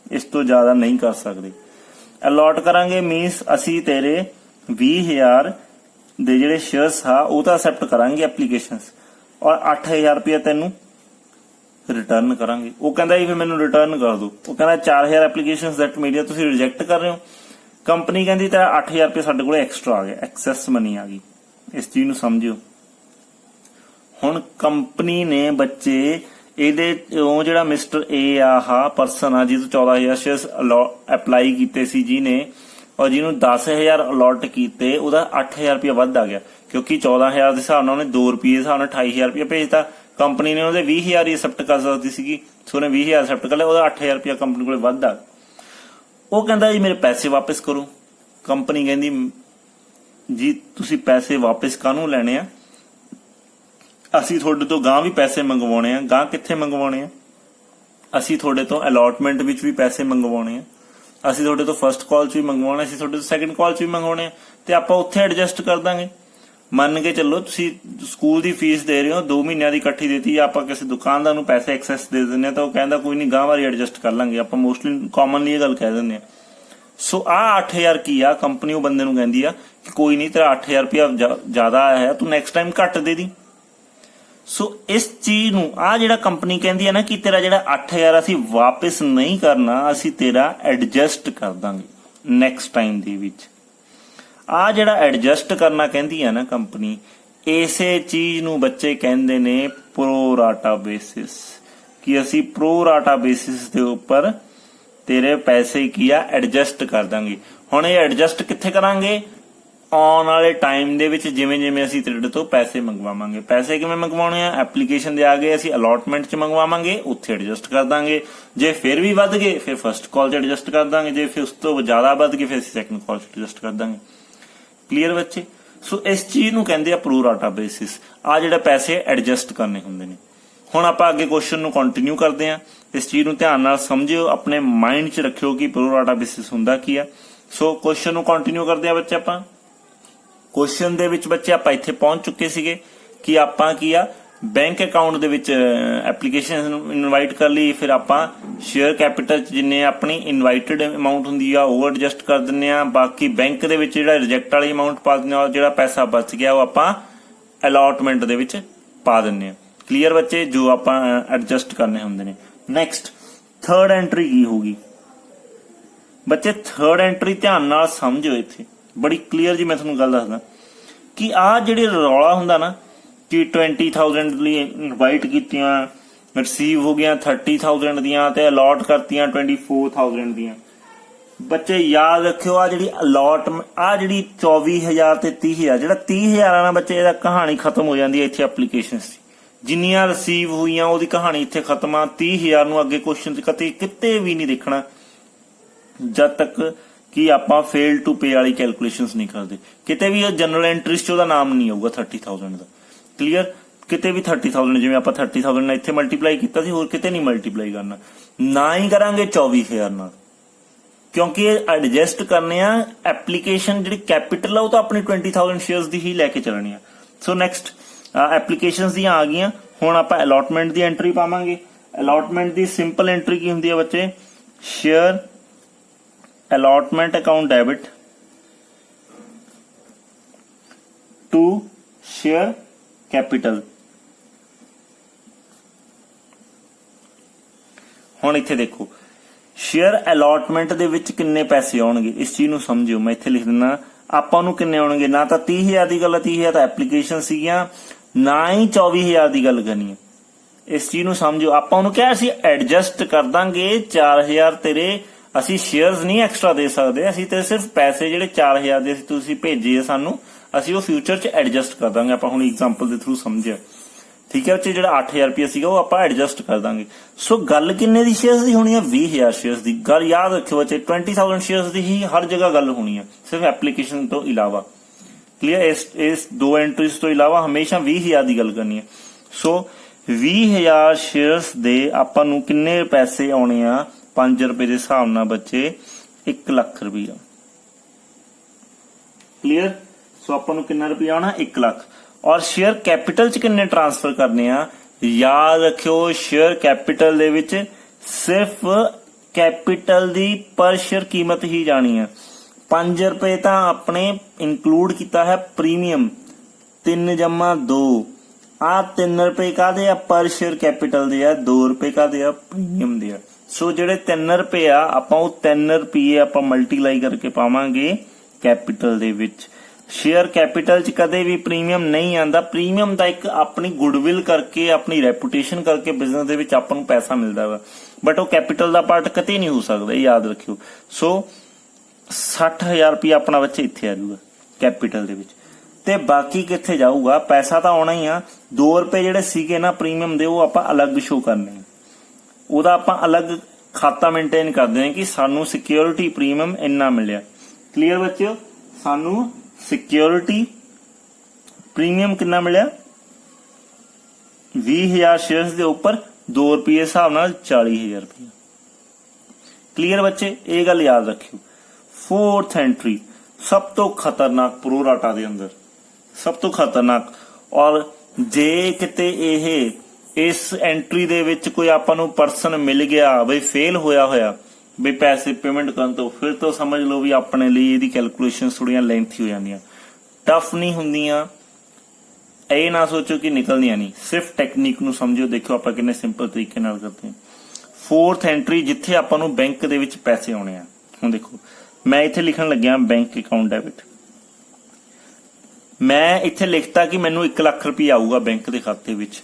ਇਸ ਤੋਂ ਜ਼ਿਆਦਾ ਨਹੀਂ ਕਰ ਸਕਦੇ। ਅਲਾਟ ਕਰਾਂਗੇ ਮੀਨਸ ਅਸੀਂ ਤੇਰੇ 20000 ਦੇ ਜਿਹੜੇ ਸ਼ੇਅਰਸ ਆ ਉਹ ਤਾਂ ਅਸੈਪਟ ਕਰਾਂਗੇ ਐਪਲੀਕੇਸ਼ਨਸ, ਔਰ 8000 ਰੁਪਏ ਤੈਨੂੰ ਰਿਟਰਨ ਕਰਾਂਗੇ। ਉਹ ਕਹਿੰਦਾ ਜੀ ਫਿਰ ਮੈਨੂੰ ਰਿਟਰਨ ਕਰ ਦਿਓ। ਉਹ ਕਹਿੰਦਾ 4000 ਐਪਲੀਕੇਸ਼ਨਸ ਦੈਟ ਮੀਡੀਆ ਤੁਸੀਂ ਰਿਜੈਕਟ ਕਰ ਰਹੇ ਹੋ। ਕੰਪਨੀ ਕਹਿੰਦੀ ਤੇਰਾ 8000 ਰੁਪਏ ਸਾਡੇ ਕੋਲ ਐਕਸਟਰਾ ਆ ਗਿਆ, ਐਕਸੈਸ ਮਨੀ ਆ ਗਈ। ਇਸ ਚੀਜ਼ ਨੂੰ ਸਮਝਿਓ। ਹੁਣ ਕੰਪਨੀ ਨੇ ਬੱਚੇ ਇਹਦੇ ਉਹ ਜਿਹੜਾ ਮਿਸਟਰ ਏ ਆਹ ਪਰਸਨ ਆ ਜਿਹਨੂੰ 14000 ਸ਼ੇਅਰਸ ਅਪਲਾਈ ਕੀਤੇ ਸੀ ਜਿਹਨੇ, ਔਰ ਜਿਹਨੂੰ 10000 ਅਲਾਟ ਕੀਤੇ, ਉਹਦਾ 8000 ਰੁਪਏ ਵੱਧ ਆ ਗਿਆ, ਕਿਉਂਕਿ 14000 ਦੇ ਹਿਸਾਬ ਨਾਲ ਉਹਨੇ 2 ਰੁਪਏ ਦੇ ਹਿਸਾਬ ਨਾਲ 28000 ਰੁਪਏ ਭੇਜਤਾ। ਕੰਪਨੀ ਨੇ ਉਹਦੇ 20000 ਹੀ ਅਸੈਪਟ ਕਰ ਸਕਦੀ ਸੀਗੀ, ਸੋ ਉਹਨੇ 20000 ਅਸੈਪਟ ਕਰ ਲਿਆ, ਉਹਦਾ 8000 ਰੁਪਏ ਕੰਪਨੀ ਕੋਲੇ ਵੱਧ ਆ। ਉਹ ਕਹਿੰਦਾ ਜੀ ਮੇਰੇ ਪੈਸੇ ਵਾਪਸ ਕਰੋ। ਕੰਪਨੀ ਕਹਿੰਦੀ ਜੀ ਤੁਸੀਂ ਪੈਸੇ ਵਾਪਸ ਕਾਹਨੂੰ ਲੈਣੇ ਆ? ਅਸੀਂ ਤੁਹਾਡੇ ਤੋਂ ਗਾਂ ਵੀ ਪੈਸੇ ਮੰਗਵਾਉਣੇ ਆ। ਗਾਂ ਕਿੱਥੇ ਮੰਗਵਾਉਣੇ ਆ? ਅਸੀਂ ਤੁਹਾਡੇ ਤੋਂ ਅਲਾਟਮੈਂਟ ਵਿੱਚ ਵੀ ਪੈਸੇ ਮੰਗਵਾਉਣੇ ਆ, ਅਸੀਂ ਤੁਹਾਡੇ ਤੋਂ ਫਰਸਟ ਕਾਲ 'ਚ ਵੀ ਮੰਗਵਾਉਣੇ, ਅਸੀਂ ਤੁਹਾਡੇ ਤੋਂ ਸੈਕੰਡ ਕਾਲ 'ਚ ਵੀ ਮੰਗਵਾਉਣੇ ਆ, ਤੇ ਆਪਾਂ ਉੱਥੇ ਐਡਜਸਟ ਕਰ ਦਾਂਗੇ। ਮੰਨ ਕੇ ਚੱਲੋ ਤੁਸੀਂ ਸਕੂਲ ਦੀ ਫੀਸ ਦੇ ਰਹੇ ਹੋ, 2 ਮਹੀਨਿਆਂ ਦੀ ਇਕੱਠੀ ਦੇਤੀ, ਆਪਾਂ ਕਿਸੇ ਦੁਕਾਨਦਾਰ ਨੂੰ ਪੈਸੇ ਐਕਸੈਸ ਦੇ ਦਿੰਦੇ ਆ ਤਾਂ ਉਹ ਕਹਿੰਦਾ ਕੋਈ ਨਹੀਂ ਗਾਂ ਵਾਰੀ ਐਡਜਸਟ ਕਰ ਲਾਂਗੇ। ਆਪਾਂ ਮੋਸਟਲੀ ਕਾਮਨਲੀ ਇਹ ਗੱਲ ਕਹਿ ਦਿੰਦੇ ਆ। ਸੋ ਆ 8000 ਕੀ ਆ? ਕੰਪਨੀ ਉਹ ਬੰਦੇ ਨੂੰ ਕਹਿੰਦੀ ਆ ਕਿ ਕੋਈ ਨਹੀਂ ਤੇਰਾ 8000 ਰੁਪਇਆ ਜ਼ਿਆਦਾ ਆਇਆ ਹੈ, ਤੂੰ ਨੈਕਸਟ ਟਾਈਮ ਘੱਟ ਦੇ ਦੀ। ਸੋ ਇਸ ਚੀਜ਼ ਨੂੰ ਆ ਜਿਹੜਾ ਕੰਪਨੀ ਕਹਿੰਦੀ ਹੈ ਨਾ ਕਿ ਤੇਰਾ ਜਿਹੜਾ 8000 ਅਸੀਂ ਵਾਪਸ ਨਹੀਂ ਕਰਨਾ, ਅਸੀਂ ਤੇਰਾ ਐਡਜਸਟ ਕਰ ਦਾਂਗੇ ਨੈਕਸਟ ਟਾਈਮ ਦੇ ਵਿੱਚ। ਆ ਜਿਹੜਾ ਐਡਜਸਟ ਕਰਨਾ ਕਹਿੰਦੀ ਹੈ ਨਾ ਕੰਪਨੀ, ਇਸੇ ਚੀਜ਼ ਨੂੰ ਬੱਚੇ ਕਹਿੰਦੇ ਨੇ ਪ੍ਰੋ ਰਾਟਾ ਬੇਸਿਸ, ਕਿ ਅਸੀਂ ਪ੍ਰੋ ਰਾਟਾ ਬੇਸਿਸ ਦੇ ਉੱਪਰ ਤੇਰੇ ਪੈਸੇ ਕੀ ਆ ਐਡਜਸਟ ਕਰ ਦਾਂਗੇ। ਹੁਣ ਇਹ ਐਡਜਸਟ ਕਿੱਥੇ ਕਰਾਂਗੇ? ਆਉਣ ਵਾਲੇ ਟਾਈਮ ਦੇ ਵਿੱਚ ਜਿਵੇਂ ਜਿਵੇਂ ਅਸੀਂ ਤੇਰੇ ਤੋਂ ਪੈਸੇ ਮੰਗਵਾਵਾਂਗੇ। ਪੈਸੇ ਕਿਵੇਂ ਮੰਗਵਾਉਣੇ ਆ? ਐਪਲੀਕੇਸ਼ਨ ਦੇ ਆ ਗਏ, ਅਸੀਂ ਅਲਾਟਮੈਂਟ 'ਚ ਮੰਗਵਾਵਾਂਗੇ, ਉੱਥੇ ਐਡਜਸਟ ਕਰ ਦਾਂਗੇ। ਜੇ ਫਿਰ ਵੀ ਵੱਧ ਗਏ ਫਿਰ ਫਰਸਟ ਕਾਲ 'ਚ ਐਡਜਸਟ ਕਰ ਦਾਂਗੇ, ਜੇ ਫਿਰ ਉਸ ਤੋਂ ਜ਼ਿਆਦਾ ਵੱਧ ਗਏ ਫਿਰ ਅਸੀਂ ਸੈਕੰਡ ਕਾਲ 'ਚ ਐਡਜਸਟ ਕਰ ਦਾਂਗੇ। ਕਲੀਅਰ ਬੱਚੇ? ਸੋ ਇਸ ਚੀਜ਼ ਨੂੰ ਕਹਿੰਦੇ ਆ ਪ੍ਰੋ ਰਾਟਾ ਬੇਸਿਸ। ਆ ਜਿਹੜੇ ਪੈਸੇ ਐਡਜਸਟ ਕਰਨੇ ਹੁੰਦੇ ਨੇ। ਹੁਣ ਆਪਾਂ ਅੱਗੇ ਕੁਐਸਚਨ ਨੂੰ ਕੰਟੀਨਿਊ ਕਰਦੇ ਆ। ਇਸ ਚੀਜ਼ ਨੂੰ ਧਿਆਨ ਨਾਲ ਸਮਝਿਓ, ਆਪਣੇ ਮਾਈਂਡ 'ਚ ਰੱਖਿਓ ਕਿ ਪ੍ਰੋ ਰਾਟਾ ਬੇਸਿਸ ਹੁੰਦਾ ਕੀ ਆ। ਸੋ ਕੁਐਸਚਨ ਨੂੰ ਕੰਟੀਨਿਊ ਕਰਦੇ ਆ ਬੱਚੇ। ਆਪਾਂ ਕੁਐਸਚਨ ਦੇ ਵਿੱਚ ਬੱਚੇ ਆਪਾਂ ਇੱਥੇ ਪਹੁੰਚ ਚੁੱਕੇ ਸੀਗੇ ਕਿ ਆਪਾਂ ਕੀ ਆ ਬੈਂਕ ਅਕਾਊਂਟ ਦੇ ਵਿੱਚ ਐਪਲੀਕੇਸ਼ਨ ਇਨਵਾਈਟ ਕਰ ਲਈ, ਫਿਰ ਆਪਾਂ ਸ਼ੇਅਰ ਕੈਪੀਟਲ 'ਚ ਜਿੰਨੇ ਆਪਣੀ ਇਨਵਾਈਟਡ ਅਮਾਉਂਟ ਹੁੰਦੀ ਆ ਉਹ ਐਡਜਸਟ ਕਰ ਦਿੰਨੇ ਆ। ਬਾਕੀ ਬੈਂਕ ਦੇ ਵਿੱਚ ਜਿਹੜਾ ਰਿਜੈਕਟ ਵਾਲੀ ਅਮਾਉਂਟ ਪਾ ਦਿੰਦੇ ਆ, ਜਿਹੜਾ ਪੈਸਾ ਬਚ ਗਿਆ ਉਹ ਆਪਾਂ ਅਲਾਟਮੈਂਟ ਦੇ ਵਿੱਚ ਪਾ ਦਿੰਨੇ ਆ। ਕਲੀਅਰ ਬੱਚੇ? ਜੋ ਆਪਾਂ ਐਡਜਸਟ ਕਰਨੇ ਹੁੰਦੇ ਨੇ। ਨੈਕਸਟ ਥਰਡ ਐਂਟਰੀ ਕੀ ਹੋਗੀ ਬੱਚੇ? ਥਰਡ ਐਂਟਰੀ ਧਿਆਨ ਨਾਲ ਸਮਝੋ, ਇੱਥੇ ਬੜੀ ਕਲੀਅਰ ਜੀ ਮੈਂ ਤੁਹਾਨੂੰ ਗੱਲ ਦੱਸਦਾ ਕਿ ਆਹ ਜਿਹੜੀ ਰੌਲਾ ਹੁੰਦਾ ਨਾ ਕਿ 20000 ਲਈ ਇਨਵਾਈਟ ਕੀਤੀਆਂ, ਰਿਸੀਵ ਹੋ ਗਈਆਂ 30000 ਦੀਆਂ ਤੇ ਅਲਾਟ ਕਰਤੀਆਂ 24000 ਦੀਆਂ। ਬੱਚੇ ਯਾਦ ਰੱਖਿਓ ਆ ਜਿਹੜੀ ਅਲਾਟਮੈਂਟ ਆ ਜਿਹੜੀ 24000 ਤੇ 30000, ਜਿਹੜਾ 30000 ਆ ਨਾ ਬੱਚੇ ਇਹਦਾ ਕਹਾਣੀ ਖਤਮ ਹੋ ਜਾਂਦੀ ਹੈ ਇੱਥੇ ਐਪਲੀਕੇਸ਼ਨਸ ਦੀ। ਜਿੰਨੀਆਂ ਰਿਸੀਵ ਹੋਈਆਂ ਉਹਦੀ ਕਹਾਣੀ ਇੱਥੇ ਖਤਮ ਆ। 30000 ਨੂੰ ਅੱਗੇ ਕੁਐਸਚਨ 'ਚ ਕਿਤੇ ਵੀ ਨਹੀਂ ਦੇਖਣਾ। जब तक कि ਆਪਾਂ ਫੇਲ ਟੂ ਪੇ ਵਾਲੀ ਕੈਲਕੂਲੇਸ਼ਨਸ ਨਹੀਂ ਕਰਦੇ। ਕਿਤੇ ਵੀ ਜਨਰਲ ਐਂਟਰੀਜ਼ 'ਚ ਉਹਦਾ ਨਾਮ ਨਹੀਂ ਆਊਗਾ 30,000 ਦਾ। ਕਲੀਅਰ? ਕਿਤੇ ਵੀ 30,000 ਜਿਵੇਂ ਆਪਾਂ 30,000 ਨਾਲ ਇੱਥੇ ਮਲਟੀਪਲਾਈ ਕੀਤਾ ਸੀ, ਹੋਰ ਕਿਤੇ ਨਹੀਂ ਮਲਟੀਪਲਾਈ ਕਰਨਾ, ਨਾ ਹੀ ਕਰਾਂਗੇ 24,000 ਨਾਲ, ਕਿਉਂਕਿ ਇਹ ਐਡਜਸਟ ਕਰਨੇ ਆ। ਐਪਲੀਕੇਸ਼ਨ ਜਿਹੜੀ ਕੈਪੀਟਲ ਆ ਉਹ ਤਾਂ ਆਪਣੀ 20,000 ਸ਼ੇਅਰਸ ਦੀ ਹੀ ਲੈ ਕੇ ਚੱਲਣੀ ਆ। ਸੋ ਨੈਕਸਟ ਐਪਲੀਕੇਸ਼ਨਸ ਦੀਆਂ ਆ ਗਈਆਂ। ਹੁਣ ਆਪਾਂ ਅਲੋਟਮੈਂਟ ਦੀ ਐਂਟਰੀ ਪਾਵਾਂਗੇ। ਅਲੋਟਮੈਂਟ ਦੀ ਸਿੰਪਲ ਐਂਟਰੀ ਕੀ ਹੁੰਦੀ ਹੈ ਬੱਚੇ? Share allotment account debit to share capital। ਹੁਣ ਇੱਥੇ ਦੇਖੋ ਸ਼ੇਅਰ ਅਲੋਟਮੈਂਟ ਦੇ ਵਿੱਚ ਕਿੰਨੇ ਪੈਸੇ ਆਉਣਗੇ, ਇਸ ਚੀਜ਼ ਨੂੰ ਸਮਝਿਓ। ਮੈਂ ਇੱਥੇ ਲਿਖ ਦਿੰਦਾ ਆਪਾਂ ਨੂੰ ਕਿੰਨੇ ਆਉਣਗੇ। ਨਾ ਤਾਂ 30,000 ਦੀ ਗੱਲ, 30,000 ਤਾਂ ਐਪਲੀਕੇਸ਼ਨ ਸੀਗੀਆਂ, ਨਾ ਹੀ 24,000 ਦੀ ਗੱਲ ਕਰਨੀ ਹੈ। ਇਸ ਚੀਜ਼ ਨੂੰ ਸਮਝਿਓ। ਆਪਾਂ ਉਹਨੂੰ ਕਿਹਾ ਅਸੀਂ ਐਡਜਸਟ ਕਰ ਦਾਂਗੇ 4,000 ਤੇਰੇ, ਅਸੀਂ ਸ਼ੇਅਰਸ ਨਹੀਂ ਐਕਸਟਰਾ ਦੇ ਸਕਦੇ, ਅਸੀਂ ਤੇ ਸਿਰਫ ਪੈਸੇ ਜਿਹੜੇ 4,000 ਦੇ ਤੁਸੀਂ ਭੇਜੇ ਆ ਸਾਨੂੰ, ਅਸੀਂ ਉਹ ਫਿਊਚਰ 'ਚ ਐਡਜਸਟ ਕਰ ਦਾਂਗੇ। ਆਪਾਂ ਹੁਣ ਐਗਜ਼ਾਮਪਲ ਦੇ ਥਰੂ ਸਮਝਿਆ, ਠੀਕ ਹੈ ਬੱਚੇ। ਜਿਹੜਾ 8,000 ਰੁਪਏ ਸੀਗਾ ਉਹ ਆਪਾਂ ਐਡਜਸਟ ਕਰ ਦਾਂਗੇ। ਸੋ ਗੱਲ ਕਿੰਨੇ ਦੀ ਸ਼ੇਅਰਸ ਦੀ ਹੋਣੀ ਹੈ? 20,000 ਸ਼ੇਅਰਸ ਦੀ। ਗੱਲ ਯਾਦ ਰੱਖਿਓ ਬੱਚੇ, 20,000 ਸ਼ੇਅਰਸ ਦੀ ਹੀ ਹਰ ਜਗ੍ਹਾ ਗੱਲ ਹੋਣੀ ਹੈ, ਸਿਰਫ ਐਪਲੀਕੇਸ਼ਨ ਤੋਂ ਇਲਾਵਾ। ਕਲੀਅਰ? ਇਸ ਦੋ ਐਂਟਰੀਜ਼ ਤੋਂ ਇਲਾਵਾ ਹਮੇਸ਼ਾ 20,000 ਦੀ ਗੱਲ ਕਰਨੀ ਹੈ। ਸੋ 20,000 ਸ਼ੇਅਰਸ ਦੇ ਆਪਾਂ ਨੂੰ ਕਿੰਨੇ ਪੈਸੇ ਆਉਣੇ ਆ? 5 ਰੁਪਏ ਦੇ ਹਿਸਾਬ ਨਾਲ ਬੱਚੇ 1 ਲੱਖ ਰੁਪਇਆ। ਕਲੀਅਰ? ਸੋ ਆਪਾਂ ਨੂੰ ਕਿੰਨਾ ਰੁਪਇਆ ਆਉਣਾ? 1 ਲੱਖ। ਔਰ ਸ਼ੇਅਰ ਕੈਪੀਟਲ ਚ ਕਿੰਨੇ ਟ੍ਰਾਂਸਫਰ ਕਰਨੇ ਆ? ਯਾਦ ਰੱਖਿਓ ਸ਼ੇਅਰ ਕੈਪੀਟਲ ਦੇ ਵਿੱਚ ਸਿਰਫ ਕੈਪੀਟਲ ਦੀ ਪਰ ਸ਼ੇਅਰ ਕੀਮਤ ਹੀ ਜਾਣੀ ਆ। 5 ਰੁਪਏ ਤਾਂ ਆਪਣੇ ਇਨਕਲੂਡ ਕੀਤਾ ਹੈ ਪ੍ਰੀਮੀਅਮ, 3 ਜਮਾ 2, ਆ 3 ਰੁਪਏ ਕਾਹਦੇ ਆ? ਪਰ ਸ਼ੇਅਰ ਕੈਪੀਟਲ ਦੇ ਆ। 2 ਰੁਪਏ ਕਾਹਦੇ ਆ? ਪ੍ਰੀਮੀਅਮ ਦੇ ਆ। ਸੋ ਜਿਹੜੇ 3 ਰੁਪਏ ਆ ਆਪਾਂ ਉਹ 3 ਰੁਪਏ ਆਪਾਂ ਮਲਟੀਪਲਾਈ ਕਰਕੇ ਪਾਵਾਂਗੇ ਕੈਪੀਟਲ ਦੇ ਵਿੱਚ। ਸ਼ੇਅਰ ਕੈਪੀਟਲ ਚ ਕਦੇ ਵੀ ਪ੍ਰੀਮੀਅਮ ਨਹੀਂ ਆਂਦਾ। ਪ੍ਰੀਮੀਅਮ ਦਾ ਇੱਕ ਆਪਣੀ ਗੁੱਡਵਿਲ ਕਰਕੇ, ਆਪਣੀ ਰੈਪੂਟੇਸ਼ਨ ਕਰਕੇ ਬਿਜ਼ਨਸ ਦੇ ਵਿੱਚ ਆਪਾਂ ਨੂੰ ਪੈਸਾ ਮਿਲਦਾ ਵਾ, ਬਟ ਉਹ ਕੈਪੀਟਲ ਦਾ ਪਾਰਟ ਕਦੇ ਨਹੀਂ ਹੋ ਸਕਦਾ, ਇਹ ਯਾਦ ਰੱਖਿਓ। ਸੋ 60,000 ਰੁਪਏ ਆਪਣਾ ਬੱਚੇ ਇੱਥੇ ਆ ਜਾਊਗਾ ਕੈਪੀਟਲ ਦੇ ਵਿੱਚ, ਤੇ ਬਾਕੀ ਕਿੱਥੇ ਜਾਊਗਾ? ਪੈਸਾ ਤਾਂ ਆਉਣਾ ਹੀ ਆ। 2 ਰੁਪਏ ਜਿਹੜੇ ਸੀਗੇ ਨਾ ਪ੍ਰੀਮੀਅਮ ਦੇ, ਉਹ ਆਪਾਂ ਅਲੱਗ ਸ਼ੋ ਕਰਨੇ, ਉਹਦਾ ਆਪਾਂ ਅਲੱਗ ਖਾਤਾ ਮੇਨਟੇਨ ਕਰਦੇ ਹਾਂ ਕਿ ਸਾਨੂੰ ਸਿਕਿਉਰਿਟੀ ਪ੍ਰੀਮੀਅਮ ਇੰਨਾ ਮਿਲਿਆ। ਕਲੀਅਰ ਬੱਚਿਓ? ਸਾਨੂੰ ਸਿਕਿਉਰਿਟੀ ਪ੍ਰੀਮੀਅਮ ਕਿੰਨਾ ਮਿਲਿਆ? 20,000 ਸ਼ੇਅਰਸ ਦੇ ਉੱਪਰ 2 ਰੁਪਏ ਹਿਸਾਬ ਨਾਲ 40,000 ਰੁਪਏ। ਕਲੀਅਰ ਬੱਚੇ? ਇਹ ਗੱਲ ਯਾਦ ਰੱਖਿਓ। 4th ਐਂਟਰੀ ਸਭ ਤੋਂ ਖਤਰਨਾਕ ਪ੍ਰੋ ਰਾਟਾ ਦੇ ਅੰਦਰ, ਸਭ ਤੋਂ ਖਤਰਨਾਕ। ਔਰ ਜੇ ਕਿਤੇ ਇਹ ਇਸ ਐਂਟਰੀ ਦੇ ਵਿੱਚ ਕੋਈ ਆਪਾਂ ਨੂੰ ਪਰਸਨ ਮਿਲ ਗਿਆ ਬਈ ਫੇਲ ਹੋਇਆ ਬਈ ਪੈਸੇ ਪੇਮੈਂਟ ਕਰਨ ਤੋਂ, ਫਿਰ ਤੋਂ ਸਮਝ ਲਓ ਵੀ ਆਪਣੇ ਲਈ ਇਹਦੀ ਕੈਲਕੂਲੇਸ਼ਨ ਥੋੜੀਆਂ ਲੈਂਥੀ ਹੋ ਜਾਂਦੀਆਂ, ਟਫ ਨਹੀਂ ਹੁੰਦੀਆਂ। ਇਹ ਨਾ ਸੋਚੋ ਕਿ ਨਿਕਲਦੀਆਂ ਨਹੀਂ, ਸਿਰਫ ਟੈਕਨੀਕ ਨੂੰ ਸਮਝੋ। ਦੇਖੋ ਆਪਾਂ ਕਿੰਨੇ ਸਿੰਪਲ ਤਰੀਕੇ ਨਾਲ ਕਰਦੇ ਹਾਂ। 4th ਐਂਟਰੀ ਜਿੱਥੇ ਆਪਾਂ ਨੂੰ ਬੈਂਕ ਦੇ ਵਿੱਚ ਪੈਸੇ ਆਉਣੇ ਆ। ਹੁਣ ਦੇਖੋ ਮੈਂ ਇੱਥੇ ਲਿਖਣ ਲੱਗਿਆ ਬੈਂਕ ਅਕਾਊਂਟ ਡੈਬਿਟ। ਮੈਂ ਇੱਥੇ ਲਿਖਤਾ ਕਿ ਮੈਨੂੰ 1 ਲੱਖ ਰੁਪਇਆ ਆਊਗਾ ਬੈਂਕ ਦੇ ਖਾਤੇ ਵਿੱਚ।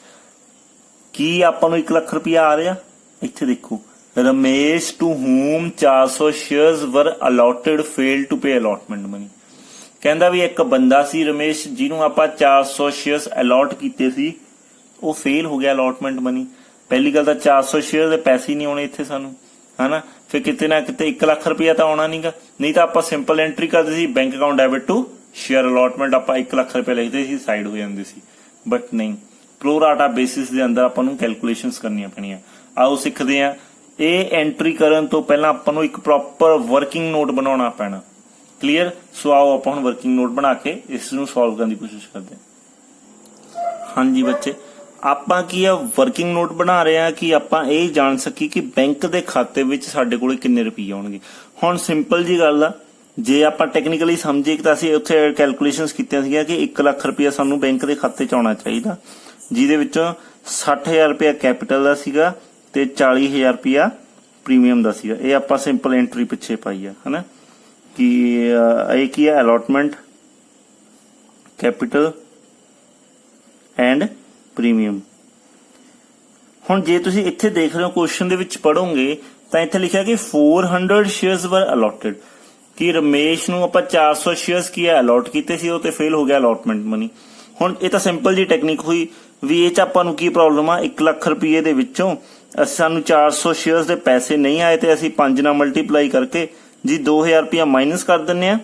ਕੀ ਆਪਾਂ ਨੂੰ 1 ਲੱਖ ਰੁਪਇਆ ਆ ਰਿਹਾ? ਇੱਥੇ ਦੇਖੋ, Ramesh to whom 400 shares were allotted fail to pay allotment money. ਕਹਿੰਦਾ ਵੀ ਇੱਕ ਬੰਦਾ ਸੀ ਰਮੇਸ਼ ਜਿਹਨੂੰ ਆਪਾਂ 400 ਸ਼ੇਅਰਸ ਅਲੋਟ ਕੀਤੇ ਸੀ, ਉਹ ਫੇਲ ਹੋ ਗਿਆ ਅਲੋਟਮੈਂਟ ਮਨੀ। ਪਹਿਲੀ ਗੱਲ ਤਾਂ 400 ਸ਼ੇਅਰ ਦੇ ਪੈਸੇ ਨਹੀਂ ਆਉਣੇ ਇੱਥੇ ਸਾਨੂੰ, ਹਨਾ। ਫਿਰ ਕਿਤੇ ਨਾ ਕਿਤੇ 1 ਲੱਖ ਰੁਪਇਆ ਤਾਂ ਆਉਣਾ ਨਹੀਂਗਾ, ਨਹੀਂ ਤਾਂ ਆਪਾਂ ਸਿੰਪਲ ਐਂਟਰੀ ਕਰਦੇ ਸੀ bank account debit to share allotment, ਆਪਾਂ 1 ਲੱਖ ਰੁਪਇਆ ਲਿਖਦੇ ਸੀ, ਸਾਈਡ ਹੋ ਜਾਂਦੀ ਸੀ। ਬਟ ਨਹੀਂ, ਪ੍ਰੋ ਰਾਟਾ ਬੇਸਿਸ ਦੇ ਅੰਦਰ ਆਪਾਂ ਨੂੰ ਕੈਲਕੂਲੇਸ਼ਨਸ ਕਰਨੀਆਂ ਪੈਣੀਆਂ। ਆਓ ਸਿੱਖਦੇ ਹਾਂ। ਇਹ ਐਂਟਰੀ ਕਰਨ ਤੋਂ ਪਹਿਲਾਂ ਆਪਾਂ ਨੂੰ ਇੱਕ ਪ੍ਰੋਪਰ ਵਰਕਿੰਗ ਨੋਟ ਬਣਾਉਣਾ ਪੈਣਾ। ਕਲੀਅਰ? ਸੋ ਆਓ ਆਪਾਂ ਹੁਣ ਵਰਕਿੰਗ ਨੋਟ ਬਣਾ ਕੇ ਇਸ ਨੂੰ ਸੋਲਵ ਕਰਨ ਦੀ ਕੋਸ਼ਿਸ਼ ਕਰਦੇ ਹਾਂ। ਹਾਂਜੀ ਬੱਚੇ, ਆਪਾਂ ਕੀ ਆ ਵਰਕਿੰਗ ਨੋਟ ਬਣਾ ਰਹੇ ਆ ਕਿ ਆਪਾਂ ਇਹ ਜਾਣ ਸਕੀ ਕਿ ਬੈਂਕ ਦੇ ਖਾਤੇ ਵਿੱਚ ਸਾਡੇ ਕੋਲ ਕਿੰਨੇ ਰੁਪਏ ਆਉਣਗੇ। ਹੁਣ ਸਿੰਪਲ ਜੀ ਗੱਲ ਆ, ਜੇ ਆਪਾਂ ਟੈਕਨੀਕਲੀ ਸਮਝੀਏ ਤਾਂ ਅਸੀਂ ਉੱਥੇ ਕੈਲਕੂਲੇਸ਼ਨਸ ਕੀਤੀਆਂ ਸੀਗੀਆਂ ਕਿ 1 ਲੱਖ ਰੁਪਇਆ ਸਾਨੂੰ ਬੈਂਕ ਦੇ ਖਾਤੇ 'ਚ ਆਉਣਾ ਚਾਹੀਦਾ, ਜਿਹਦੇ ਵਿੱਚੋਂ 60,000 ਰੁਪਇਆ ਕੈਪੀਟਲ ਦਾ ਸੀਗਾ ਤੇ 40,000 ਰੁਪਇਆ ਪ੍ਰੀਮੀਅਮ ਦਾ ਸੀਗਾ। ਇਹ ਆਪਾਂ ਸਿੰਪਲ ਐਂਟਰੀ ਪਿੱਛੇ ਪਾਈ ਆ, ਹਨਾ, ਕਿ ਇਹ ਕੀ ਹੈ? Allotment, capital and premium. ਹੁਣ ਜੇ ਤੁਸੀਂ ਇੱਥੇ ਦੇਖ ਰਹੇ ਹੋ ਕੁਐਸਚਨ ਦੇ ਵਿੱਚ ਪੜੋਗੇ ਤਾਂ ਇੱਥੇ ਲਿਖਿਆ ਕਿ 400 ਸ਼ੇਅਰਸ ਵਰ ਅਲੋਟਡ, ਕਿ ਰਮੇਸ਼ ਨੂੰ ਆਪਾਂ 400 ਸ਼ੇਅਰਸ ਕੀ ਅਲੋਟ ਕੀਤੇ ਸੀ, ਉਹ ਤੇ ਫੇਲ ਹੋ ਗਿਆ ਅਲੋਟਮੈਂਟ ਮਨੀ। ਹੁਣ ਇਹ ਤਾਂ ਸਿੰਪਲ ਜੀ ਟੈਕਨੀਕ ਹੋਈ ਵੀ ਇਹ ਚ ਆਪਾਂ ਨੂੰ ਕੀ ਪ੍ਰੋਬਲਮ ਆ? 1 ਲੱਖ ਰੁਪਏ ਦੇ ਵਿੱਚੋਂ ਸਾਨੂੰ 400 ਸ਼ੇਅਰਸ ਦੇ ਪੈਸੇ ਨਹੀਂ ਆਏ ਤੇ ਅਸੀਂ 5 ਨਾਲ ਮਲਟੀਪਲਾਈ ਕਰਕੇ जी 2000 रुपया माइनस कर दिंने आ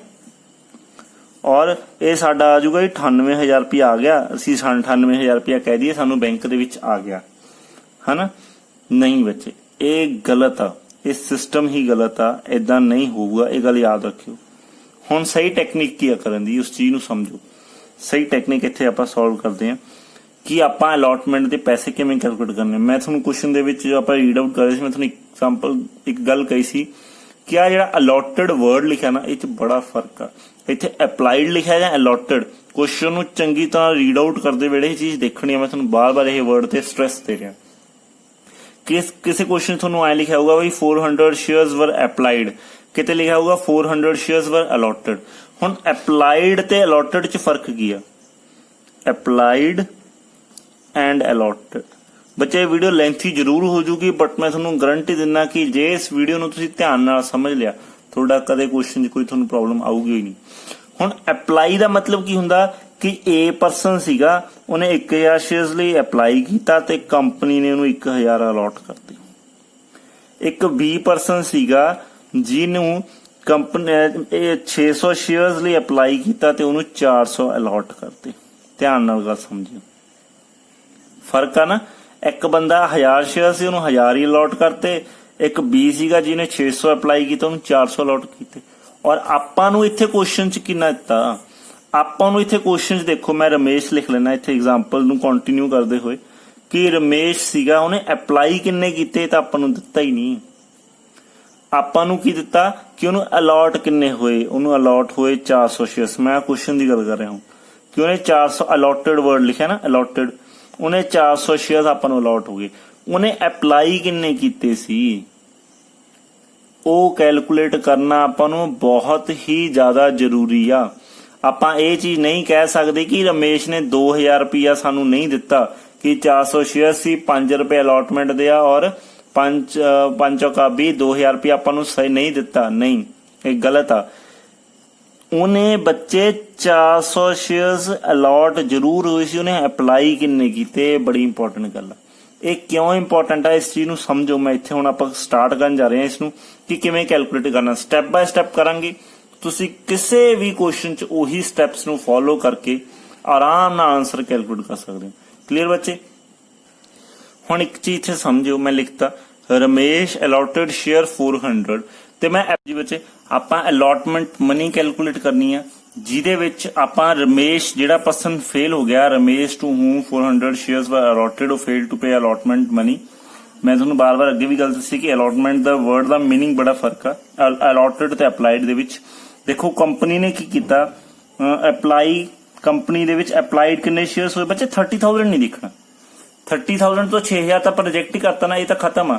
और ये साडा आ जाऊगा जी 98,000 रुपया आ गया, असीं 98,000 रुपया कह दिए सानू बैंक दे विच आ गया है ना। नहीं बच्चे ये गलत आ, ये सिस्टम ही गलत आ, इदां नहीं होऊगा, ये गल याद रखियो। हुण सही टेक्निक की करन दी उस चीज नूं समझो। सही टेक्निक इत्थे आपां सॉल्व करदे हां कि आपां अलॉटमेंट दे पैसे किवें कैलकुलेट करने। मैं तुहानूं क्वेश्चन दे विच जो आपां रीड आउट कर रहे सी, मैं तुहानूं एग्जांपल एक गल कही सी कि आ जिहड़ा अलॉटेड वर्ड लिखिआ ना इह च बड़ा फर्क आ। इत्थे अप्लाइड लिखिआ जां अलॉटेड, क्वेश्चन नूं चंगी तरह रीड आउट करदे वेले ये चीज देखनी है। मैं तुहानूं बार-बार ये वर्ड ते स्ट्रेस दे रिहा। किसी क्वेश्चन तुहानूं ऐ लिखिआ होगा भाई 400 शेयर्स वर अप्लाइड, किते लिखिआ होगा 400 शेयर्स वर अलॉटेड। हुण अप्लाइड ते अलॉटेड च फर्क की आ? Applied and allotted. बच्चे वीडियो लेंथी जरूर हो जूगी, बट मैं तुहानूं गारंटी दिना कि जे इस वीडियो नूं तुसीं ध्यान नाल समझ लिया तुहाडा कदे क्वेश्चन 'च कोई तुहानूं प्रॉब्लम आऊगी ही नहीं। हुण अप्लाई दा मतलब की हुंदा कि ए परसन सीगा उन्हें 1000 शेयर्स लिए अप्लाई किया ते कंपनी ने उन्हें 1000 अलॉट करते। एक बी परसन सीगा जिन्हों कंपनी 600 शेयर्स लिए अप्लाई किया ते उन्हें 400 अलॉट करते। ध्यान नाल गल समझियो, फर्क है ना। एक बंदा 1000 शेयर से उन्होंने 1000 ही अलॉट करते, एक बी सीगा जिन्हें 600 अप्लाई किया उन्होंने 400 अलॉट किए। और आपां नूं इत्थे क्वेश्चन च कितना दिता, आपां नूं इत्थे क्वेश्चन च देखो, मैं रमेश लिख लेना इत्थे एग्जांपल नूं कंटिन्यू करदे होए कि रमेश सीगा उन्हें अप्लाई किन्ने कीते तां आपां नूं दित्ता ही नहीं। आपां नूं की दित्ता कि उन्होंने अलॉट किन्ने होए, उन्होंने अलॉट होए 400 शेयर्स। मैं क्वेश्चन की गल कर रहा हूं कि उन्हें 400 अलॉटेड वर्ड लिखा ना अलॉटेड, उन्हें 400 शेयर आपां नूं अलॉट हो गए। उन्हें अप्लाई किन्ने कीते सी ਉਹ कैलकुलेट करना आपां नूं बहुत ही ज्यादा जरूरी आ। आपां ये चीज नहीं कह सकते कि रमेश ने 2000 रुपया सानू नहीं दिता कि 400 शेयर सी 5 रुपए अलॉटमेंट दिया और 5 का भी 2000 रुपया आपां नूं सही नहीं दिता। नहीं, ये गलत आ। उन्हें बच्चे 400 शेयर्स अलॉट जरूर हुई सी, उन्हें अप्लाई किन्ने कीते, बड़ी इंपॉर्टेंट गल आ। ये क्यों इंपॉर्टेंट है इस चीज नूं समझो। मैं इत्थे हुण आपां स्टार्ट करन जा रहे हैं इसनूं कि किवें कैलकुलेट करना, स्टैप बाय स्टैप करांगे। तुसीं किसी भी क्वेश्चन च उही स्टैप्स नूं फॉलो करके आराम नाल आंसर कैलकुलेट कर सकदे हो। क्लीयर बच्चे? हुण एक चीज इत्थे समझो, मैं लिखता रमेश अलॉटेड शेयर 400 ते मैं जी बच्चे आपां अलॉटमेंट मनी कैलकुलेट करनी है जिहदे विच आपां रमेश जिहड़ा पर्सन फेल हो गया, Ramesh to whom 400 shares were allotted और fail to pay allotment money. मैं तुहानूं बार-बार अगे भी गल दस्सी कि अलॉटमेंट दा वर्ड दा मीनिंग बड़ा फर्क आ। अलॉटेड ते अप्लाइड दे विच देखो कंपनी ने की कीता, अप्लाई कंपनी दे विच अप्लाइड किन्ने शेयर्स होए बच्चे 30,000 नहीं दिखना। 30,000 तो 6,000 तो आपां रिजेक्ट ही करता ना, ये तो खत्म आ।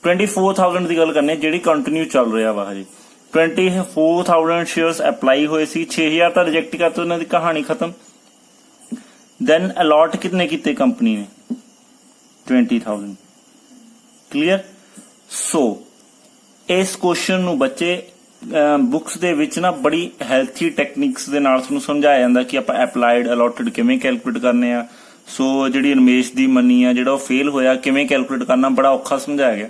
24,000 की गल करने जिहड़ी कंटिन्यू चल रहा वा हजे। 24,000 शेयर्स अप्लाई होए सी, 6,000 तो रिजेक्ट करते, उन्हां दी कहानी खत्म। देन अलॉट कितने कीते कंपनी ने 20,000। क्लीयर? सो इस क्वेश्चन नूं बच्चे बुक्स दे विच ना बड़ी हैल्थी टैक्निक्स दे नाल तुहानूं समझाया जांदा कि आपां अप्लाइड अलॉटेड किवें कैलकुलेट करने आ। सो जिहड़ी रमेश दी मनी आ जिहड़ा फेल होया किवें कैलकुलेट करना बड़ा औखा समझाया गया।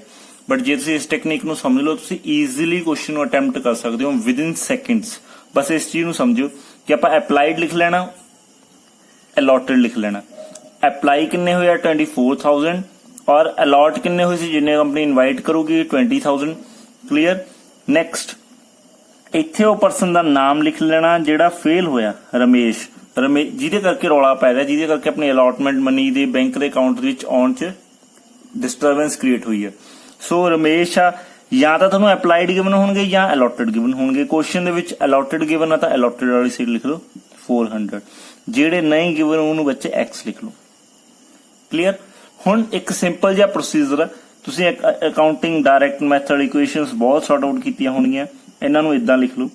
बट जे तुसीं इस टैक्निक नूं समझ लो तुसीं ईजीली क्वेश्चन नूं अटैम्प्ट कर सकते हो विद इन सैकेंड्स। बस इस चीज नूं समझो कि आपां अप्लाइड लिख लेना, अलॉटेड लिख लेना। अप्लाई किन्ने होया 24,000 और अलॉट किन्ने हुए सी जिन्ने कंपनी इनवाइट करूगी 20,000। क्लीयर? नेक्स्ट इत्थे वो पर्सन दा नाम लिख लेना जिहड़ा फेल होया, रमेश जिहदे करके रौला पै रहा, जिहदे करके अपनी अलॉटमेंट मनी दे बैंक दे अकाउंट विच आउण च डिस्टरबेंस क्रिएट हुई है। सो रमेश आ या तो तुहानूं अप्लाइड गिवन होणगे या अलॉटेड गिवन होणगे। क्वेश्चन दे विच अलॉटेड गिवन आ तां अलॉटेड वाली साइड लिख लो 400, जिहड़े नहीं गिवन उहनूं बच्चे एक्स लिख लो। क्लीयर? हुण एक सिंपल जिहा प्रोसीजर है, तुसीं अकाउंटिंग डायरैक्ट मैथड इक्वेशनस बहुत सॉर्ट आउट कीतियां होणगीਆਂ, इन्हां नूं इदां लिख लो।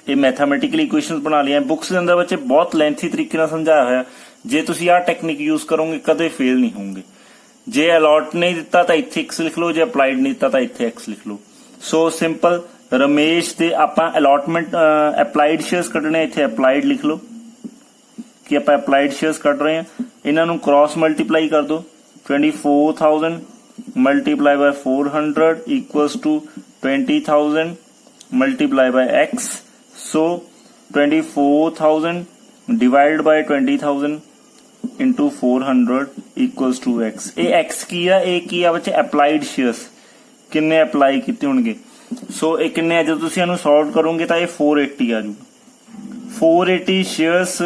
ये मैथमेटिकल इक्वेशनस बना लिया बुक्स के अंदर बच्चे बहुत लेंथी तरीके नाल समझाया होया। जे तुसीं आह टैक्निक यूज करोगे कदे फेल नहीं होंगे। जे अलॉट नहीं दिता तो इत्थे एक्स लिख लो, जे अप्लाइड नहीं दिता तो इत्थे एक्स लिख लो। सो सिंपल रमेश दे आपां अलॉटमेंट अप्लाइड शेयर्स कढने, इत्थे अप्लाइड लिख लो कि आपां अप्लाइड शेयर्स कढ रहे हैं। इन्हां नूं क्रॉस मल्टीप्लाई कर दो, 24,000 multiply by 400 equals to 20,000 multiply by X, so 24,000 divide by 20,000 into 400 equals to X. ये एक्स की है, ये की है बच्चे अप्लाइड शेयर्स, किन्ने अप्लाई किते होणगे। सो ये किन्ने जो तुसीं इहनूं सॉल्व करोगे तो ये 480 आ जाऊगा। 480 शेयर्स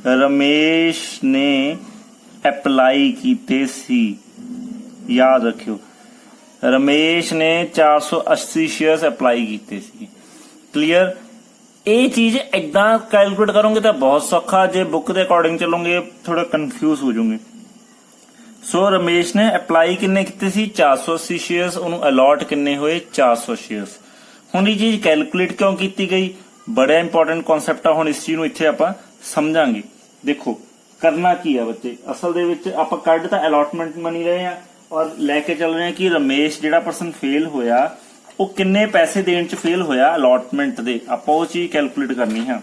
रमेश ने अप्लाई कीते सी, याद रखियो रमेश ने 480 शेयर्स अप्लाई कीते सी। क्लियर। ये चीज इदा कैलकुलेट करोगे तो बहुत सौखा, जे बुक के अकॉर्डिंग चलोगे थोड़ा कंफ्यूज हो जाओगे। सो रमेश ने अप्लाई किन्ने कीते सी 480 शेयर्स, उन्होंने अलॉट किन्ने होए 400 शेयर्स। हुण ये चीज कैलकुलेट क्यों की गई, बड़ा इंपॉर्टेंट कॉन्सैप्ट है। हुण इस चीज नूं इत्थे आपां समझांगे। देखो करना की है बच्चे, असल दे विच आपां कढ तां अलॉटमेंट मनी रहे हैं और लैके चल रहे हैं कि रमेश जिहड़ा पर्सन फेल होया वो किन्ने पैसे देण च फेल होया अलॉटमेंट दे, आपां वो चीज कैलकुलेट करनी है।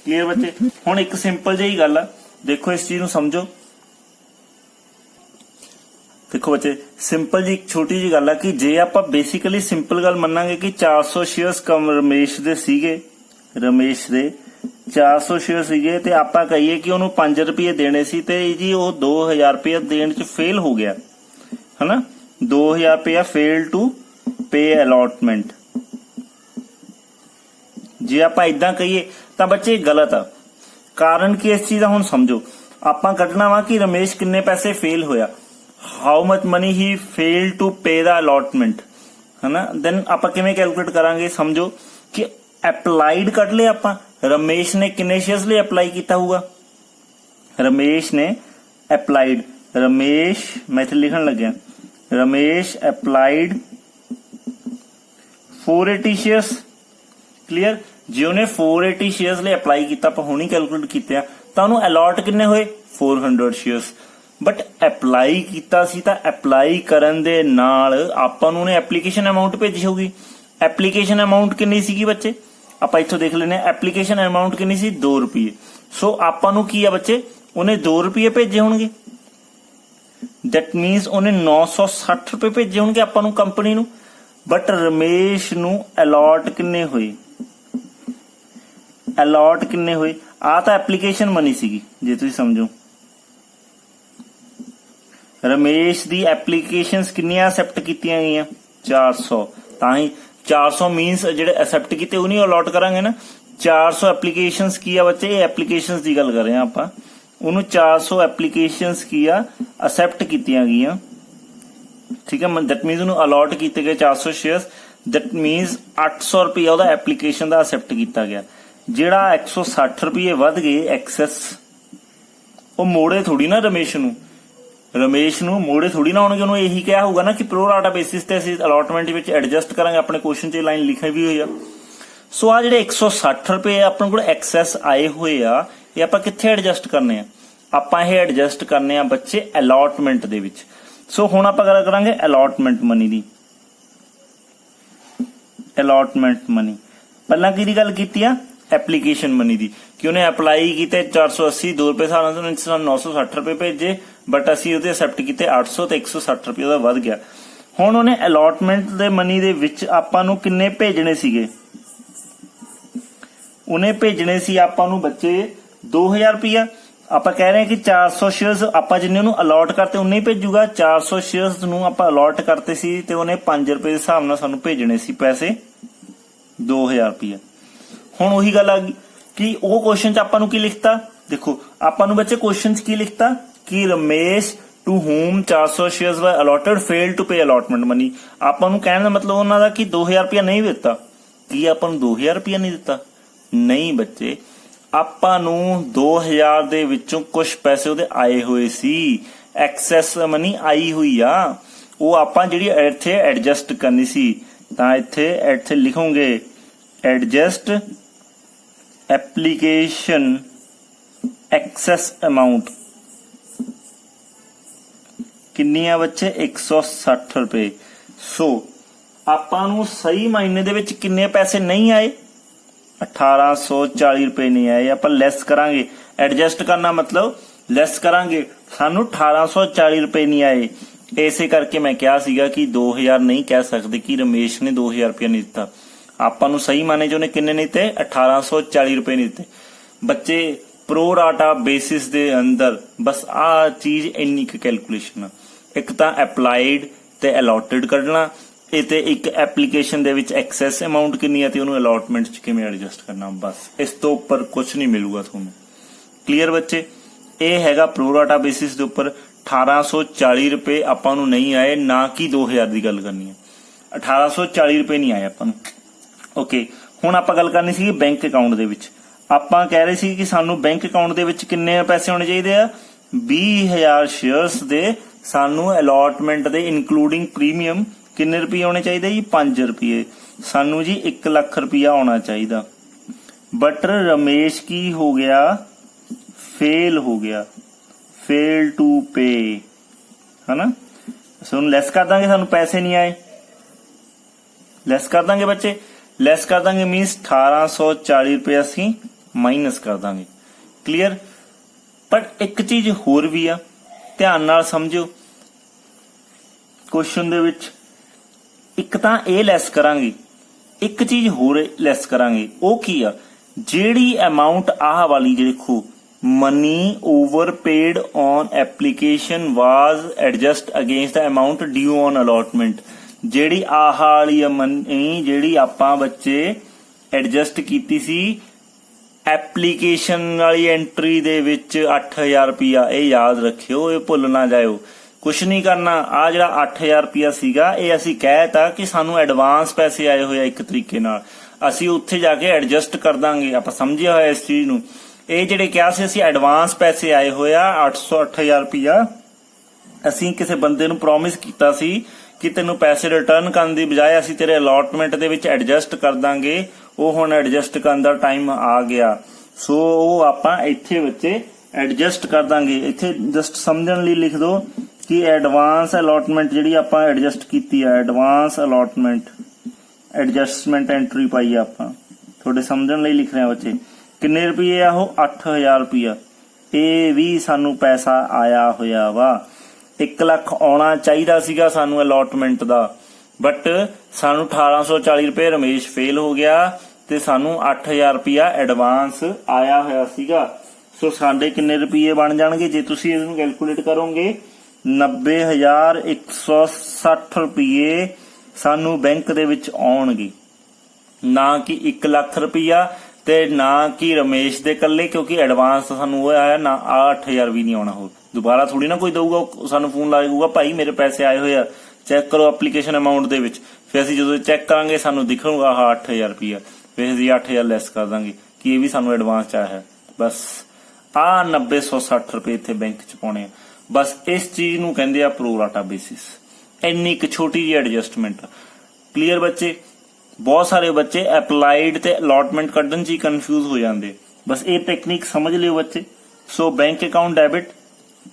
क्लियर बच्चे। हुण एक सिंपल जी गल आ, देखो इस चीज नूं समझो। देखो बच्चे सिंपल जी एक छोटी जी गल है कि जे आपां बेसिकली सिंपल गल मन्नांगे कि 400 शेयर्स कम रमेश दे सीगे, रमेश दे 400 शेयर सीगे ते आपां कहिए कि उन्होंने 5 रुपये देने सी ते जी वो 2000 रुपया देण च फेल हो गया है ना। 2000 रुपया फेल टू पे अलॉटमेंट। जे आपां इदां कहिए तां बच्चे गलत आ। कारण कि इस चीज दा हुण समझो, आपां कढना वा कि रमेश किन्ने पैसे फेल होया, how much money he fail to pay the allotment, है ना। देन आपां किवें कैलकुलेट करांगे, समझो कि अप्लाइड कढ ले आपां, रमेश ने किन्ने शेयर्स लिए अप्लाई किया होगा, रमेश ने अप्लाइड, रमेश मैं इत्थे लिखण लग्या रमेश अप्लाइड 480 शेयर्स। क्लियर। जे उन्हें 480 शेयर्स लिए अप्लाई किया, आपां हुणी कैलकुलेट कीते तां उहनूं अलॉट किन्ने होए 400 शेयर्स। बट अप्लाई किया सी तां अप्लाई करन दे नाल आपां नूं एप्लीकेशन अमाउंट भेजी होगी। एप्लीकेशन अमाउंट किन्नी सीगी बच्चे, ਆਪਾਂ इथों देख लेने एप्लीकेशन अमाउंट कितनी सी 2 रुपये। सो आपां नूं की है बच्चे उन्हें 2 रुपये भेजे होणगे, दैट मीनस उन्हें 960 रुपये भेजे होणगे आपां नूं कंपनी नूं। बट रमेश नूं अलॉट किन्ने होए, अलॉट किन्ने होए, आ तां एप्लीकेशन मनी सीगी। जे तुसीं समझो रमेश दी एप्लीकेशनस किन्नियां एक्सेप्ट कीतियां गईयां 400, तां ही 400 मीनस जेडे एक्सेप्ट किते उन्हीं अलॉट करांगे ना। 400 एप्लीकेशंस की आ बच्चे, ये एप्लीकेशंस की गल कर रहे हैं आपां, उन्होंने 400 एप्लीकेशंस की आ एक्सेप्ट कीतियां गईयां, ठीक है। दैट मीनस उन्होंने अलॉट किए गए 400 शेयर्स, दैट मीनस 800 रुपया उहदा एप्लीकेशन दा एक्सेप्ट किया गया। जेड़ा 160 रुपये वध गए एक्सेस, वो मोड़े थोड़ी ना रमेश नूं, रमेश नूं मोड़े थोड़ी ना होणगे। उन्होंने यही कहा होगा ना कि प्रो राटा बेसिस ते असीं अलॉटमेंट विच एडजस्ट करांगे, अपने क्वेश्चन च लाइन लिखी भी हुई है। सो आ जिहड़े 160 रुपये अपने कोल एक्सेस आए हुए आ, ये आपां कित्थे एडजस्ट करने आ, आपां ये एडजस्ट करने आ बच्चे अलॉटमेंट दे विच। सो हुण आपां गल करांगे अलॉटमेंट मनी दी। अलॉटमेंट मनी पहलां किहदी गल कीती आ, एप्लीकेशन मनी दी, कि उन्हें अप्लाई किए 480 2 रुपये साल 960 रुपये भेजे, बट असीं उहदे एक्सेप्ट किए 800 ते 160 रुपये दा वध गया। हुण उन्हें अलॉटमेंट दे मनी दे विच आपां नूं किन्ने भेजणे सीगे, उन्हें भेजणे सी आपां नूं बच्चे 2000 रुपया। आपां कह रहे हैं कि 400 शेयर्स आपां जिन्ने नूं अलॉट करते उन्ने ही भेजूगा। 400 शेयर्स नूं आपां अलॉट करते सी ते उन्हें 5 रुपये दे हिसाब नाल सानूं भेजणे सी पैसे 2000 रुपया। हुण ओही गल आ गई कि वो क्वेश्चन च आपां नूं की लिखता, देखो आपां नूं बच्चे क्वेश्चन च की लिखता कि Ramesh to whom 400 shares were allotted fail to pay allotment money. आपां नूं कहण दा मतलब उन्हां दा कि 2000 रुपया नहीं दिता, कि आपां नूं 2000 रुपया नहीं दिता, नहीं बच्चे आपां नूं 2000 दे विचों कुछ पैसे उहदे आए हुए सी, एक्सेस मनी आई हुई आ, वो आपां जिहड़ी इत्थे एडजस्ट करनी सी। तां इत्थे लिखोगे एडजस्ट एप्लीकेशन एक्सेस अमाउंट किन्नी आ बच्चे 160 रुपए। सो आपां नूं सही मायने दे विच किन्ने पैसे नहीं आए, 1840 रुपए नहीं आए। आपां लैस करांगे, एडजस्ट करना मतलब लैस करांगे, सानू 1840 रुपए नहीं आए। इसे करके मैं कहा सीगा कि 2000 नहीं कह सकते कि रमेश ने 2000 रुपया नहीं दिता। ਆਪਾਂ ਨੂੰ ਸਹੀ ਮਾਨੇ 'ਚ ਉਹਨੇ ਕਿੰਨੇ ਨਹੀਂ ਦਿੱਤੇ 1840 ਰੁਪਏ ਨਹੀਂ ਦਿੱਤੇ ਬੱਚੇ। ਪ੍ਰੋ ਰਾਟਾ ਬੇਸਿਸ ਦੇ ਅੰਦਰ ਬਸ ਆ ਚੀਜ਼ ਇੰਨੀ ਕੁ ਕੈਲਕੂਲੇਸ਼ਨ ਆ, ਇੱਕ ਤਾਂ ਅਪਲਾਈਡ ਤੇ ਅਲੋਟਡ ਕੱਢਣਾ, ਇਹ ਤੇ ਇੱਕ ਐਪਲੀਕੇਸ਼ਨ ਦੇ ਵਿੱਚ ਐਕਸੈਸ ਅਮਾਉਂਟ ਕਿੰਨੀ ਹੈ ਤੇ ਉਹਨੂੰ ਅਲੋਟਮੈਂਟ 'ਚ ਕਿਵੇਂ ਐਡਜਸਟ ਕਰਨਾ, ਬਸ ਇਸ ਤੋਂ ਉੱਪਰ ਕੁਝ ਨਹੀਂ ਮਿਲੂਗਾ ਤੁਹਾਨੂੰ। ਕਲੀਅਰ ਬੱਚੇ? ਇਹ ਹੈਗਾ ਪ੍ਰੋ ਰਾਟਾ ਬੇਸਿਸ ਦੇ ਉੱਪਰ 1840 ਰੁਪਏ ਆਪਾਂ ਨੂੰ ਨਹੀਂ ਆਏ, ਨਾ ਕਿ 2000 ਦੀ ਗੱਲ ਕਰਨੀ ਹੈ, 1840 ਰੁਪਏ ਨਹੀਂ ਆਏ ਆਪਾਂ ਨੂੰ। ਓਕੇ, ਹੁਣ ਆਪਾਂ ਗੱਲ ਕਰਨੀ ਸੀ ਬੈਂਕ ਅਕਾਊਂਟ ਦੇ ਵਿੱਚ। ਆਪਾਂ ਕਹਿ ਰਹੇ ਸੀ ਕਿ ਸਾਨੂੰ ਬੈਂਕ ਅਕਾਊਂਟ ਦੇ ਵਿੱਚ ਕਿੰਨੇ ਪੈਸੇ ਹੋਣੇ ਚਾਹੀਦੇ ਆ, 20000 ਸ਼ੇਅਰਸ ਦੇ ਸਾਨੂੰ ਅਲੋਟਮੈਂਟ ਦੇ ਇਨਕਲੂਡਿੰਗ ਪ੍ਰੀਮੀਅਮ ਕਿੰਨੇ ਰੁਪਏ ਆਉਣੇ ਚਾਹੀਦੇ ਜੀ, 5 ਰੁਪਏ। ਸਾਨੂੰ ਜੀ 1 ਲੱਖ ਰੁਪਇਆ ਆਉਣਾ ਚਾਹੀਦਾ, ਬਟ ਰਮੇਸ਼ ਕੀ ਹੋ ਗਿਆ, ਫੇਲ ਹੋ ਗਿਆ, ਫੇਲ ਟੂ ਪੇ, ਹਨਾ। ਸਾਨੂੰ ਲੈਸ ਕਰ ਦਾਂਗੇ, ਸਾਨੂੰ ਪੈਸੇ ਨਹੀਂ ਆਏ, ਲੈਸ ਕਰ ਦਾਂਗੇ ਬੱਚੇ, ਲੈਸ ਕਰ ਦਾਂਗੇ ਮੀਨਸ 1840 ਰੁਪਏ ਅਸੀਂ ਮਾਈਨਸ ਕਰ ਦਾਂਗੇ। ਕਲੀਅਰ? ਪਰ ਇੱਕ ਚੀਜ਼ ਹੋਰ ਵੀ ਆ, ਧਿਆਨ ਨਾਲ ਸਮਝੋ। ਕੁਐਸਚਨ ਦੇ ਵਿੱਚ ਇੱਕ ਤਾਂ ਇਹ ਲੈਸ ਕਰਾਂਗੇ, ਇੱਕ ਚੀਜ਼ ਹੋਰ ਲੈਸ ਕਰਾਂਗੇ, ਉਹ ਕੀ ਆ, ਜਿਹੜੀ ਅਮਾਉਂਟ ਆਹ ਵਾਲੀ ਜਿਹੜੀ ਦੇਖੋ, money over paid on application was adjust against the amount due on allotment. ਜਿਹੜੀ ਆਹ ਵਾਲੀ ਮਨੀ ਜਿਹੜੀ ਆਪਾਂ ਬੱਚੇ ਐਡਜਸਟ ਕੀਤੀ ਸੀ ਐਪਲੀਕੇਸ਼ਨ ਵਾਲੀ ਐਂਟਰੀ ਦੇ ਵਿੱਚ 8000 ਰੁਪਇਆ, ਇਹ ਯਾਦ ਰੱਖਿਓ, ਇਹ ਭੁੱਲ ਨਾ ਜਾਇਓ। ਕੁਛ ਨਹੀਂ ਕਰਨਾ, ਆ ਜਿਹੜਾ 8000 ਰੁਪਇਆ ਸੀਗਾ ਇਹ ਅਸੀਂ ਕਹਿਤਾ ਕਿ ਸਾਨੂੰ ਐਡਵਾਂਸ ਪੈਸੇ ਆਏ ਹੋਏ ਆ, ਇੱਕ ਤਰੀਕੇ ਨਾਲ ਅਸੀਂ ਉੱਥੇ ਜਾ ਕੇ ਐਡਜਸਟ ਕਰ ਦਾਂਗੇ, ਆਪਾਂ ਸਮਝਿਆ ਹੋਇਆ ਇਸ ਚੀਜ਼ ਨੂੰ। ਇਹ ਜਿਹੜੇ ਕਿਹਾ ਸੀ ਅਸੀਂ ਐਡਵਾਂਸ ਪੈਸੇ ਆਏ ਹੋਏ ਆ 8000 ਰੁਪਇਆ, ਅਸੀਂ ਕਿਸੇ ਬੰਦੇ ਨੂੰ ਪ੍ਰੋਮਿਸ ਕੀਤਾ ਸੀ ਕਿ ਤੈਨੂੰ ਪੈਸੇ ਰਿਟਰਨ ਕਰਨ ਦੀ ਬਜਾਏ ਅਸੀਂ ਤੇਰੇ ਅਲੋਟਮੈਂਟ ਦੇ ਵਿੱਚ ਐਡਜਸਟ ਕਰ ਦਾਂਗੇ। ਉਹ ਹੁਣ ਐਡਜਸਟ ਕਰਨ ਦਾ ਟਾਈਮ ਆ ਗਿਆ, ਸੋ ਉਹ ਆਪਾਂ ਇੱਥੇ ਬੱਚੇ ਐਡਜਸਟ ਕਰ ਦਾਂਗੇ। ਇੱਥੇ ਜਸਟ ਸਮਝਣ ਲਈ ਲਿਖ ਦੋ ਕਿ ਐਡਵਾਂਸ ਅਲੋਟਮੈਂਟ ਜਿਹੜੀ ਆਪਾਂ ਐਡਜਸਟ ਕੀਤੀ ਆ, ਐਡਵਾਂਸ ਅਲੋਟਮੈਂਟ ਐਡਜਸਟਮੈਂਟ ਐਂਟਰੀ ਪਾਈ ਆ ਆਪਾਂ, ਤੁਹਾਡੇ ਸਮਝਣ ਲਈ ਲਿਖ ਰਹੇ ਆ ਬੱਚੇ। ਕਿੰਨੇ ਰੁਪਏ ਆ ਉਹ, 8000 ਰੁਪਇਆ। ਇਹ ਵੀ ਸਾਨੂੰ ਪੈਸਾ ਆਇਆ ਹੋਇਆ ਵਾ, 1 ਲੱਖ ਆਉਣਾ ਚਾਹੀਦਾ ਸੀਗਾ ਸਾਨੂੰ ਅਲੋਟਮੈਂਟ ਦਾ, ਬਟ ਸਾਨੂੰ 1840 ਰੁਪਏ ਰਮੇਸ਼ ਫੇਲ ਹੋ ਗਿਆ ਤੇ ਸਾਨੂੰ 8000 ਰੁਪਇਆ ਐਡਵਾਂਸ ਆਇਆ ਹੋਇਆ ਸੀਗਾ। ਸੋ ਸਾਡੇ ਕਿੰਨੇ ਰੁਪਏ ਬਣ ਜਾਣਗੇ ਜੇ ਤੁਸੀਂ ਇਹਨੂੰ ਕੈਲਕੂਲੇਟ ਕਰੋਗੇ, 90160 ਰੁਪਏ ਸਾਨੂੰ ਬੈਂਕ ਦੇ ਵਿੱਚ ਆਉਣਗੇ, ਨਾ ਕਿ 1 ਲੱਖ ਰੁਪਇਆ ਤੇ ਨਾ ਕਿ ਰਮੇਸ਼ ਦੇ ਕੱਲੇ, ਕਿਉਂਕਿ ਐਡਵਾਂਸ ਸਾਨੂੰ ਉਹ ਆਇਆ ਨਾ, 8000 ਵੀ ਨਹੀਂ ਆਉਣਾ। ਹੋ ਦੁਬਾਰਾ ਥੋੜੀ ਨਾ ਕੋਈ ਦਊਗਾ, ਸਾਨੂੰ ਫੋਨ ਲਾਏਗਾ ਭਾਈ ਮੇਰੇ ਪੈਸੇ ਆਏ ਹੋਏ ਆ, ਚੈੱਕ ਕਰੋ ਐਪਲੀਕੇਸ਼ਨ ਅਮਾਉਂਟ ਦੇ ਵਿੱਚ। ਫਿਰ ਅਸੀਂ ਜਦੋਂ ਚੈੱਕ ਕਰਾਂਗੇ ਸਾਨੂੰ ਦਿਖੂਗਾ ਆਹ 8000 ਰੁਪਇਆ, ਫਿਰ ਅਸੀਂ 8000 ਲੈਸ ਕਰ ਦਾਂਗੇ ਕਿ ਇਹ ਵੀ ਸਾਨੂੰ ਐਡਵਾਂਸ ਚ ਆਇਆ ਹੈ। ਬਸ ਆਹ 90160 ਰੁਪਏ ਇੱਥੇ ਬੈਂਕ ਚ ਪਾਉਣੇ ਆ, ਬਸ ਇਸ ਚੀਜ਼ ਨੂੰ ਕਹਿੰਦੇ ਆ ਪ੍ਰੋ ਰਾਟਾ ਬੇਸਿਸ। ਇੰਨੀ ਇੱਕ ਛੋਟੀ ਜਿਹੀ ਐਡਜਸਟਮੈਂਟ। ਕਲੀਅਰ ਬੱਚੇ? ਬਹੁਤ ਸਾਰੇ ਬੱਚੇ ਅਪਲਾਈਡ ਤੇ ਅਲੋਟਮੈਂਟ ਕੱਢਣ ਚ ਹੀ ਕਨਫਿਊਜ਼ ਹੋ ਜਾਂਦੇ, ਬਸ ਇਹ ਟੈਕਨੀਕ ਸਮਝ ਲਿਓ ਬੱਚੇ। So bank account debit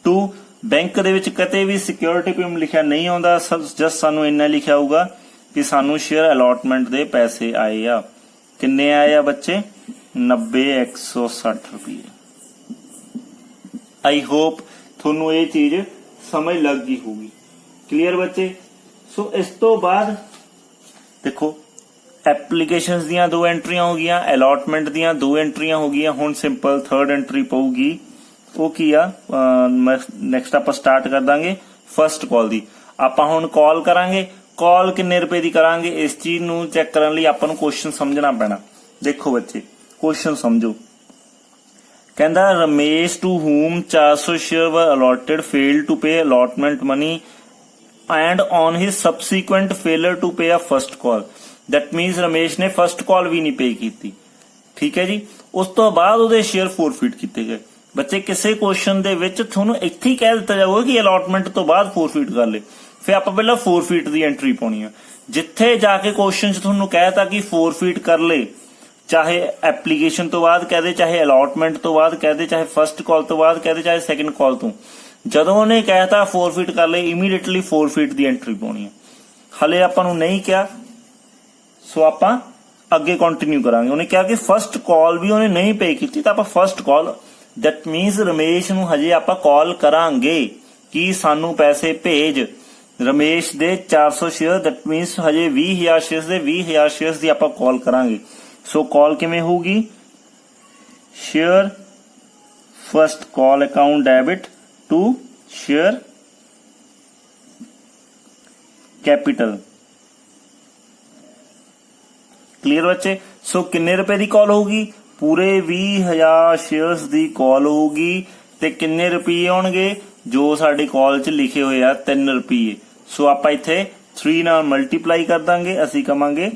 to, bank ਦੇ ਵਿੱਚ ਕਦੇ ਵੀ ਸਿਕਿਉਰਿਟੀ ਪੇਮੈਂਟ ਲਿਖਿਆ ਨਹੀਂ ਆਉਂਦਾ, ਜਸਟ ਸਾਨੂੰ ਇੰਨਾ ਲਿਖਿਆ ਹੋਊਗਾ ਕਿ ਸਾਨੂੰ ਸ਼ੇਅਰ ਅਲੋਟਮੈਂਟ ਦੇ ਪੈਸੇ ਆਏ ਆ। ਕਿੰਨੇ ਆਏ ਆ ਬੱਚੇ? 90160 ਰੁਪਏ। ਆਈ ਹੋਪ ਤੁਹਾਨੂੰ ਇਹ ਚੀਜ਼ ਸਮਝ ਲੱਗ ਗਈ ਹੋਊਗੀ। ਕਲੀਅਰ ਬੱਚੇ? ਸੋ ਇਸ ਤੋਂ ਬਾਅਦ ਦੇਖੋ ਐਪਲੀਕੇਸ਼ਨਸ ਦੀਆਂ 2 ਐਂਟਰੀਆਂ ਹੋ ਗਈਆਂ, ਅਲੋਟਮੈਂਟ ਦੀਆਂ 2 ਐਂਟਰੀਆਂ ਹੋ ਗਈਆਂ, ਹੁਣ ਸਿੰਪਲ 3rd ਐਂਟਰੀ ਪਊਗੀ। ਉਹ ਕੀ ਆ, ਨੈਕਸਟ ਆਪਾਂ ਸਟਾਰਟ ਕਰ ਦਾਂਗੇ ਫਸਟ ਕਾਲ ਦੀ। ਆਪਾਂ ਹੁਣ ਕਾਲ ਕਰਾਂਗੇ, ਕਾਲ ਕਿੰਨੇ ਰੁਪਏ ਦੀ ਕਰਾਂਗੇ, ਇਸ ਚੀਜ਼ ਨੂੰ ਚੈੱਕ ਕਰਨ ਲਈ ਆਪਾਂ ਨੂੰ ਕੁਐਸਚਨ ਸਮਝਣਾ ਪੈਣਾ। ਦੇਖੋ ਬੱਚੇ ਕੁਐਸਚਨ ਸਮਝੋ, ਕਹਿੰਦਾ ਰਮੇਸ਼ ਟੂ whom 400 ਸ਼ੇਅਰ were allotted failed to pay allotment money and on his subsequent failure to pay a first call, that means Ramesh ਨੇ ਫਸਟ ਕਾਲ ਵੀ ਨਹੀਂ ਪੇ ਕੀਤੀ। ਠੀਕ ਹੈ ਜੀ, ਉਸ ਤੋਂ ਬਾਅਦ ਉਹਦੇ ਸ਼ੇਅਰ ਫੋਰਫਿਟ ਕੀਤੇ ਗਏ। ਬੱਚੇ ਕਿਸੇ ਕੁਐਸਚਨ ਦੇ ਵਿੱਚ ਤੁਹਾਨੂੰ ਇੱਥੇ ਹੀ ਕਹਿ ਦਿੱਤਾ ਜਾਊਗਾ ਕਿ ਅਲੋਟਮੈਂਟ ਤੋਂ ਬਾਅਦ ਫੋਰਫਿਟ ਕਰ ਲੇ, ਫਿਰ ਆਪਾਂ ਪਹਿਲਾਂ ਫੋਰਫਿਟ ਦੀ ਐਂਟਰੀ ਪਾਉਣੀ ਆ। ਜਿੱਥੇ ਜਾ ਕੇ ਕੁਐਸਚਨ 'ਚ ਤੁਹਾਨੂੰ ਕਹਿਤਾ ਕਿ ਫੋਰਫਿਟ ਕਰ ਲੇ, ਚਾਹੇ ਐਪਲੀਕੇਸ਼ਨ ਤੋਂ ਬਾਅਦ ਕਹਦੇ, ਚਾਹੇ ਅਲੋਟਮੈਂਟ ਤੋਂ ਬਾਅਦ ਕਹਦੇ, ਚਾਹੇ ਫਸਟ ਕਾਲ ਤੋਂ ਬਾਅਦ ਕਹਦੇ, ਚਾਹੇ ਸੈਕੰਡ ਕਾਲ ਤੋਂ, ਜਦੋਂ ਉਹਨੇ ਕਹਿਤਾ ਫੋਰਫਿਟ ਕਰ ਲੈ, ਇਮੀਡੀਏਟਲੀ ਫੋਰਫਿਟ ਦੀ ਐਂਟਰੀ ਪਾਉਣੀ ਆ। ਹਲੇ ਆਪਾਂ ਨੂੰ ਨਹੀਂ ਕਿਹਾ, ਸੋ ਆਪਾਂ ਅੱਗੇ ਕੰਟੀਨਿਊ ਕਰਾਂਗੇ। ਉਹਨੇ ਕਿਹਾ ਕਿ ਫਸਟ ਕਾਲ ਵੀ ਉਹਨੇ ਨਹੀਂ ਪੇ ਕੀਤੀ ਤਾਂ ਆਪਾਂ first call, that means Ramesh ਨੂੰ ਹਜੇ ਆਪਾਂ ਕਾਲ ਕਰਾਂਗੇ ਕਿ ਸਾਨੂੰ ਪੈਸੇ ਭੇਜ, रमेश दे 400 शेयर, दैट मीन्स हजे 20,000 शेयर्स दे 20,000 शेयर्स दी आपां कॉल करांगे। सो कॉल किवें होगी? Share first call account debit to share capital. Clear बच्चे? सो किन्ने रुपए की कॉल होगी? पूरे 20,000 शेयर्स की कॉल होगी ते किन्ने रुपये आउणगे? जो साडी कॉल च लिखे हुए आ 3 रुपये। सो आपां इत्थे 3 नाल मल्टीप्लाई कर दांगे। असीं कहांगे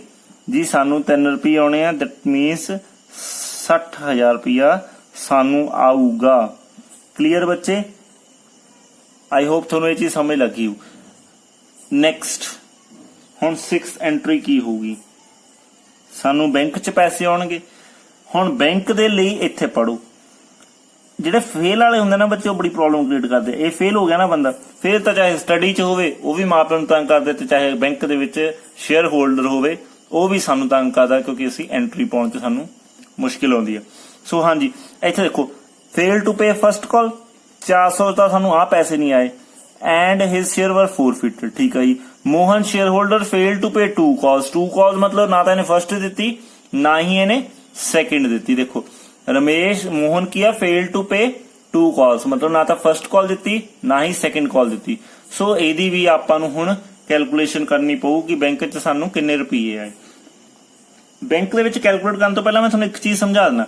जी सानू 3 रुपये आने आ, दैट मीनस 60,000 रुपया सानू आऊगा। क्लियर बच्चे? आई होप थोनू ये चीज समझ लगी हो। नैक्सट हुण 6th एंट्री की होगी? सानू बैंक च पैसे आउणगे। हुण बैंक दे लई इत्थे पढ़ो, ਜਿਹੜੇ फेल वाले होंगे ना बच्चे, बड़ी प्रॉब्लम क्रिएट करते। ये फेल हो गया ना बंदा, फिर तो चाहे स्टडी च होवे वो भी माँ प्यो तंग करदे, ते चाहे बैंक दे विच शेयर होल्डर होवे वो भी सानू तंग करदा, क्योंकि असीं एंट्री पाउण च सानू मुश्किल आउंदी है। सो हाँ जी, इत्थे देखो fail to pay first call 400 तो सानू आ पैसे नहीं आए and his share were forfeited. ठीक है जी। Mohan shareholder fail to pay 2 calls. 2 calls मतलब ना तो इन्हें फर्स्ट दी ना ही इन्हें सेकंड दी। देखो रमेश मोहन किया फेल टू पे 2 कॉल्स, मतलब ना तो फर्स्ट कॉल दी ना ही सेकंड कॉल दी। सो एदी भी आपां नू हुण कैलकुलेशन करनी पऊ कि बैंक च सानू किन्ने रुपये आए। बैंक दे विच कैलकुलेट करन तो पहला मैं तुहानू एक चीज समझा देना।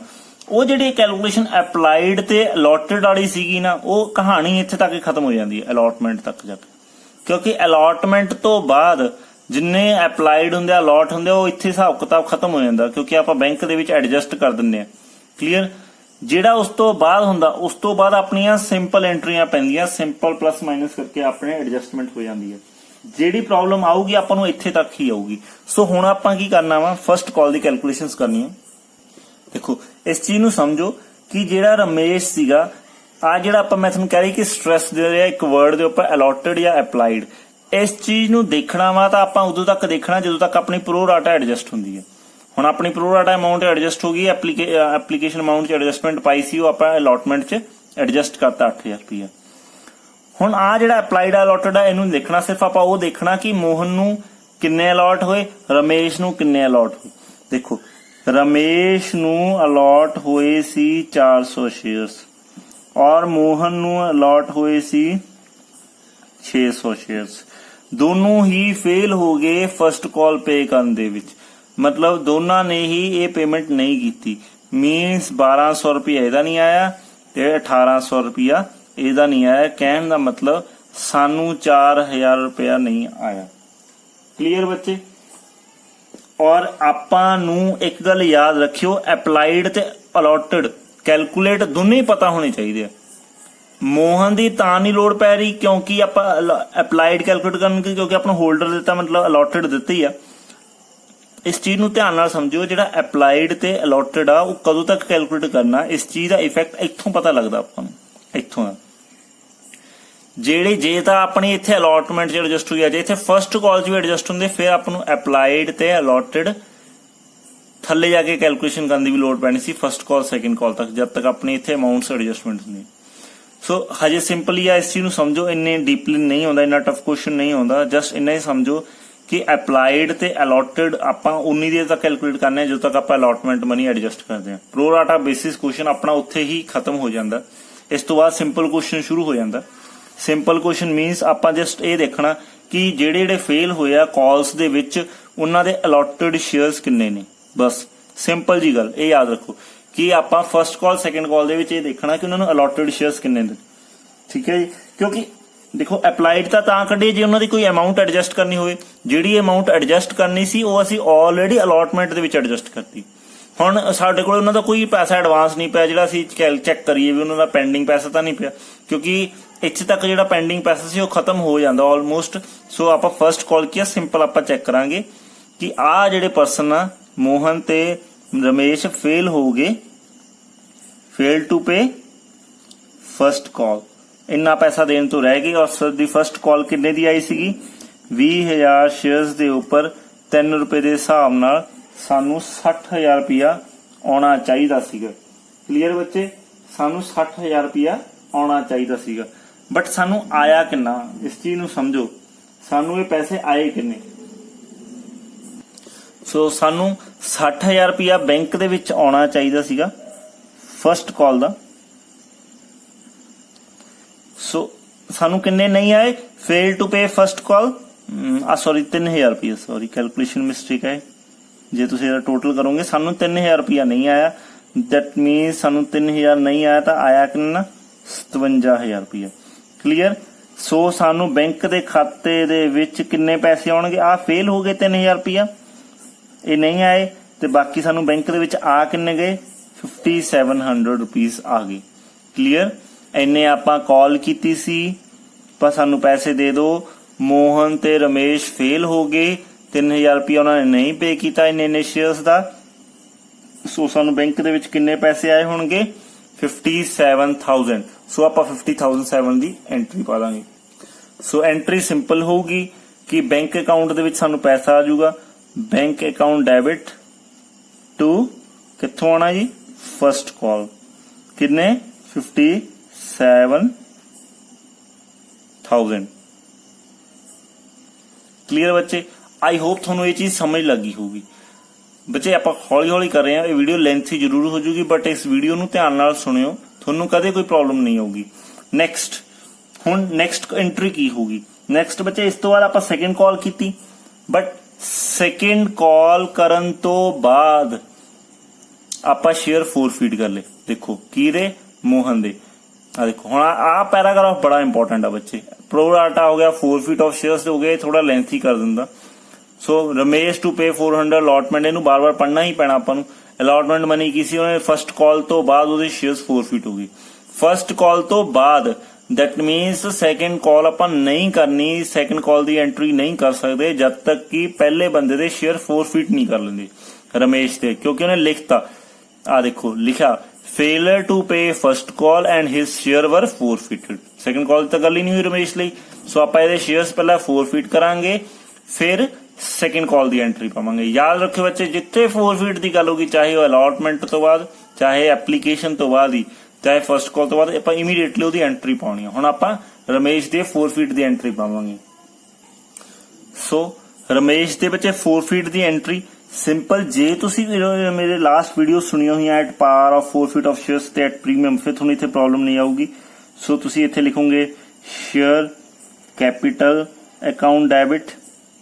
वो जिहड़ी कैलकुलेशन अप्लाइड ते अलॉटेड वाली सीगी ना, वो कहानी इत्थे तक ही खत्म हो जाती है, अलॉटमेंट तक जाके। क्योंकि अलॉटमेंट तो बाद जिन्ने अप्लाइड हुंदे अलॉट हुंदे वो इत्थे हिसाब किताब खत्म हो जाता, क्योंकि आपां बैंक दे विच एडजस्ट कर दिंदे आ। क्लीयर? ਜਿਹੜਾ ਉਸ ਤੋਂ ਬਾਅਦ ਹੁੰਦਾ, ਉਸ ਤੋਂ ਬਾਅਦ ਆਪਣੀਆਂ ਸਿੰਪਲ ਐਂਟਰੀਆਂ ਪੈਂਦੀਆਂ, ਸਿੰਪਲ ਪਲੱਸ ਮਾਈਨਸ ਕਰਕੇ ਆਪਣੇ ਐਡਜਸਟਮੈਂਟ ਹੋ ਜਾਂਦੀ ਹੈ। ਜਿਹੜੀ ਪ੍ਰੋਬਲਮ ਆਊਗੀ ਆਪਾਂ ਨੂੰ ਇੱਥੇ ਤੱਕ ਹੀ ਆਊਗੀ। ਸੋ ਹੁਣ ਆਪਾਂ ਕੀ ਕਰਨਾ ਵਾ, ਫਰਸਟ ਕਾਲ ਦੀ ਕੈਲਕੂਲੇਸ਼ਨਸ ਕਰਨੀ ਹੈ। ਦੇਖੋ ਇਸ ਚੀਜ਼ ਨੂੰ ਸਮਝੋ ਕਿ ਜਿਹੜਾ ਰਮੇਸ਼ ਸੀਗਾ, ਆ ਜਿਹੜਾ ਆਪਾਂ ਮੈਂ ਤੁਹਾਨੂੰ ਕਹਿ ਰਹੀ ਕਿ ਸਟ੍ਰੈਸ ਦੇ ਰਿਹਾ ਇੱਕ ਵਰਡ ਦੇ ਉੱਪਰ ਅਲੋਟਡ ਜਾਂ ਅਪਲਾਈਡ, ਇਸ ਚੀਜ਼ ਨੂੰ ਦੇਖਣਾ ਵਾ ਤਾਂ ਆਪਾਂ ਉਦੋਂ ਤੱਕ ਦੇਖਣਾ ਜਦੋਂ ਤੱਕ ਆਪਣੀ ਪ੍ਰੋ ਰਾਟਾ ਐਡਜਸਟ ਹੁੰਦੀ ਹੈ। ਹੁਣ ਆਪਣੀ ਪ੍ਰੋ ਰਾਟਾ ਅਮਾਊਂਟ ਐਡਜਸਟ ਹੋ ਗਈ, ਐਪਲੀਕੇਸ਼ਨ ਅਮਾਊਂਟ ਚ ਐਡਜਸਟਮੈਂਟ ਪਾਈ ਸੀ, ਉਹ ਆਪਾਂ ਅਲੋਟਮੈਂਟ ਚ ਐਡਜਸਟ ਕਰਤਾ 8,000 ਰੁਪਇਆ। ਹੁਣ ਆ ਜਿਹੜਾ ਅਪਲਾਈਡ ਅਲੋਟਡ ਆ ਇਹਨੂੰ ਦੇਖਣਾ, ਸਿਰਫ ਆਪਾਂ ਉਹ ਦੇਖਣਾ ਕਿ ਮੋਹਨ ਨੂੰ ਕਿੰਨੇ ਅਲਾਟ ਹੋਏ, ਰਮੇਸ਼ ਨੂੰ ਕਿੰਨੇ ਅਲਾਟ ਹੋਏ। ਦੇਖੋ ਰਮੇਸ਼ ਨੂੰ ਅਲਾਟ ਹੋਏ ਸੀ 400 ਸ਼ੇਅਰਸ ਔਰ ਮੋਹਨ ਨੂੰ ਅਲਾਟ ਹੋਏ ਸੀ 600 ਸ਼ੇਅਰਸ। ਦੋਨੋਂ ਹੀ ਫੇਲ ਹੋ ਗਏ ਫਸਟ ਕਾਲ ਪੇ ਕਰਨ ਦੇ ਵਿੱਚ, मतलब दोनों ने ही ये पेमेंट नहीं की। मीनस 1200 रुपया ਇਹਦਾ नहीं आया ਤੇ 1800 रुपया ਇਹਦਾ नहीं आया। कहने का मतलब सानू 4000 रुपया नहीं आया। क्लीयर बच्चे? और आपां नू एक गल याद रखियो, अप्लाइड ते अलॉटेड कैलकुलेट दोनों ही पता होने चाहिए। मोहन की तां नहीं लोड़ पै रही क्योंकि आप अप्लाइड कैलकुलेट करन, क्योंकि अपना होल्डर दिता मतलब अलॉटेड दित्ती आ। इस चीज नूं ध्यान नाल समझो, जिहड़ा अप्लाइड ते अलॉटेड आ वो कदों तक कैलकुलेट करना, इस चीज का इफेक्ट इत्थों पता लगदा आपां नूं, इत्थों ਜਿਹੜੇ ਜੇ ਤਾਂ ਆਪਣੀ ਇੱਥੇ ਅਲੋਟਮੈਂਟ ਚ ਐਡਜਸਟ ਹੋਈ ਆ, ਜੇ ਇੱਥੇ ਫਸਟ ਕਾਲ ਚ ਵੀ ਐਡਜਸਟ ਹੁੰਦੇ, ਫਿਰ ਆਪਾਂ ਨੂੰ ਅਪਲਾਈਡ ਤੇ ਅਲੋਟਡ ਥੱਲੇ ਜਾ ਕੇ ਕੈਲਕੂਲੇਸ਼ਨ ਕਰਨ ਦੀ ਵੀ ਲੋੜ ਪੈਣੀ ਸੀ ਫਸਟ ਕਾਲ ਸੈਕਿੰਡ ਕਾਲ ਤੱਕ, ਜਦ ਤੱਕ ਆਪਣੀ ਇੱਥੇ ਅਮਾਊਂਟਸ ਐਡਜਸਟਮੈਂਟ ਹੁੰਦੀ। ਸੋ ਹਜੇ ਸਿੰਪਲ ਹੀ ਆ, ਇਸ ਚੀਜ਼ ਨੂੰ ਸਮਝੋ, ਇੰਨੇ ਡੀਪਲੀ ਨਹੀਂ ਹੁੰਦਾ, ਇੰਨਾ ਟਫ ਕੁਐਸਚਨ ਨਹੀਂ ਹੁੰਦਾ। ਜਸਟ ਇੰਨਾ ਹੀ ਸਮਝੋ ਕਿ ਅਪਲਾਈਡ ਤੇ ਅਲੋਟਡ ਆਪਾਂ ਉਨੀ ਦੇਰ ਤੱਕ ਕੈਲਕੂਲੇਟ ਕਰਨੇ ਜਦੋਂ ਤੱਕ ਆਪਾਂ ਅਲੋਟਮੈਂਟ ਮਨੀ ਐਡਜਸਟ ਕਰਦੇ ਹਾਂ। ਪ੍ਰੋ ਰਾਟਾ ਬੇਸਿਸ ਕੁਐਸਚਨ ਆਪਣਾ ਉੱਥੇ ਹੀ ਖਤਮ ਹੋ ਜਾਂਦਾ। ਇਸ ਤੋਂ ਬਾਅਦ ਸਿੰਪਲ ਕੁਐਸਚਨ ਸ਼ੁਰੂ ਹੋ ਜਾਂਦਾ। ਸਿੰਪਲ ਕੁਐਸਚਨ ਮੀਨਸ ਆਪਾਂ ਜਸਟ ਇਹ ਦੇਖਣਾ ਕਿ ਜਿਹੜੇ ਫੇਲ ਹੋਏ ਆ ਕਾਲਸ ਦੇ ਵਿੱਚ ਉਹਨਾਂ ਦੇ ਅਲੋਟਡ ਸ਼ੇਅਰਸ ਕਿੰਨੇ ਨੇ, ਬਸ ਸਿੰਪਲ ਜੀ ਗੱਲ ਇਹ ਯਾਦ ਰੱਖੋ ਕਿ ਆਪਾਂ ਫਸਟ ਕਾਲ ਸੈਕਿੰਡ ਕਾਲ ਦੇ ਵਿੱਚ ਇਹ ਦੇਖਣਾ ਕਿ ਉਹਨਾਂ ਨੂੰ ਅਲੋਟਡ ਸ਼ੇਅਰਸ ਕਿੰਨੇ ਨੇ। ਠੀਕ ਹੈ ਜੀ? ਕਿਉਂਕਿ ਦੇਖੋ ਅਪਲਾਈਡ ਤਾਂ ਕੱਢੀਏ ਜੇ ਉਹਨਾਂ ਦੀ ਕੋਈ ਅਮਾਊਂਟ ਐਡਜਸਟ ਕਰਨੀ ਹੋਵੇ, ਜਿਹੜੀ ਅਮਾਊਂਟ ਐਡਜਸਟ ਕਰਨੀ ਸੀ ਉਹ ਅਸੀਂ ਆਲਰੇਡੀ ਅਲੋਟਮੈਂਟ ਦੇ ਵਿੱਚ ਐਡਜਸਟ ਕਰਤੀ। ਹੁਣ ਸਾਡੇ ਕੋਲ ਉਹਨਾਂ ਦਾ ਕੋਈ ਪੈਸਾ ਐਡਵਾਂਸ ਨਹੀਂ ਪਿਆ ਜਿਹੜਾ ਅਸੀਂ ਚੈੱਕ ਕਰੀਏ ਵੀ ਉਹਨਾਂ ਦਾ ਪੈਂਡਿੰਗ ਪੈਸਾ ਤਾਂ ਨਹੀਂ ਪਿਆ, ਕਿਉਂਕਿ ਇੱਥੇ ਤੱਕ ਜਿਹੜਾ ਪੈਂਡਿੰਗ ਪੈਸਾ ਸੀ ਉਹ ਖਤਮ ਹੋ ਜਾਂਦਾ ਆਲਮੋਸਟ। ਸੋ ਆਪਾਂ ਫਸਟ ਕਾਲ ਕੀ ਸਿੰਪਲ ਆਪਾਂ ਚੈੱਕ ਕਰਾਂਗੇ ਕਿ ਆਹ ਜਿਹੜੇ ਪਰਸਨ ਆ ਮੋਹਨ ਤੇ ਰਮੇਸ਼ ਫੇਲ ਹੋ ਗਏ, ਫੇਲ ਟੂ ਪੇ ਫਸਟ ਕਾਲ, ਇੰਨਾ ਪੈਸਾ ਦੇਣ ਤੋਂ ਰਹਿ ਗਏ। ਔਰ ਸਰ ਦੀ ਫਸਟ ਕਾਲ ਕਿੰਨੇ ਦੀ ਆਈ ਸੀਗੀ? 20,000 ਸ਼ੇਅਰਸ ਦੇ ਉੱਪਰ 3 ਰੁਪਏ ਦੇ ਹਿਸਾਬ ਨਾਲ ਸਾਨੂੰ 60,000 ਰੁਪਇਆ ਆਉਣਾ ਚਾਹੀਦਾ ਸੀਗਾ। ਕਲੀਅਰ ਬੱਚੇ? ਸਾਨੂੰ 60,000 ਰੁਪਇਆ ਆਉਣਾ ਚਾਹੀਦਾ ਸੀਗਾ, ਬਟ ਸਾਨੂੰ ਆਇਆ ਕਿੰਨਾ, ਇਸ ਚੀਜ਼ ਨੂੰ ਸਮਝੋ। सानू ये पैसे आए किन्ने। सो सानू 60,000 रुपया बैंक दे विच आउणा चाहीदा सीगा फर्स्ट कॉल दा। सो सानू किन्ने नहीं आए, fail to pay first call, sorry 3,000 रुपया, सॉरी कैलकुलेशन मिस्टेक है। जे तुसीं इहदा टोटल करोगे सानू 3,000 रुपया नहीं आया, दैट मीन सानू 3,000 नहीं आया तो आया कितना 57,000 रुपया। क्लीयर। सो सानू बैंक दे खाते दे विच किन्ने पैसे आउणगे, आ फेल हो गए 3,000 रुपया, ये नहीं आए, ते बाकी सानू बैंक दे विच आ किन्ने गए 5700 रुपीस आ गए। क्लीयर। इन्ने आपां कॉल कीती सी पर सानू पैसे दे दो, मोहन ते रमेश फेल हो गए, 3,000 रुपया उन्होंने नहीं पे किया इन्ने शेयर्स का। सो सानू बैंक दे विच किन्ने पैसे आए होणगे 57,000। सो आपां 50,007 दी एंट्री पा दांगे। सो एंट्री सिंपल होगी कि बैंक अकाउंट दे विच सानू पैसा आ जाऊगा, बैंक अकाउंट डेबिट टू कित्थों आना जी फर्स्ट कॉल, किन्ने 57,000। क्लीयर बच्चे। आई होप थोनू ये चीज समझ लगी होगी। बच्चे आप हौली हौली कर रहे हैं, ये वीडियो लेंथी जरूर हो जूगी, बट इस वीडियो नू ध्यान नाल सुनियो, थोनू कदे कोई प्रॉब्लम नहीं होगी। नेक्स्ट हुण नेक्स्ट एंट्री की होगी। नेक्स्ट बच्चे इस तो बाद आप सेकंड कॉल की, बट सेकंड कॉल करन तो बाद आप शेयर फोरफीट कर ले। देखो की दे मोहन दे, आ देखो हुण आ पैराग्राफ बड़ा इंपॉर्टेंट है बच्चे। प्रो राटा हो गया, फोरफीट ऑफ शेयर्स हो गए, थोड़ा लेंथी कर दिंदा। सो रमेश टू पे 400 अलॉटमेंट, इनू बार बार पढ़ना ही पैना आपां नू। अलॉटमेंट मनी की सी उन्हें फर्स्ट कॉल तो बाद उहदे शेयर्स फोरफीट हो गई। फर्स्ट कॉल तो बाद दैट मीनस सैकेंड कॉल आपां नहीं करनी, सैकेंड कॉल दी एंट्री नहीं कर सकते जब तक कि पहले बंदे दे शेयर फोरफीट नहीं कर लेंदे रमेश दे, क्योंकि उन्हें लिखता आ देखो लिखा failure to pay first call and his share were forfeited. Second call तो गल ही नहीं हुई रमेश लई। सो आप शेयर्स पहला फोरफीट करांगे, फिर सैकेंड कॉल दी एंट्री पावांगे। याद रखियो बच्चे, जिथे फोरफीट की गल होगी, चाहे वो अलॉटमेंट तो बाद, चाहे एप्लीकेशन तो बाद ही, चाहे फर्स्ट कॉल तो बाद, आप इमीडिएटली उसकी एंट्री पाउणी है। हुण आपां रमेश दे फोरफीट की एंट्री पावांगे। सो रमेश दे बच्चे फोरफीट की एंट्री सिंपल। जे तुसी मेरे लास्ट वीडियो सुनियो हुई at power of forfeit of shares ते एट प्रीमियम, फिर थोड़ी इत्थे प्रॉब्लम नहीं आऊगी। सो तुसी इत्थे लिखोगे शेयर कैपिटल अकाउंट डेबिट।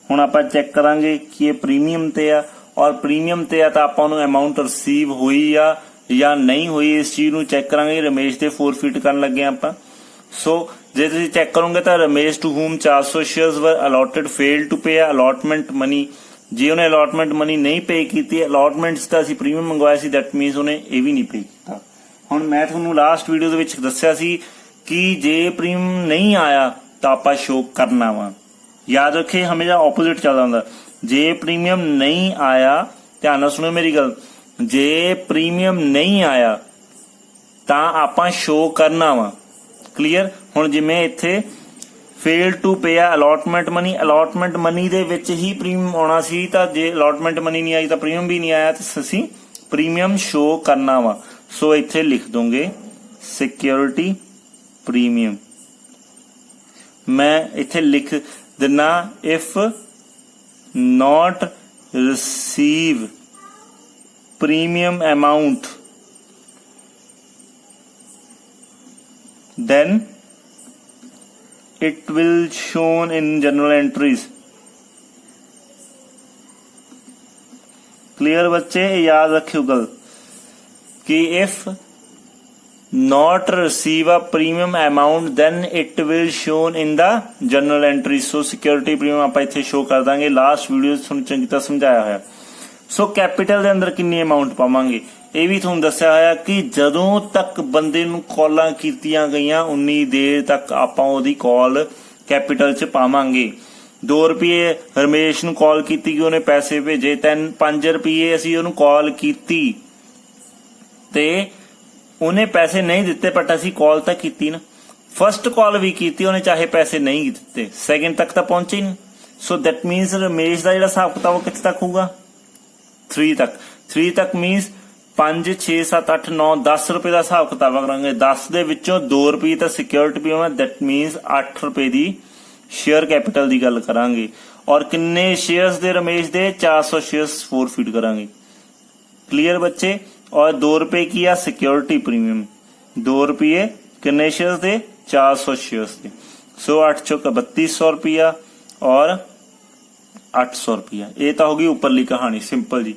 हुण आपां चेक करांगे कि ये प्रीमियम ते आ, और प्रीमियम ते आ तां आपां नूं अमाउंट रिसीव हुई आ या नहीं हुई, इस चीज नूं चेक करांगे। रमेश दे फोरफीट करन लगे आपां। सो जे तुसी चेक करोगे तां Ramesh to whom 400 shares were allotted fail to pay allotment money. जे उन्हें अलॉटमेंट मनी नहीं पे की, अलॉटमेंट तो असीं प्रीमियम मंगवाया सी, दैट मीनस उन्हें ये भी नहीं पे किया। हुण मैं तुहानूं लास्ट वीडियो दे विच दस्सिया सी कि जे प्रीमियम नहीं आया तो आपां शो करना वा। याद रखे हमेशा ऑपोजिट चलदा हुंदा। जे प्रीमियम नहीं आया, ध्यान नाल सुणो मेरी गल, जे प्रीमियम नहीं आया तां आपां शो करना वा। क्लीयर। हुण जिवें इत्थे fail to pay allotment money they which he premium आना सी, तां जे अलॉटमेंट मनी नहीं आई तो प्रीमियम भी नहीं आया, तो असीं प्रीमियम शो करना वा। सो इत्थे लिख दोगे सिक्योरिटी प्रीमियम। मैं इत्थे लिख देना if not receive premium amount then it will shown in journal entries। Clear बच्चे, याद रखियो गल कि if not receive a premium amount then it will shown in the journal entry. So security premium आप इत्थे शो कर देंगे। Last video तुहानूं चंगी तरह समझाया होया। सो कैपिटल दे अंदर कितनी अमाउंट पावांगे, ये भी तुहानूं दस्सिया होया कि जदों तक बंदे नूं कॉलां कीतियां गईयां उन्नी देर तक आपां ओहदी कॉल कैपिटल च पावांगे। 2 रुपये रमेश नूं कॉल कीती कि उन्हें पैसे भेजे, 5 रुपये असीं ओहनूं कॉल कीती ते उन्हें पैसे नहीं दिते, बट असीं कॉल तां कीती ना। फर्स्ट कॉल भी कीती, उन्हें चाहे पैसे नहीं दिते, सैकेंड तक तां पहुंचे ही नहीं। सो दैट मीनस रमेश का जिहड़ा हिसाब किताब कित्थे तक होगा 3 तक। 3 तक मीनस 5 6 7 8 9 10 रुपए का हिसाब किताब करांगे। 10 दे विचों 2 रुपये तो सिक्योरिटी प्रीमियम है, दैट मीनस 8 रुपए की शेयर कैपिटल की गल करांगे और किन्ने शेयर्स दे रमेश दे 400 शेयर्स फोरफीट करांगे। क्लियर बच्चे। और 2 रुपए की आ सिक्योरिटी प्रीमियम, 2 रुपये किन्ने शेयर्स दे 400 शेयर्स दे। सो 8 चौक 3200 रुपया और 800 रुपया। ये तो होगी उपरली कहानी सिंपल जी।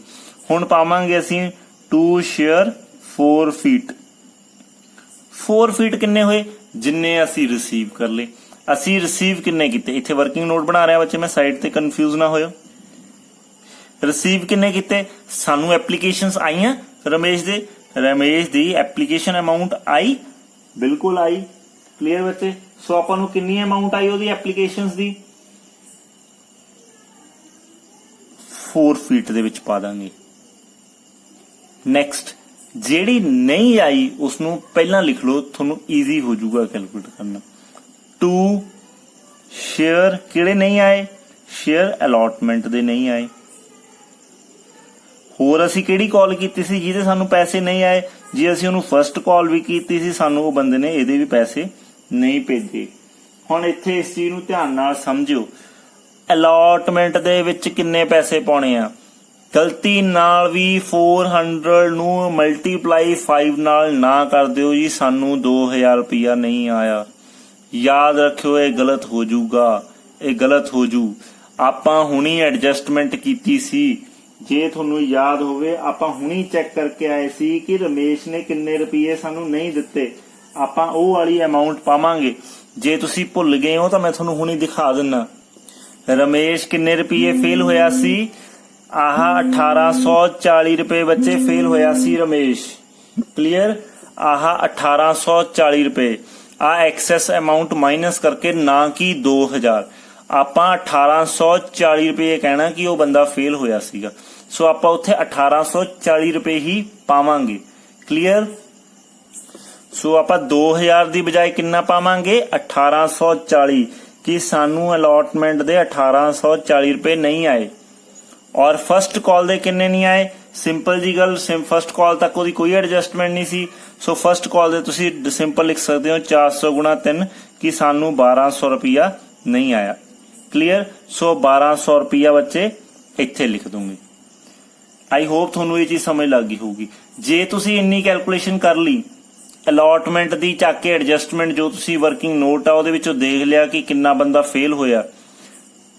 हुण पावांगे असीं 2 शेयर फोरफीट। फोरफीट किन्ने होए जिन्ने असीं रिसीव कर ले। असीं रिसीव किन्ने कीते, इत्थे वर्किंग नोट बना रहा बच्चे मैं, साइड ते कंफ्यूज ना होयो। रिसीव किन्ने कीते, सानू एप्लीकेशंस आईयां Ramesh the application amount I, बिल्कुल आई। क्लियर बच्चे। सो आपां नू किन्नी अमाउंट आई ओदी एप्लीकेशंस दी, फोरफीट दे विच पा दांगे। नैक्सट ਜਿਹੜੀ नहीं आई उसनू पहला लिख लो, थोनू ईजी हो जाऊगा कैलकुलेट करना। 2 शेयर किहड़े नहीं आए, शेयर अलॉटमेंट दे नहीं आए। होर असी किहड़ी कॉल कीती सी जिहदे सानू पैसे नहीं आए, जे असी उहनू फर्स्ट कॉल भी कीती सी सानू वो बंदे ने इहदे भी पैसे नहीं भेजे। हुण इत्थे इस चीज नू ध्यान नाल समझियो, अलॉटमेंट दे विच किन्ने पैसे पाउणे आ। गलती नाल भी 400 नू मल्टीप्लाई 5 नाल ना कर दिओ जी, सानू 2000 रुपया नहीं आया। याद रखियो ये गलत हो जाऊगा, ये गलत हो जू। आपां हुणी एडजस्टमेंट कीती सी, जे तुहानू याद होवे आपां हुणी चेक करके आए सी कि रमेश ने किन्ने रुपये सानू नहीं दिते। आपां ओह वाली अमाउंट पावांगे। जे तुसी भुल गए हो तो मैं तुहानू हुणी दिखा दिना। रमेश किन्ने रुपये फेल होया सी, आह 1840 रुपए बच्चे फेल होया सी रमेश। क्लियर। आह 1840 रुपए आ एक्सेस अमाउंट माइनस करके ना कि 2000, आपां 1840 रुपए कहना कि वो बंदा फेल होया सीगा। सो आपां उत्थे 1840 रुपए ही पावांगे। क्लियर। सो आपां 2000 दी बजाय किन्ना पावांगे 1840, कि सानू अलॉटमेंट दे 1840 रुपए नहीं आए। और फर्स्ट कॉल दे किन्ने नहीं आए, सिंपल जी गल, फर्स्ट कॉल तक ओदी कोई एडजस्टमेंट नहीं सी। सो फर्स्ट कॉल दे तुसी सिंपल लिख सकते हो 400 गुणा 3 कि सानू 1200 रुपया नहीं आया। क्लियर। सो 1200 रुपया बच्चे इत्थे लिख दूंगे। आई होप तुहानू ये चीज समझ लग गई होगी। जे तुसी इन्नी कैलकुलेशन कर ली, अलॉटमेंट दी चक के एडजस्टमेंट जो तुसी वर्किंग नोट आ ओदे विचों देख लिया कि किन्ना बंदा फेल होया,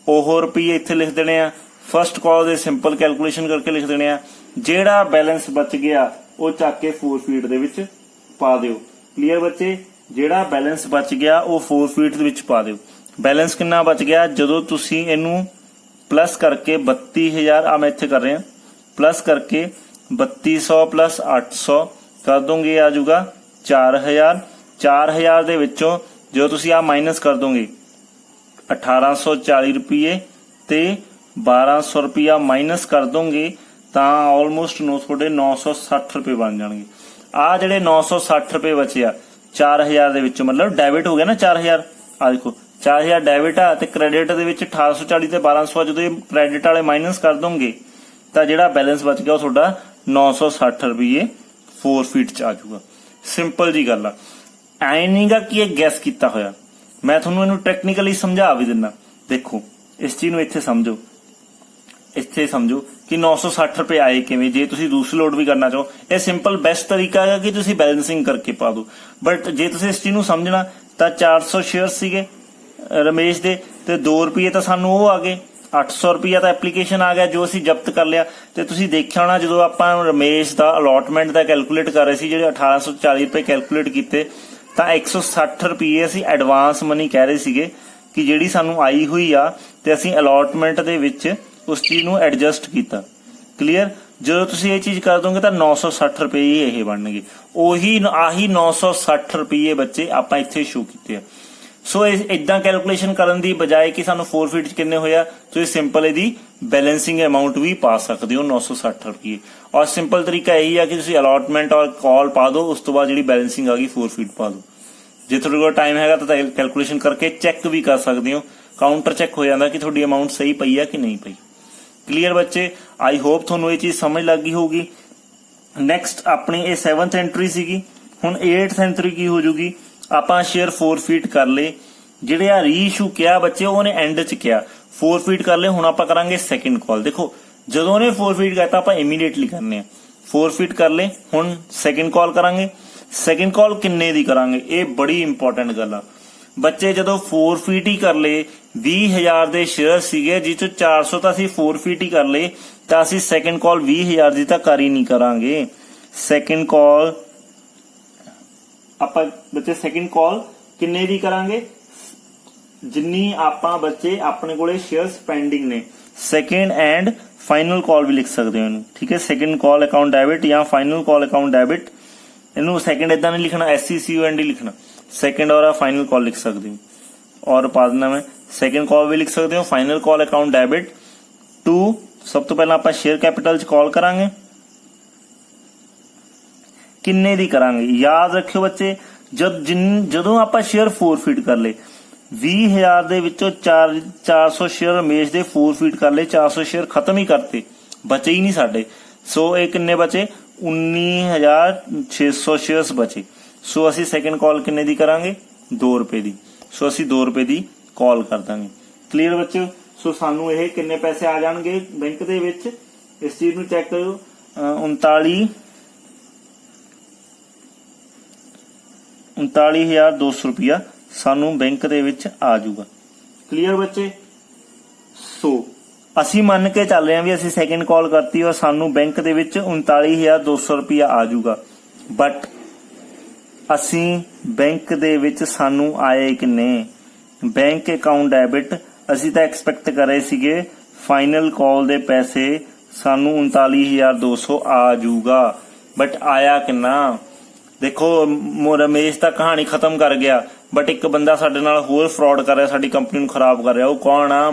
ओह रुपये इत्थे लिख देने आ। First call they simple calculation करके लिख देने आ। जेड़ा बैलेंस बच गया वो चक के फोरफीट दे विच पा दिओ। क्लियर बच्चे। जेड़ा बैलेंस बच गया वो फोरफीट दे विच पा दिओ। बैलेंस किन्ना बच गया, जदों तुसी इनू प्लस करके 32000 आ मैं इत्थे कर रहा प्लस करके 3200 प्लस 800 कर दोगे आ जाऊगा 4000। 4000 दे विचों जो तुसी आ माइनस कर दोगे 1840 रुपये ते 1200 रुपया माइनस कर दोगे तां ऑलमोस्ट 960 रुपए बन जाएंगे। आ जेडे 960 रुपए बचे आ 4000 दे विचों, मतलब डेबिट हो गया ना 4000। आ देखो 4000 डेबिट आ ते क्रेडिट दे विच 1840 ते 1200 जो क्रेडिट वाले माइनस कर दोगे तां जेड़ा बैलेंस बच गया तुहाडा 960 रुपये फोरफीट च आ जाऊगा। सिंपल जी गल आ। ऐ नहीं गा कि गैस किया होया, मैं तुहानू इनू टैक्नीकली समझा भी दिना। देखो इस चीज नू इत्थे समझो, इत्थे समझो कि 960 रुपए आए किवें। जे तुसी दूसरी लोड भी करना चाहो, यह सिंपल बेस्ट तरीका है कि तुसी बैलेंसिंग करके पा दो। बट जे तुसी इस चीज नू समझना तां 400 शेयर सीगे रमेश दे ते 2 रुपये तो सानू वो आ गए, 800 रुपया तो एप्लीकेशन आ गया जो असी जब्त कर लिया। ते तुसी देखिया होना जो आपां रमेश दा अलॉटमेंट दा कैलकुलेट कर रहे सी, जेडे 1840 रुपए कैलकुलेट कीते तां 160 रुपये असी एडवांस मनी कह रहे सीगे कि जिहड़ी सानू आई हुई आ ते असी अलॉटमेंट दे विच उस चीज नू एडजस्ट किया। क्लियर। जो तुसी ये चीज कर दोगे तो 960 रुपये ही ये बनणगे। ओही आही 960 रुपये बच्चे आपां इत्थे शो कीते। सो इदां कैलकुलेशन करन दी बजाय कि सानू फोरफीट किन्ने होया, तुसीं सिंपल इहदी बैलेंसिंग अमाउंट भी पा सकते हो 960 रुपये। और सिंपल तरीका यही है कि तुसीं अलॉटमेंट और कॉल पा दो, उस तो बाद जिहड़ी बैलेंसिंग आ गई फोरफीट पा दो। जे तुहाडे कोल टाइम हैगा तो कैलकुलेशन करके चैक भी कर सकते हो, काउंटर चैक हो जाता कि तुहाडी अमाउंट सही पई है कि नहीं पई। क्लियर बच्चे। आई होप तुहानू ये चीज समझ लग गई होगी। नैक्सट अपनी ये 7th एंट्री सीगी। हुण 8th एंट्री की हो जूगी, आपां शेयर फोरफीट कर ले ਜਿਹੜੇ ਆ ਰੀਇਸ਼ੂ ਕਿਹਾ ਬੱਚੇ ਉਹਨੇ ਐਂਡ ਚ ਕਿਹਾ ਫੋਰਫੀਟ ਕਰ ਲਏ। ਹੁਣ ਆਪਾਂ ਕਰਾਂਗੇ ਸੈਕਿੰਡ ਕਾਲ। ਦੇਖੋ ਜਦੋਂ ਉਹਨੇ ਫੋਰਫੀਟ ਕਰਤਾ ਆਪਾਂ ਇਮੀਡੀਏਟਲੀ ਕਰਨੇ ਆ, ਫੋਰਫੀਟ ਕਰ ਲਏ। ਹੁਣ ਸੈਕਿੰਡ ਕਾਲ ਕਰਾਂਗੇ। ਸੈਕਿੰਡ ਕਾਲ ਕਿੰਨੇ ਦੀ ਕਰਾਂਗੇ, ਇਹ ਬੜੀ ਇੰਪੋਰਟੈਂਟ ਗੱਲ ਆ ਬੱਚੇ। ਜਦੋਂ ਫੋਰਫੀਟ ਹੀ ਕਰ ਲਏ 20,000 ਦੇ ਸ਼ੇਅਰ ਸੀਗੇ ਜਿਸ ਚੋਂ 400 ਤਾਂ ਅਸੀਂ ਫੋਰਫੀਟ ਹੀ ਕਰ ਲਏ, ਤਾਂ ਅਸੀਂ ਸੈਕਿੰਡ ਕਾਲ 20,000 ਦੀ ਤਾਂ ਕਰ ਹੀ ਨਹੀਂ ਕਰਾਂਗੇ। ਸੈਕਿੰਡ ਕਾਲ ਆਪਾਂ ਬੱਚੇ ਸੈਕਿੰਡ ਕਾਲ ਕਿੰਨੇ ਦੀ ਕਰਾਂਗੇ, ਜਿੰਨੀ ਆਪਾਂ ਬੱਚੇ ਆਪਣੇ ਕੋਲੇ ਸ਼ੇਅਰਸ ਪੈਂਡਿੰਗ ਨੇ। ਸੈਕਿੰਡ ਐਂਡ ਫਾਈਨਲ ਕਾਲ ਵੀ ਲਿਖ ਸਕਦੇ ਹੋ ਇਹਨੂੰ, ਠੀਕ ਹੈ। ਸੈਕਿੰਡ ਕਾਲ ਅਕਾਊਂਟ ਡੈਬਿਟ ਜਾਂ ਫਾਈਨਲ ਕਾਲ ਅਕਾਊਂਟ ਡੈਬਿਟ, ਇਹਨੂੰ ਸੈਕਿੰਡ ਇਦਾਂ ਨਹੀਂ ਲਿਖਣਾ, SECUND ਲਿਖਣਾ। ਸੈਕਿੰਡ और फाइनल कॉल लिख सकते हो और पा देना मैं सैकेंड कॉल भी लिख सकते हो। Final call account debit to सब तो पहला आप शेयर कैपिटल च कॉल करांगे, किन्ने दी करांगे याद रखियो बच्चे। ਜਦੋਂ ਆਪਾਂ ਸ਼ੇਅਰ ਫੋਰਫੀਟ ਕਰ ਲਏ 20,000 ਦੇ ਵਿੱਚੋਂ 400 ਸ਼ੇਅਰ ਰਮੇਸ਼ ਦੇ ਫੋਰਫੀਟ ਕਰ ਲਏ, 400 ਸ਼ੇਅਰ ਖਤਮ ਹੀ ਕਰਤੇ, ਬਚੇ ਹੀ ਨਹੀਂ ਸਾਡੇ। ਸੋ ਇਹ ਕਿੰਨੇ ਬਚੇ, 19,600 ਸ਼ੇਅਰਸ ਬਚੇ। ਸੋ ਅਸੀਂ ਸੈਕਿੰਡ ਕਾਲ ਕਿੰਨੇ ਦੀ ਕਰਾਂਗੇ, 2 ਰੁਪਏ ਦੀ। ਸੋ ਅਸੀਂ 2 ਰੁਪਏ ਦੀ ਕਾਲ ਕਰ ਦਾਂਗੇ। ਕਲੀਅਰ ਬੱਚਿਓ। ਸੋ ਸਾਨੂੰ ਇਹ ਕਿੰਨੇ ਪੈਸੇ ਆ ਜਾਣਗੇ ਬੈਂਕ ਦੇ ਵਿੱਚ, ਇਸ ਚੀਜ਼ ਨੂੰ ਚੈੱਕ ਕਰੋ। 39,200 ਰੁਪਇਆ ਸਾਨੂੰ ਬੈਂਕ ਦੇ ਵਿੱਚ ਆ ਜਾਊਗਾ। ਕਲੀਅਰ ਬੱਚੇ। ਸੋ ਅਸੀਂ ਮੰਨ ਕੇ ਚੱਲ ਰਹੇ ਹਾਂ ਵੀ ਅਸੀਂ ਸੈਕਿੰਡ ਕਾਲ ਕਰਤੀ ਔਰ ਸਾਨੂੰ ਬੈਂਕ ਦੇ ਵਿੱਚ 39,200 ਰੁਪਇਆ ਆ ਜਾਊਗਾ, ਬਟ ਅਸੀਂ ਬੈਂਕ ਦੇ ਵਿੱਚ ਸਾਨੂੰ ਆਏ ਕਿੰਨੇ, ਬੈਂਕ ਅਕਾਊਂਟ ਡੈਬਿਟ ਅਸੀਂ ਤਾਂ ਐਕਸਪੈਕਟ ਕਰ ਰਹੇ ਸੀਗੇ ਫਾਈਨਲ ਕਾਲ ਦੇ ਪੈਸੇ ਸਾਨੂੰ 39,200 ਆ ਜਾਊਗਾ, ਬਟ ਆਇਆ ਕਿੰਨਾ। ਦੇਖੋ ਰਮੇਸ਼ ਤਾਂ ਕਹਾਣੀ ਖਤਮ ਕਰ ਗਿਆ, ਬਟ ਇੱਕ ਬੰਦਾ ਸਾਡੇ ਨਾਲ ਹੋਰ ਫਰਾਡ ਕਰ ਰਿਹਾ, ਸਾਡੀ ਕੰਪਨੀ ਨੂੰ ਖਰਾਬ ਕਰ ਰਿਹਾ। ਉਹ ਕੌਣ ਆ,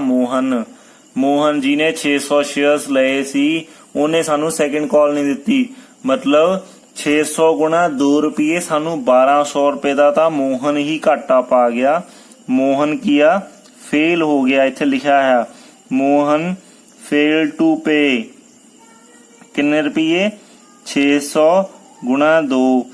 ਮੋਹਨ ਜੀ ਨੇ 600 ਸ਼ੇਅਰਸ ਲਏ ਸੀ, ਉਹਨੇ ਸਾਨੂੰ ਸੈਕਿੰਡ ਕਾਲ ਨਹੀਂ ਦਿੱਤੀ। ਮਤਲਬ 600 ਗੁਣਾ 2 ਰੁਪਏ ਸਾਨੂੰ 1200 ਰੁਪਏ ਦਾ ਤਾਂ ਮੋਹਨ ਹੀ ਘਾਟਾ ਪਾ ਗਿਆ। ਮੋਹਨ ਕੀਆ ਫੇਲ ਹੋ ਗਿਆ, ਇੱਥੇ ਲਿਖਿਆ ਹੈ ਮੋਹਨ ਫੇਲ ਟੂ ਪੇ ਕਿੰਨੇ ਰੁਪਏ, 600 ਗੁਣਾ 2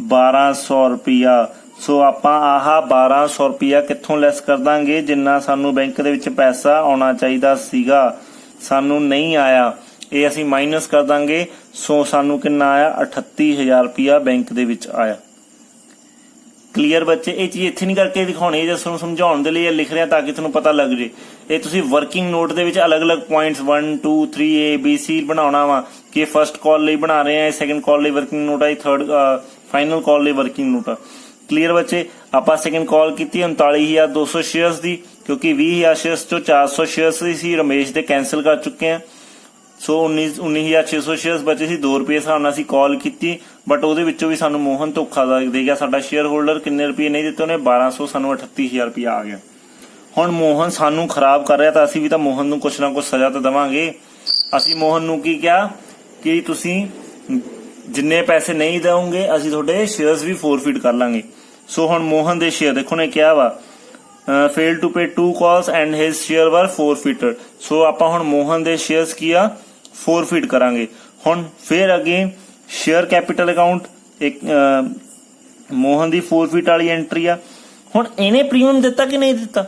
1200 ਰੁਪਇਆ। ਸੋ ਆਪਾਂ ਆਹ 1200 ਰੁਪਇਆ ਕਿੱਥੋਂ ਲੈਸ ਕਰ ਦਾਂਗੇ, ਜਿੰਨਾ ਸਾਨੂੰ ਬੈਂਕ ਦੇ ਵਿੱਚ ਪੈਸਾ ਆਉਣਾ ਚਾਹੀਦਾ ਸੀਗਾ ਸਾਨੂੰ ਨਹੀਂ ਆਇਆ, ਇਹ ਅਸੀਂ ਮਾਈਨਸ ਕਰ ਦਾਂਗੇ। ਸੋ ਸਾਨੂੰ ਕਿੰਨਾ ਆਇਆ, 38,000 ਰੁਪਇਆ ਬੈਂਕ ਦੇ ਵਿੱਚ ਆਇਆ। ਕਲੀਅਰ ਬੱਚੇ। ਇਹ ਚੀਜ਼ ਇੱਥੇ ਨਹੀਂ ਕਰਕੇ ਦਿਖਾਉਣੀ, ਜੇ ਤੁਹਾਨੂੰ ਸਮਝਾਉਣ ਦੇ ਲਈ ਲਿਖ ਰਿਹਾ ਤਾਂ ਕਿ ਤੁਹਾਨੂੰ ਪਤਾ ਲੱਗ ਜੇ। ਇਹ ਤੁਸੀਂ ਵਰਕਿੰਗ ਨੋਟ ਦੇ ਵਿੱਚ ਅਲੱਗ-ਅਲੱਗ ਪੁਆਇੰਟਸ 1 2 3 ABC ਬਣਾਉਣਾ ਵਾ ਕਿ ਫਰਸਟ ਕਾਲ ਲਈ ਬਣਾ ਰਹੇ ਆ, ਸੈਕਿੰਡ ਕਾਲ ਲਈ ਵਰਕਿੰਗ ਨੋਟ ਆ, ਥਰਡ ਫਾਈਨਲ ਕਾਲ ਲਈ ਵਰਕਿੰਗ ਨੋਟ ਆ। ਕਲੀਅਰ ਬੱਚੇ। ਆਪਾਂ ਸੈਕਿੰਡ ਕਾਲ ਕੀਤੀ 39,200 ਸ਼ੇਅਰਸ ਦੀ, ਕਿਉਂਕਿ 20,000 ਸ਼ੇਅਰਸ ਚੋਂ 400 ਸ਼ੇਅਰਸ ਸੀ ਰਮੇਸ਼ ਦੇ ਕੈਂਸਲ ਕਰ ਚੁੱਕੇ ਆ। ਸੋ 19,600 ਸ਼ੇਅਰਸ ਬਚੇ ਸੀ। 2 ਰੁਪਏ ਹਿਸਾਬ ਨਾਲ ਅਸੀਂ ਕਾਲ ਕੀਤੀ, ਬਟ ਉਹਦੇ ਵਿੱਚੋਂ ਵੀ ਸਾਨੂੰ ਮੋਹਨ ਧੋਖਾ ਦੇ ਗਿਆ। ਸਾਡਾ ਸ਼ੇਅਰ ਹੋਲਡਰ ਕਿੰਨੇ ਰੁਪਏ ਨਹੀਂ ਦਿੱਤੇ ਉਹਨੇ, 1200, ਸਾਨੂੰ 38,000 ਰੁਪਇਆ ਆ ਗਿਆ। ਹੁਣ ਮੋਹਨ ਸਾਨੂੰ ਖਰਾਬ ਕਰ ਰਿਹਾ ਤਾਂ ਅਸੀਂ ਵੀ ਤਾਂ ਮੋਹਨ ਨੂੰ ਕੁਛ ਨਾ ਕੁਛ ਸਜ਼ਾ ਤਾਂ ਦੇਵਾਂਗੇ। ਅਸੀਂ ਮੋਹਨ ਨੂੰ ਕੀ ਕਿਹਾ ਕਿ ਤੁਸੀਂ ਜਿੰਨੇ ਪੈਸੇ ਨਹੀਂ ਦੇਵੋਗੇ ਅਸੀਂ ਤੁਹਾਡੇ ਸ਼ੇਅਰਸ ਵੀ ਫੋਰਫੀਟ ਕਰ ਲਾਂਗੇ। ਸੋ ਹੁਣ ਮੋਹਨ ਦੇ ਸ਼ੇਅਰ ਦੇਖੋ ਨੇ ਕਿਹਾ ਵਾ failed to pay 2 calls and his share were forfeited। ਸੋ ਆਪਾਂ ਹੁਣ ਮੋਹਨ ਦੇ ਸ਼ੇਅਰਸ ਕੀ ਆ, ਫੋਰਫੀਟ ਕਰਾਂਗੇ। ਹੁਣ ਫਿਰ ਅਗੇਨ ਸ਼ੇਅਰ ਕੈਪੀਟਲ ਅਕਾਊਂਟ ਇੱਕ ਮੋਹਨ ਦੀ ਫੋਰਫੀਟ ਵਾਲੀ ਐਂਟਰੀ ਆ। ਹੁਣ ਇਹਨੇ ਪ੍ਰੀਮੀਅਮ ਦਿੱਤਾ ਕਿ ਨਹੀਂ ਦਿੱਤਾ,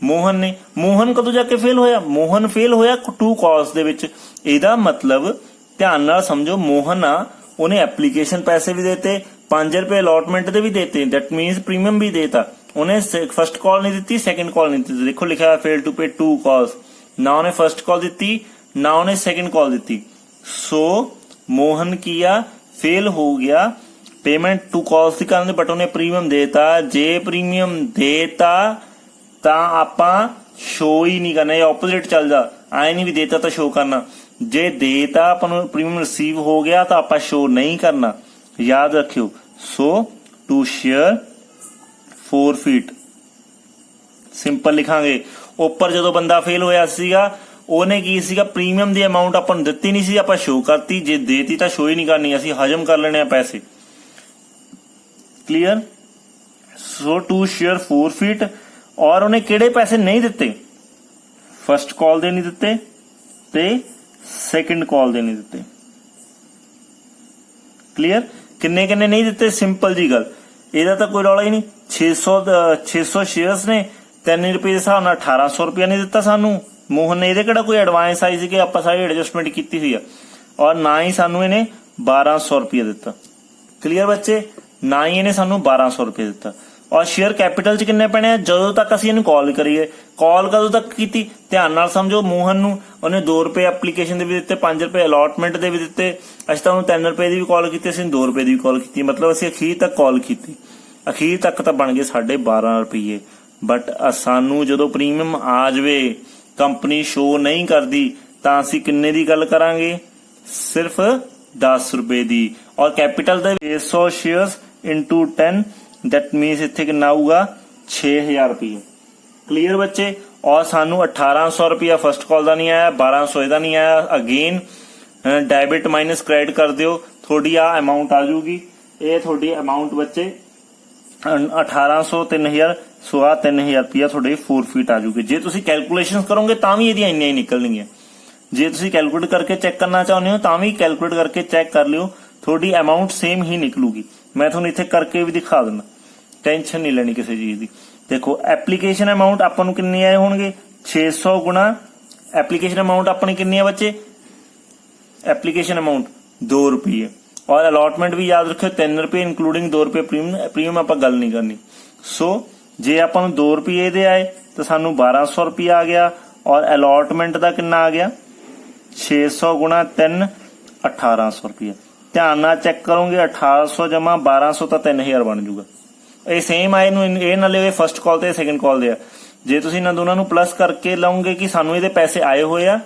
ਮੋਹਨ ਨੇ। ਮੋਹਨ ਕਦੋਂ ਜਾ ਕੇ ਫੇਲ ਹੋਇਆ, ਮੋਹਨ ਫੇਲ ਹੋਇਆ 2 ਕਾਲਸ ਦੇ ਵਿੱਚ। ਇਹਦਾ ਮਤਲਬ ਧਿਆਨ ਨਾਲ ਸਮਝੋ, ਮੋਹਨ ਆ ਉਹਨੇ ਐਪਲੀਕੇਸ਼ਨ ਪੈਸੇ ਵੀ ਦੇਤੇ, 5 ਰੁਪਏ ਅਲਾਟਮੈਂਟ ਦੇ ਵੀ ਦੇਤੇ, ਦੈਟ ਮੀਨਸ ਪ੍ਰੀਮੀਅਮ ਵੀ ਦੇਤਾ। ਉਹਨੇ ਫਸਟ ਕਾਲ ਨਹੀਂ ਦਿੱਤੀ, ਸੈਕਿੰਡ ਕਾਲ ਨਹੀਂ ਦਿੱਤੀ। ਦੇਖੋ ਲਿਖਿਆ ਫੇਲ ਟੂ ਪੇ 2 ਕਾਲਸ, ਨਾ ਉਹਨੇ ਫਸਟ ਕਾਲ ਦਿੱਤੀ ਨਾ ਉਹਨੇ ਸੈਕਿੰਡ ਕਾਲ ਦਿੱਤੀ। ਸੋ ਮੋਹਨ ਕੀ ਆ, ਫੇਲ ਹੋ ਗਿਆ। ਪੇਮੈਂਟ 2 ਕਾਲਸ ਦੀ ਕਰਨ, ਬਟ ਉਹਨੇ ਪ੍ਰੀਮੀਅਮ ਦੇਤਾ। ਜੇ ਪ੍ਰੀਮੀਅਮ ਦੇਤਾ ਤਾਂ ਆਪਾਂ ਸ਼ੋ ਹੀ ਨਹੀਂ ਕਰਨਾ, ਇਹ ਆਪੋਜ਼ਿਟ ਚੱਲ ਜਾ, ਆਏ ਨਹੀਂ ਵੀ ਦੇਤਾ ਤਾਂ ਸ਼ੋ ਕਰਨਾ। ਜੇ ਦੇਤਾ ਆਪਾਂ ਨੂੰ ਪ੍ਰੀਮੀਅਮ ਰਿਸੀਵ ਹੋ ਗਿਆ ਤਾਂ ਆਪਾਂ ਸ਼ੋ ਨਹੀਂ ਕਰਨਾ, ਯਾਦ ਰੱਖਿਓ। ਸੋ ਟੂ ਸ਼ੇਅਰ ਫੋਰਫੀਟ ਸਿੰਪਲ ਲਿਖਾਂਗੇ। ਉੱਪਰ ਜਦੋਂ ਬੰਦਾ ਫੇਲ ਹੋਇਆ ਸੀਗਾ ਉਹਨੇ ਕੀ ਸੀਗਾ, ਪ੍ਰੀਮੀਅਮ ਦੀ ਅਮਾਉਂਟ ਆਪਾਂ ਨੂੰ ਦਿੱਤੀ ਨਹੀਂ ਸੀ, ਆਪਾਂ ਸ਼ੋ ਕਰਤੀ। ਜੇ ਦੇਤੀ ਤਾਂ ਸ਼ੋ ਹੀ ਨਹੀਂ ਕਰਨੀ, ਅਸੀਂ ਹਜਮ ਕਰ ਲੈਣੇ ਆ ਪੈਸੇ। Clear. So to share forfeit. ਔਰ ਉਹਨੇ ਕਿਹੜੇ ਪੈਸੇ ਨਹੀਂ ਦਿੱਤੇ, ਫਸਟ ਕਾਲ ਦੇ ਨਹੀਂ ਦਿੱਤੇ ਤੇ ਸੈਕਿੰਡ ਕਾਲ ਦੇ ਨਹੀਂ ਦਿੱਤੇ। ਕਲੀਅਰ। ਕਿੰਨੇ ਕਿੰਨੇ ਨਹੀਂ ਦਿੱਤੇ, ਸਿੰਪਲ ਜੀ ਗੱਲ। ਇਹਦਾ ਤਾਂ ਕੋਈ ਰੌਲਾ ਹੀ ਨਹੀਂ। 600 ਸ਼ੇਅਰਸ ਨੇ, 3 ਰੁਪਏ ਦੇ ਹਿਸਾਬ ਨਾਲ 1800 ਰੁਪਇਆ ਨਹੀਂ ਦਿੱਤਾ ਸਾਨੂੰ ਮੋਹਨ ਨੇ। ਇਹਦੇ ਕਿਹੜਾ ਕੋਈ ਐਡਵਾਂਸ ਆਈ ਸੀ ਕਿ ਆਪਾਂ ਸਾਰੀ ਐਡਜਸਟਮੈਂਟ ਕੀਤੀ ਹੋਈ ਆ, ਔਰ ਨਾ ਹੀ ਸਾਨੂੰ ਇਹਨੇ 1200 ਰੁਪਇਆ ਦਿੱਤਾ। ਕਲੀਅਰ ਬੱਚੇ, ਨਾ ਹੀ ਇਹਨੇ ਸਾਨੂੰ 1200 ਰੁਪਏ ਦਿੱਤਾ। ਔਰ ਸ਼ੇਅਰ ਕੈਪੀਟਲ 'ਚ ਕਿੰਨੇ ਪੈਣੇ ਆ ਜਦੋਂ ਤੱਕ ਅਸੀਂ ਇਹਨੂੰ ਕਾਲ ਕਰੀਏ। ਕਾਲ ਕਦੋਂ ਤੱਕ ਕੀਤੀ, ਧਿਆਨ ਨਾਲ ਸਮਝੋ। ਮੋਹਨ ਨੂੰ ਉਹਨੇ 2 ਰੁਪਏ ਐਪਲੀਕੇਸ਼ਨ ਦੇ ਵੀ ਦਿੱਤੇ, 5 ਰੁਪਏ ਅਲਾਟਮੈਂਟ ਦੇ ਵੀ ਦਿੱਤੇ। ਅਸੀਂ ਤਾਂ ਉਹਨੂੰ 3 ਰੁਪਏ ਦੀ ਵੀ ਕਾਲ ਕੀਤੀ, ਅਸੀਂ 2 ਰੁਪਏ ਦੀ ਵੀ ਕਾਲ ਕੀਤੀ, ਮਤਲਬ ਅਸੀਂ ਅਖੀਰ ਤੱਕ ਕਾਲ ਕੀਤੀ। ਅਖੀਰ ਤੱਕ ਤਾਂ ਬਣ ਗਏ ਸਾਡੇ 12 ਰੁਪਏ। ਬਟ ਸਾਨੂੰ ਜਦੋਂ ਪ੍ਰੀਮੀਅਮ ਆ ਜਾਵੇ, ਕੰਪਨੀ ਸ਼ੋ ਨਹੀਂ ਕਰਦੀ, ਤਾਂ ਅਸੀਂ ਕਿੰਨੇ ਦੀ ਗੱਲ ਕਰਾਂਗੇ, ਸਿਰਫ 10 ਰੁਪਏ ਦੀ। ਔਰ ਕੈਪੀਟਲ ਦੇ 600 ਸ਼ੇਅਰਸ ਇੰਟੂ 10, ਦੈਟ ਮੀਨਸ ਇੱਥੇ ਕਿੰਨਾ ਆਊਗਾ 6000 ਰੁਪਏ। ਕਲੀਅਰ ਬੱਚੇ। ਔਰ ਸਾਨੂੰ 1800 ਰੁਪਇਆ ਫਸਟ ਕਾਲ ਦਾ ਨਹੀਂ ਆਇਆ, 1200 ਇਹਦਾ ਨਹੀਂ ਆਇਆ। ਅਗੇਨ ਡੈਬਿਟ ਮਾਈਨਸ ਕ੍ਰੈਡਿਟ ਕਰ ਦਿਓ, ਤੁਹਾਡੀ ਆ ਅਮਾਉਂਟ ਆ ਜਾਊਗੀ। ਇਹ ਤੁਹਾਡੀ ਅਮਾਉਂਟ ਬੱਚੇ 1800 3000, ਸੋ ਆ 3000 ਰੁਪਇਆ ਤੁਹਾਡੇ ਫੋਰਫੀਟ ਆ ਜਾਊਗੀ। ਜੇ ਤੁਸੀਂ ਕੈਲਕੂਲੇਸ਼ਨ ਕਰੋਗੇ ਤਾਂ ਵੀ ਇਹਦੀਆਂ ਇੰਨੀਆਂ ਹੀ ਨਿਕਲਣਗੀਆਂ। ਜੇ ਤੁਸੀਂ ਕੈਲਕੂਲੇਟ ਕਰਕੇ ਚੈੱਕ ਕਰਨਾ ਚਾਹੁੰਦੇ ਹੋ ਤਾਂ ਵੀ ਕੈਲਕੂਲੇਟ ਕਰਕੇ ਚੈੱਕ ਕਰ ਲਿਓ, ਤੁਹਾਡੀ ਅਮਾਉਂਟ ਸੇਮ ਹੀ ਨਿਕਲੂਗੀ। ਮੈਂ ਤੁਹਾਨੂੰ ਇੱਥੇ ਕਰਕੇ ਵੀ ਦਿਖਾ ਦਿੰਦਾ, ਟੈਨਸ਼ਨ ਨਹੀਂ ਲੈਣੀ ਕਿਸੇ ਚੀਜ਼ ਦੀ। ਦੇਖੋ ਐਪਲੀਕੇਸ਼ਨ ਅਮਾਉਂਟ ਆਪਾਂ ਨੂੰ ਕਿੰਨੇ ਆਏ ਹੋਣਗੇ, 600 ਗੁਣਾ ਐਪਲੀਕੇਸ਼ਨ ਅਮਾਉਂਟ ਆਪਣੀ ਕਿੰਨੀ ਆ ਬੱਚੇ, ਐਪਲੀਕੇਸ਼ਨ ਅਮਾਉਂਟ 2 ਰੁਪਏ। ਔਰ ਅਲਾਟਮੈਂਟ ਵੀ ਯਾਦ ਰੱਖਿਓ 3 ਰੁਪਏ ਇਨਕਲੂਡਿੰਗ 2 ਰੁਪਏ ਪ੍ਰੀਮੀਅਮ ਆਪਾਂ ਗੱਲ ਨਹੀਂ ਕਰਨੀ। ਸੋ ਜੇ ਆਪਾਂ ਨੂੰ 2 ਰੁਪਏ ਦੇ ਆਏ ਤਾਂ ਸਾਨੂੰ 1200 ਰੁਪਏ ਆ ਗਿਆ। ਔਰ ਅਲਾਟਮੈਂਟ ਦਾ ਕਿੰਨਾ ਆ ਗਿਆ, 600 ਗੁਣਾ 3 1800 ਰੁਪਏ। ਧਿਆਨ ਨਾਲ ਚੈੱਕ ਕਰੋਗੇ, 1800 ਜਮਾ 1200 ਤਾਂ 3000 ਬਣ ਜੂਗਾ। ਇਹ ਸੇਮ ਆਏ ਨੂੰ ਇਹ ਨਾ ਲਿਓ ਫਸਟ ਕਾਲ ਤੇ ਸੈਕੰਡ ਕਾਲ ਦੇ ਆ। ਜੇ ਤੁਸੀਂ ਇਹਨਾਂ ਦੋਨਾਂ ਨੂੰ ਪਲੱਸ ਕਰਕੇ ਲਾਉਂਗੇ ਕਿ ਸਾਨੂੰ ਇਹਦੇ ਪੈਸੇ ਆਏ ਹੋਏ ਆ,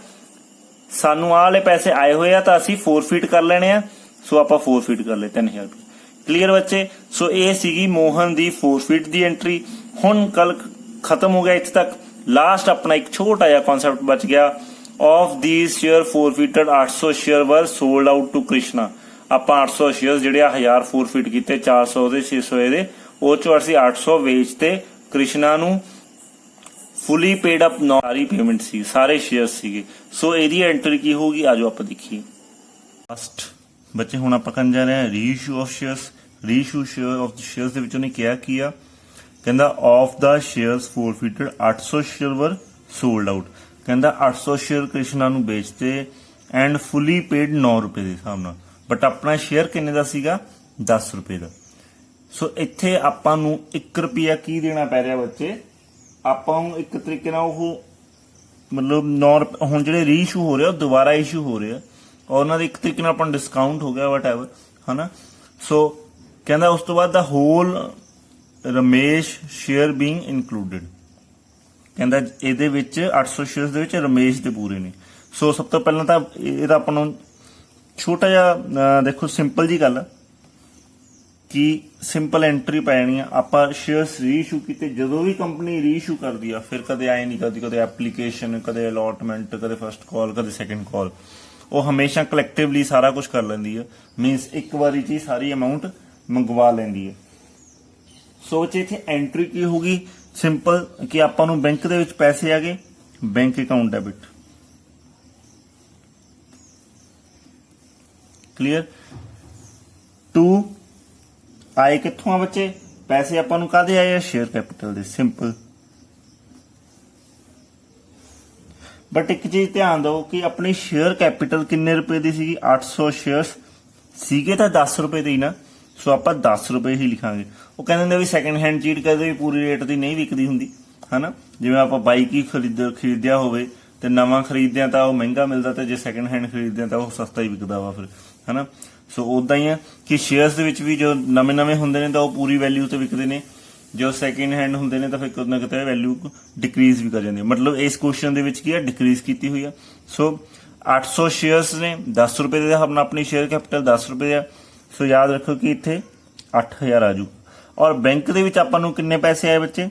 ਸਾਨੂੰ ਆਹ ਵਾਲੇ ਪੈਸੇ ਆਏ ਹੋਏ ਆ, ਤਾਂ ਅਸੀਂ ਫੋਰਫੀਟ ਕਰ ਲੈਣੇ ਆ। ਸੋ ਆਪਾਂ ਫੋਰਫੀਟ ਕਰ ਲਏ 3000 ਰੁਪਏ। ਕਲੀਅਰ ਬੱਚੇ। ਸੋ ਇਹ ਸੀਗੀ ਮੋਹਨ ਦੀ ਫੋਰਫੀਟ ਦੀ ਐਂਟਰੀ। ਹੁਣ ਕੱਲ ਖਤਮ ਹੋ ਗਿਆ ਇੱਥੇ ਤੱਕ। ਲਾਸਟ ਆਪਣਾ ਇੱਕ ਛੋਟਾ ਜਿਹਾ ਕਨਸੈਪਟ ਬਚ ਗਿਆ। Of these share forfeited 800 share were sold out to Krishna. ਆਪਾਂ 800 ਸ਼ੇਅਰ ਜਿਹੜੇ ਆ 1000 ਫੋਰਫੀਟ ਕੀਤੇ, 400 ਦੇ 600 ਇਹਦੇ, ਉਹ ਚੋਂ ਅਸੀਂ 800 ਵੇਚਤੇ ਕ੍ਰਿਸ਼ਨਾ ਨੂੰ। ਫੁਲੀ ਪੇਡ ਅਪ ਸਾਰੀ ਪੇਮੈਂਟ ਸੀ, ਸਾਰੇ ਸ਼ੇਅਰ ਸੀਗੇ। ਸੋ ਇਹਦੀ ਐਂਟਰੀ ਕੀ ਹੋਊਗੀ, ਆਜੋ ਆਪਾਂ ਦੇਖੀਏ। ਫਸਟ ਬੱਚੇ ਹੁਣ ਆਪਾਂ ਕਰਨ ਜਾ ਰਹੇ ਹਾਂ reissue of shares. Reissue share of shares ਦੇ ਵਿੱਚ ਉਹਨੇ ਕਿਹਾ ਕੀ ਆ, ਕਹਿੰਦਾ of the shares forfeited 800 share were sold out. ਕਹਿੰਦਾ 800 ਸ਼ੇਅਰ ਕ੍ਰਿਸ਼ਨਾ ਨੂੰ ਵੇਚਤੇ ਐਂਡ ਫੁਲੀ ਪੇਡ 9 ਰੁਪਏ ਦੇ ਹਿਸਾਬ ਨਾਲ। ਬਟ ਆਪਣਾ ਸ਼ੇਅਰ ਕਿੰਨੇ ਦਾ ਸੀਗਾ, 10 ਰੁਪਏ ਦਾ। ਸੋ ਇੱਥੇ ਆਪਾਂ ਨੂੰ 1 ਰੁਪਿਆ ਕੀ ਦੇਣਾ ਪੈ ਰਿਹਾ ਬੱਚੇ, ਆਪਾਂ ਨੂੰ ਇੱਕ ਤਰੀਕੇ ਨਾਲ ਉਹ ਮਤਲਬ 9 ਰੁਪਏ ਹੁਣ ਜਿਹੜੇ ਰੀਇਸ਼ੂ ਹੋ ਰਿਹਾ ਉਹ ਦੁਬਾਰਾ ਇਸ਼ੂ ਹੋ ਰਿਹਾ, ਔਰ ਉਹਨਾਂ ਦੇ ਇੱਕ ਤਰੀਕੇ ਨਾਲ ਆਪਾਂ ਨੂੰ ਡਿਸਕਾਊਂਟ ਹੋ ਗਿਆ ਵਟਐਵਰ, ਹਨਾ। ਸੋ ਕਹਿੰਦਾ ਉਸ ਤੋਂ ਬਾਅਦ the whole Ramesh share being included. ਕਹਿੰਦਾ ਇਹਦੇ ਵਿੱਚ 800 ਸ਼ੇਅਰਸ ਦੇ ਵਿੱਚ ਰਮੇਸ਼ ਦੇ ਪੂਰੇ ਨੇ। ਸੋ ਸਭ ਤੋਂ ਪਹਿਲਾਂ ਤਾਂ ਇਹਦਾ ਆਪਾਂ ਨੂੰ ਛੋਟਾ ਜਿਹਾ ਦੇਖੋ ਸਿੰਪਲ ਜੀ ਗੱਲ ਕਿ ਸਿੰਪਲ ਐਂਟਰੀ ਪੈਣੀ ਆ। ਆਪਾਂ ਸ਼ੇਅਰਸ ਰੀਇਸ਼ੂ ਕੀਤੇ, ਜਦੋਂ ਵੀ ਕੰਪਨੀ ਰੀਇਸ਼ੂ ਕਰਦੀ ਆ ਫਿਰ ਕਦੇ ਆਏ ਨਹੀਂ ਕਰਦੀ, ਕਦੇ ਐਪਲੀਕੇਸ਼ਨ, ਕਦੇ ਅਲਾਟਮੈਂਟ, ਕਦੇ ਫਸਟ ਕਾਲ, ਕਦੇ ਸੈਕੰਡ ਕਾਲ, ਉਹ ਹਮੇਸ਼ਾ ਕਲੈਕਟਿਵਲੀ ਸਾਰਾ ਕੁਝ ਕਰ ਲੈਂਦੀ ਆ। ਮੀਨਸ ਇੱਕ ਵਾਰੀ 'ਚ ਹੀ ਸਾਰੀ ਅਮਾਉਂਟ ਮੰਗਵਾ ਲੈਂਦੀ ਹੈ। ਸੋ ਇੱਥੇ ਐਂਟਰੀ ਕੀ ਹੋਗੀ, ਸਿੰਪਲ ਕਿ ਆਪਾਂ ਨੂੰ ਬੈਂਕ ਦੇ ਵਿੱਚ ਪੈਸੇ ਆ ਗਏ, bank account debit. Clear. To ਆਏ ਕਿੱਥੋਂ ਆ ਬੱਚੇ, ਪੈਸੇ ਆਪਾਂ ਨੂੰ ਕਾਹਦੇ ਆਏ ਆ, ਸ਼ੇਅਰ ਕੈਪੀਟਲ ਦੇ। ਸਿੰਪਲ। ਬਟ ਇੱਕ ਚੀਜ਼ ਧਿਆਨ ਦਿਓ ਕਿ ਆਪਣੀ ਸ਼ੇਅਰ ਕੈਪੀਟਲ ਕਿੰਨੇ ਰੁਪਏ ਦੀ ਸੀਗੀ, 800 ਸ਼ੇਅਰਸ ਸੀਗੇ ਤਾਂ 10 ਰੁਪਏ ਦੇ ਹੀ ਨਾ। ਸੋ ਆਪਾਂ 10 ਰੁਪਏ ਹੀ ਲਿਖਾਂਗੇ। ਉਹ ਕਹਿੰਦੇ ਹੁੰਦੇ ਵੀ ਸੈਕੰਡ ਹੈਂਡ ਚੀਜ਼ ਕਦੇ ਵੀ ਪੂਰੀ ਰੇਟ ਦੀ ਨਹੀਂ ਵਿਕਦੀ ਹੁੰਦੀ, ਹਨਾ। ਜਿਵੇਂ ਆਪਾਂ ਬਾਈਕ ਹੀ ਖਰੀਦਿਆ ਹੋਵੇ ਤੇ ਨਵਾਂ ਖਰੀਦਦੇ ਆ ਤਾਂ ਉਹ ਮਹਿੰਗਾ ਮਿਲਦਾ, ਤੇ ਜੇ ਸੈਕੰਡ ਹੈਂਡ ਖਰੀਦਦੇ ਆ ਤਾਂ ਉਹ ਸਸਤਾ ਹੀ ਵਿਕਦਾ ਵਾ ਫਿਰ, ਹਨਾ। ਸੋ ਉਦਾਂ ਹੀ ਆ ਕਿ ਸ਼ੇਅਰਸ ਦੇ ਵਿੱਚ ਵੀ ਜੋ ਨਵੇਂ ਹੁੰਦੇ ਨੇ ਤਾਂ ਉਹ ਪੂਰੀ ਵੈਲਿਊ ਤੇ ਵਿਕਦੇ ਨੇ, ਜੋ ਸੈਕੰਡ ਹੈਂਡ ਹੁੰਦੇ ਨੇ ਤਾਂ ਫਿਰ ਕਿਤੇ ਨਾ ਕਿਤੇ ਵੈਲਿਊ ਡਿਕਰੀਜ਼ ਵੀ ਕਰ ਜਾਂਦੀ ਹੈ। ਮਤਲਬ ਇਸ ਕੁਐਸਚਨ ਦੇ ਵਿੱਚ ਕੀ ਹੈ, ਡਿਕਰੀਜ਼ ਕੀਤੀ ਹੋਈ ਆ। ਸੋ 800 ਸ਼ੇਅਰਸ ਨੇ 10 ਰੁਪਏ ਦੇ ਹਿਸਾਬ ਨਾਲ, ਆਪਣੀ ਸ਼ੇਅਰ ਕੈਪੀਟਲ 10 ਰੁਪਏ ਆ। ਸੋ ਯਾਦ ਰੱਖੋ ਕਿ ਇੱਥੇ 8000 ਆਜੂ। ਔਰ ਬੈਂਕ ਦੇ ਵਿੱਚ ਆਪਾਂ ਨੂੰ ਕਿੰਨੇ ਪੈਸੇ ਆਏ ਬੱਚੇ,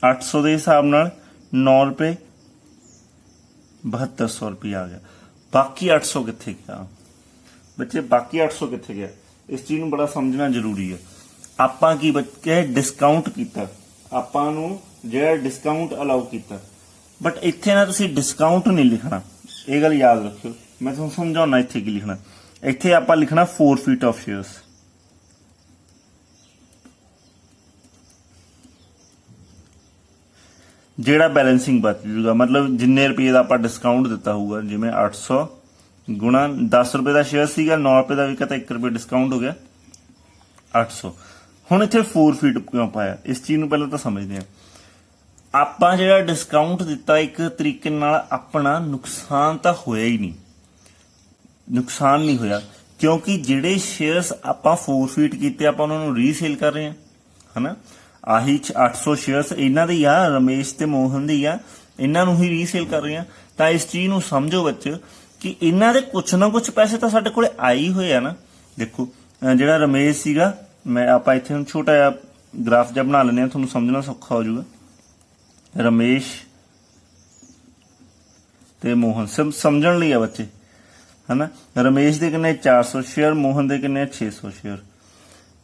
800 ਦੇ ਹਿਸਾਬ ਨਾਲ 9 ਰੁਪਏ 7200 ਰੁਪਏ ਆ ਗਿਆ। ਬਾਕੀ 800 ਕਿੱਥੇ ਗਿਆ ਬੱਚੇ, ਬਾਕੀ 800 ਕਿੱਥੇ ਗਿਆ, ਇਸ ਚੀਜ਼ ਨੂੰ ਬੜਾ ਸਮਝਣਾ ਜ਼ਰੂਰੀ ਹੈ। ਆਪਾਂ ਕੀ ਬੱਚੇ ਡਿਸਕਾਊਂਟ ਕੀਤਾ, ਆਪਾਂ ਨੂੰ ਜਿਹੜਾ ਡਿਸਕਾਊਂਟ ਅਲਾਉ ਕੀਤਾ, ਬਟ ਇੱਥੇ ਨਾ ਤੁਸੀਂ ਡਿਸਕਾਊਂਟ ਨਹੀਂ ਲਿਖਣਾ, ਇਹ ਗੱਲ ਯਾਦ ਰੱਖਿਓ। ਮੈਂ ਤੁਹਾਨੂੰ ਸਮਝਾਉਣਾ ਇੱਥੇ ਕੀ ਲਿਖਣਾ। ਇੱਥੇ ਆਪਾਂ ਲਿਖਣਾ ਫੋਰਫੀਟ ਆਫ ਸ਼ੇਅਰਸ। ਜਿਹੜਾ ਬੈਲੈਂਸਿੰਗ ਬਚ ਜੂਗਾ, ਮਤਲਬ ਜਿੰਨੇ ਰੁਪਏ ਦਾ ਆਪਾਂ ਡਿਸਕਾਊਂਟ ਦਿੱਤਾ ਹੋਊਗਾ, ਜਿਵੇਂ 800 ਗੁਣਾ 10 ਰੁਪਏ ਦਾ ਸ਼ੇਅਰ ਸੀਗਾ, 9 ਰੁਪਏ ਦਾ ਵਿਕਾ ਤਾਂ 1 ਰੁਪਏ ਡਿਸਕਾਊਂਟ ਹੋ ਗਿਆ 800। ਹੁਣ ਇੱਥੇ ਫੋਰਫੀਟ ਕਿਉਂ ਪਾਇਆ, ਇਸ ਚੀਜ਼ ਨੂੰ ਪਹਿਲਾਂ ਤਾਂ ਸਮਝਦੇ ਹਾਂ। ਆਪਾਂ ਜਿਹੜਾ ਡਿਸਕਾਊਂਟ ਦਿੱਤਾ ਇੱਕ ਤਰੀਕੇ ਨਾਲ ਆਪਣਾ ਨੁਕਸਾਨ ਤਾਂ ਹੋਇਆ ਹੀ ਨਹੀਂ, ਨੁਕਸਾਨ ਨਹੀਂ ਹੋਇਆ, ਕਿਉਂਕਿ ਜਿਹੜੇ ਸ਼ੇਅਰਸ ਆਪਾਂ ਫੋਰਫੀਟ ਕੀਤੇ ਆਪਾਂ ਉਹਨਾਂ ਨੂੰ ਰੀਸੇਲ ਕਰ ਰਹੇ ਹਾਂ, ਹਨਾ। ਆਹੀ 800 ਸ਼ੇਅਰਸ ਇਹਨਾਂ ਦੇ ਹੀ ਆ, ਰਮੇਸ਼ ਤੇ ਮੋਹਨ ਦੇ ਹੀ ਆ, ਇਹਨਾਂ ਨੂੰ ਹੀ ਰੀਸੇਲ ਕਰ ਰਹੇ ਹਾਂ। ਤਾਂ ਇਸ ਚੀਜ਼ ਨੂੰ ਸਮਝੋ ਬੱਚੇ ਕਿ ਇਹਨਾਂ ਦੇ ਕੁਛ ਨਾ ਕੁਛ ਪੈਸੇ ਤਾਂ ਸਾਡੇ ਕੋਲੇ ਆਏ ਹੋਏ ਆ ਨਾ। ਦੇਖੋ ਜਿਹੜਾ ਰਮੇਸ਼ ਸੀਗਾ, ਮੈਂ ਆਪਾਂ ਇੱਥੇ ਹੁਣ ਛੋਟਾ ਜਿਹਾ ਗ੍ਰਾਫ ਜਿਹਾ ਬਣਾ ਲੈਂਦੇ ਹਾਂ, ਤੁਹਾਨੂੰ ਸਮਝਣਾ ਸੌਖਾ ਹੋ ਜਾਊਗਾ। ਰਮੇਸ਼ ਤੇ ਮੋਹਨ ਸਮਝਣ ਲਈ ਆ ਬੱਚੇ, ਹਨਾ। ਰਮੇਸ਼ ਦੇ ਕਿੰਨੇ 400 ਸ਼ੇਅਰ, ਮੋਹਨ ਦੇ ਕਿੰਨੇ 600 ਸ਼ੇਅਰ।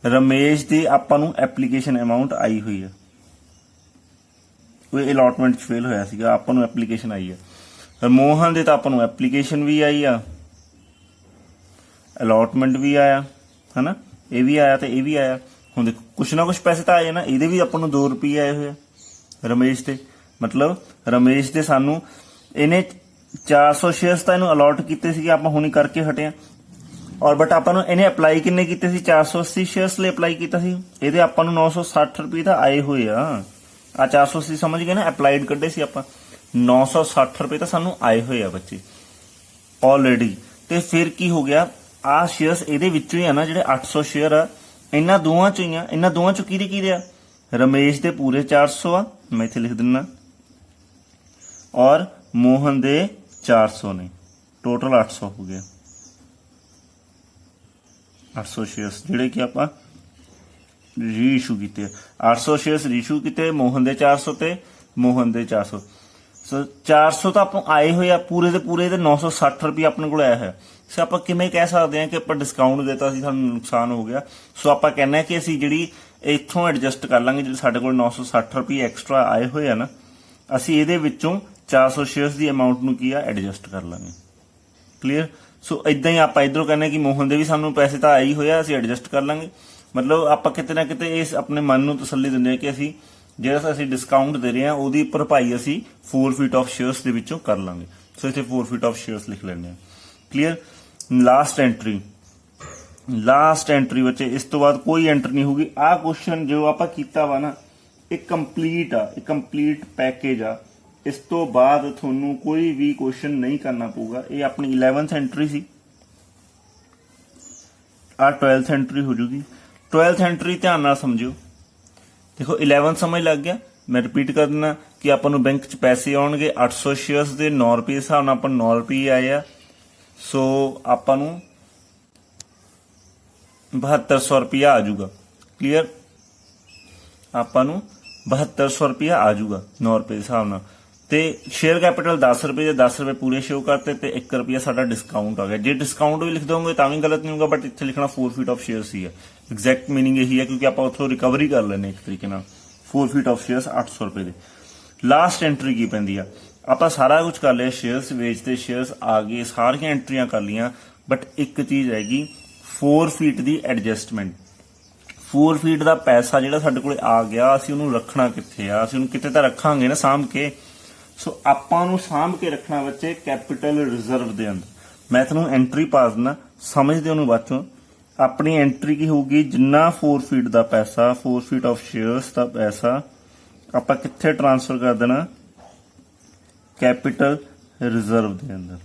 ਰਮੇਸ਼ ਦੀ ਆਪਾਂ ਨੂੰ ਐਪਲੀਕੇਸ਼ਨ ਅਮਾਉਂਟ ਆਈ ਹੋਈ ਆ, ਉਹ ਅਲਾਟਮੈਂਟ 'ਚ ਫੇਲ ਹੋਇਆ ਸੀਗਾ, ਆਪਾਂ ਨੂੰ ਐਪਲੀਕੇਸ਼ਨ ਆਈ ਆ। ਮੋਹਨ ਦੇ ਤਾਂ ਆਪਾਂ ਨੂੰ ਐਪਲੀਕੇਸ਼ਨ ਵੀ ਆਈ ਆ, ਅਲਾਟਮੈਂਟ ਵੀ ਆਇਆ, ਹਨਾ, ਇਹ ਵੀ ਆਇਆ ਤੇ ਇਹ ਵੀ ਆਇਆ। ਹੁਣ ਦੇਖੋ ਕੁਛ ਨਾ ਕੁਛ ਪੈਸੇ ਤਾਂ ਆਏ ਨਾ, ਇਹਦੇ ਵੀ ਆਪਾਂ ਨੂੰ 2 ਰੁਪਏ ਆਏ ਹੋਏ ਆ ਰਮੇਸ਼ ਦੇ, ਮਤਲਬ ਰਮੇਸ਼ ਦੇ ਸਾਨੂੰ ਇਹਨੇ 400 ਸ਼ੇਅਰਸ ਤਾਂ ਇਹਨੂੰ ਅਲਾਟ ਕੀਤੇ ਸੀਗੇ, ਆਪਾਂ ਹੁਣੀ ਕਰਕੇ ਹਟੇ ਆ। ਔਰ ਬਟ ਆਪਾਂ ਨੂੰ ਇਹਨੇ ਅਪਲਾਈ ਕਿੰਨੇ ਕੀਤੇ ਸੀ, 480 ਸ਼ੇਅਰਸ ਲਈ ਅਪਲਾਈ ਕੀਤਾ ਸੀ, ਇਹਦੇ ਆਪਾਂ ਨੂੰ 960 ਰੁਪਏ ਤਾਂ ਆਏ ਹੋਏ ਆ। 480 ਸਮਝ ਗਏ ਨਾ, ਅਪਲਾਈਡ ਕੱਢੇ ਸੀ ਆਪਾਂ, 960 ਰੁਪਏ ਤਾਂ ਸਾਨੂੰ ਆਏ ਹੋਏ ਆ ਬੱਚੇ ਆਲਰੇਡੀ। ਤੇ ਫਿਰ ਕੀ ਹੋ ਗਿਆ, ਆਹ ਸ਼ੇਅਰਸ ਇਹਦੇ ਵਿੱਚੋਂ ਹੀ ਆ ਨਾ, ਜਿਹੜੇ 800 ਸ਼ੇਅਰ ਆ ਇਹਨਾਂ ਦੋਵਾਂ ਚੋਂ ਹੀ ਆ। ਇਹਨਾਂ ਦੋਵਾਂ ਚੋਂ ਕਿਹਦੇ ਆ, ਰਮੇਸ਼ ਦੇ ਪੂਰੇ 400 ਆ, ਮੈਂ ਇੱਥੇ ਲਿਖ ਦਿੰਦਾ, ਔਰ ਮੋਹਨ ਦੇ 400 ਨੇ, ਟੋਟਲ 800 ਹੋ ਗਿਆ। 800 ਸ਼ੇਅਰਸ ਜਿਹੜੇ ਕਿ ਆਪਾਂ ਰੀਇਸ਼ੂ ਕੀਤੇ, 800 ਸ਼ੇਅਰਸ ਰੀਇਸ਼ੂ ਕੀਤੇ, ਮੋਹਨ ਦੇ 400 ਤੇ ਮੋਹਨ ਦੇ 400। ਸੋ 400 ਤਾਂ ਆਪਾਂ ਆਏ ਹੋਏ ਆ ਪੂਰੇ ਦੇ ਪੂਰੇ, ਤੇ 960 ਰੁਪਏ ਆਪਣੇ ਕੋਲ ਆਇਆ ਹੈ। ਸੋ ਆਪਾਂ ਕਿਵੇਂ ਕਹਿ ਸਕਦੇ ਹਾਂ ਕਿ ਆਪਾਂ ਡਿਸਕਾਊਂਟ ਦਿੱਤਾ ਸੀ, ਸਾਨੂੰ ਨੁਕਸਾਨ ਹੋ ਗਿਆ। ਸੋ ਆਪਾਂ ਕਹਿੰਦੇ ਹਾਂ ਕਿ ਅਸੀਂ ਜਿਹੜੀ ਇੱਥੋਂ ਐਡਜਸਟ ਕਰ ਲਾਂਗੇ, ਜਿਹੜੇ ਸਾਡੇ ਕੋਲ 960 ਰੁਪਏ ਐਕਸਟਰਾ ਆਏ ਹੋਏ ਆ ਨਾ, ਅਸੀਂ ਇਹਦੇ ਵਿੱਚੋਂ 400 ਸ਼ੇਅਰਸ ਦੀ ਅਮਾਉਂਟ ਨੂੰ ਕੀ ਆ ਐਡਜਸਟ ਕਰ ਲਾਂਗੇ। ਕਲੀਅਰ। ਸੋ ਇਦਾਂ ਹੀ ਆਪਾਂ ਇਧਰੋਂ ਕਹਿੰਦੇ ਕਿ ਮੋਹਨ ਦੇ ਵੀ ਸਾਨੂੰ ਪੈਸੇ ਤਾਂ ਆਏ ਹੀ ਹੋਇਆ, ਅਸੀਂ ਐਡਜਸਟ ਕਰ ਲਾਂਗੇ। ਮਤਲਬ ਆਪਾਂ ਕਿਤੇ ਨਾ ਕਿਤੇ ਇਸ ਆਪਣੇ ਮਨ ਨੂੰ ਤਸੱਲੀ ਦਿੰਦੇ ਹਾਂ ਕਿ ਅਸੀਂ ਜਿਹੜਾ ਅਸੀਂ ਡਿਸਕਾਊਂਟ ਦੇ ਰਹੇ ਹਾਂ ਉਹਦੀ ਭਰਪਾਈ ਅਸੀਂ ਫੋਰਫੀਟ ਆਫ ਸ਼ੇਅਰਸ ਦੇ ਵਿੱਚੋਂ ਕਰ ਲਾਂਗੇ। ਸੋ ਇੱਥੇ ਫੋਰਫੀਟ ਆਫ ਸ਼ੇਅਰਸ ਲਿਖ ਲੈਂਦੇ ਹਾਂ। ਕਲੀਅਰ। ਲਾਸਟ ਐਂਟਰੀ ਬੱਚੇ, ਇਸ ਤੋਂ ਬਾਅਦ ਕੋਈ ਐਂਟਰੀ ਨਹੀਂ ਹੋਊਗੀ। ਆਹ ਕੁਐਸਚਨ ਜੋ ਆਪਾਂ ਕੀਤਾ ਵਾ ਨਾ, ਇਹ ਕੰਪਲੀਟ ਆ, ਇਹ ਕੰਪਲੀਟ ਪੈਕੇਜ ਆ। ਇਸ ਤੋਂ ਬਾਅਦ ਤੁਹਾਨੂੰ ਕੋਈ ਵੀ ਕੁਐਸਚਨ ਨਹੀਂ ਕਰਨਾ ਪਊਗਾ। ਇਹ ਆਪਣੀ 11th ਐਂਟਰੀ ਸੀ, ਆ 12th ਐਂਟਰੀ ਹੋ ਜੂਗੀ। 12th ਐਂਟਰੀ ਧਿਆਨ ਨਾਲ ਸਮਝਿਓ। ਦੇਖੋ 11 ਸਮਝ ਲੱਗ ਗਿਆ, ਮੈਂ ਰਿਪੀਟ ਕਰ ਦਿੰਦਾ ਕਿ ਆਪਾਂ ਨੂੰ ਬੈਂਕ 'ਚ ਪੈਸੇ ਆਉਣਗੇ 800 ਸ਼ੇਅਰਸ ਦੇ 9 ਰੁਪਏ ਹਿਸਾਬ ਨਾਲ ਆਪਾਂ 9 ਰੁਪਏ ਆਏ ਆ। ਸੋ ਆਪਾਂ ਨੂੰ 7200 ਰੁਪਇਆ ਆ ਜਾਊਗਾ। ਕਲੀਅਰ। ਆਪਾਂ ਨੂੰ 7200 ਰੁਪਇਆ ਆ ਜਾਊਗਾ 9 ਰੁਪਏ ਦੇ ਹਿਸਾਬ ਨਾਲ। ਤੇ ਸ਼ੇਅਰ ਕੈਪੀਟਲ 10 ਰੁਪਏ ਦੇ 10 ਰੁਪਏ ਪੂਰੇ ਸ਼ੋ ਕਰਤੇ ਤੇ 1 ਰੁਪਇਆ ਸਾਡਾ ਡਿਸਕਾਊਂਟ ਆ ਗਿਆ। ਜੇ ਡਿਸਕਾਊਂਟ ਵੀ ਲਿਖ ਦੋਗੇ ਤਾਂ ਵੀ ਗਲਤ ਨਹੀਂ ਹੋਊਗਾ, ਬਟ ਇੱਥੇ ਲਿਖਣਾ ਫੋਰਫੀਟ ਆਫ ਸ਼ੇਅਰਸ ਹੀ ਹੈ। ਐਗਜ਼ੈਕਟ ਮੀਨਿੰਗ ਇਹੀ ਹੈ, ਕਿਉਂਕਿ ਆਪਾਂ ਉੱਥੋਂ ਰਿਕਵਰੀ ਕਰ ਲੈਣੇ ਇੱਕ ਤਰੀਕੇ ਨਾਲ। ਫੋਰਫੀਟ ਆਫ ਸ਼ੇਅਰਸ 800 ਰੁਪਏ ਦੇ। ਲਾਸਟ ਐਂਟਰੀ ਕੀ ਪੈਂਦੀ ਆ, ਆਪਾਂ ਸਾਰਾ ਕੁਝ ਕਰ ਲਿਆ, ਸ਼ੇਅਰਸ ਵੇਚਦੇ, ਸ਼ੇਅਰਸ ਆ ਗਏ, ਸਾਰੀਆਂ ਐਂਟਰੀਆਂ ਕਰ ਲੀਆਂ, ਬਟ ਇੱਕ ਚੀਜ਼ ਹੈਗੀ ਫੋਰਫੀਟ ਦੀ ਐਡਜਸਟਮੈਂਟ। ਫੋਰਫੀਟ ਦਾ ਪੈਸਾ ਜਿਹੜਾ ਸਾਡੇ ਕੋਲ ਆ ਗਿਆ, ਅਸੀਂ ਉਹਨੂੰ ਰੱਖਣਾ ਕਿੱਥੇ ਆ, ਅਸੀਂ ਉਹਨੂੰ ਕਿਤੇ ਤਾਂ ਰੱਖਾਂਗੇ ਨਾ ਸਾਂਭ ਕੇ। ਸੋ ਆਪਾਂ ਨੂੰ ਸਾਂਭ ਕੇ ਰੱਖਣਾ ਬੱਚੇ ਕੈਪੀਟਲ ਰਿਜ਼ਰਵ ਦੇ ਅੰਦਰ। ਮੈਂ ਤੁਹਾਨੂੰ ਐਂਟਰੀ ਪਾ ਦਿੰਦਾ, ਸਮਝਦੇ ਉਹਨੂੰ ਬਾਅਦ ਚੋਂ। ਆਪਣੀ ਐਂਟਰੀ ਕੀ ਹੋਊਗੀ, ਜਿੰਨਾ ਫੋਰਫੀਟ ਦਾ ਪੈਸਾ, ਫੋਰਫੀਟ ਆਫ ਸ਼ੇਅਰਸ ਦਾ ਪੈਸਾ ਆਪਾਂ ਕਿੱਥੇ ਟ੍ਰਾਂਸਫਰ ਕਰ ਦੇਣਾ, ਕੈਪੀਟਲ ਰਿਜ਼ਰਵ ਦੇ ਅੰਦਰ।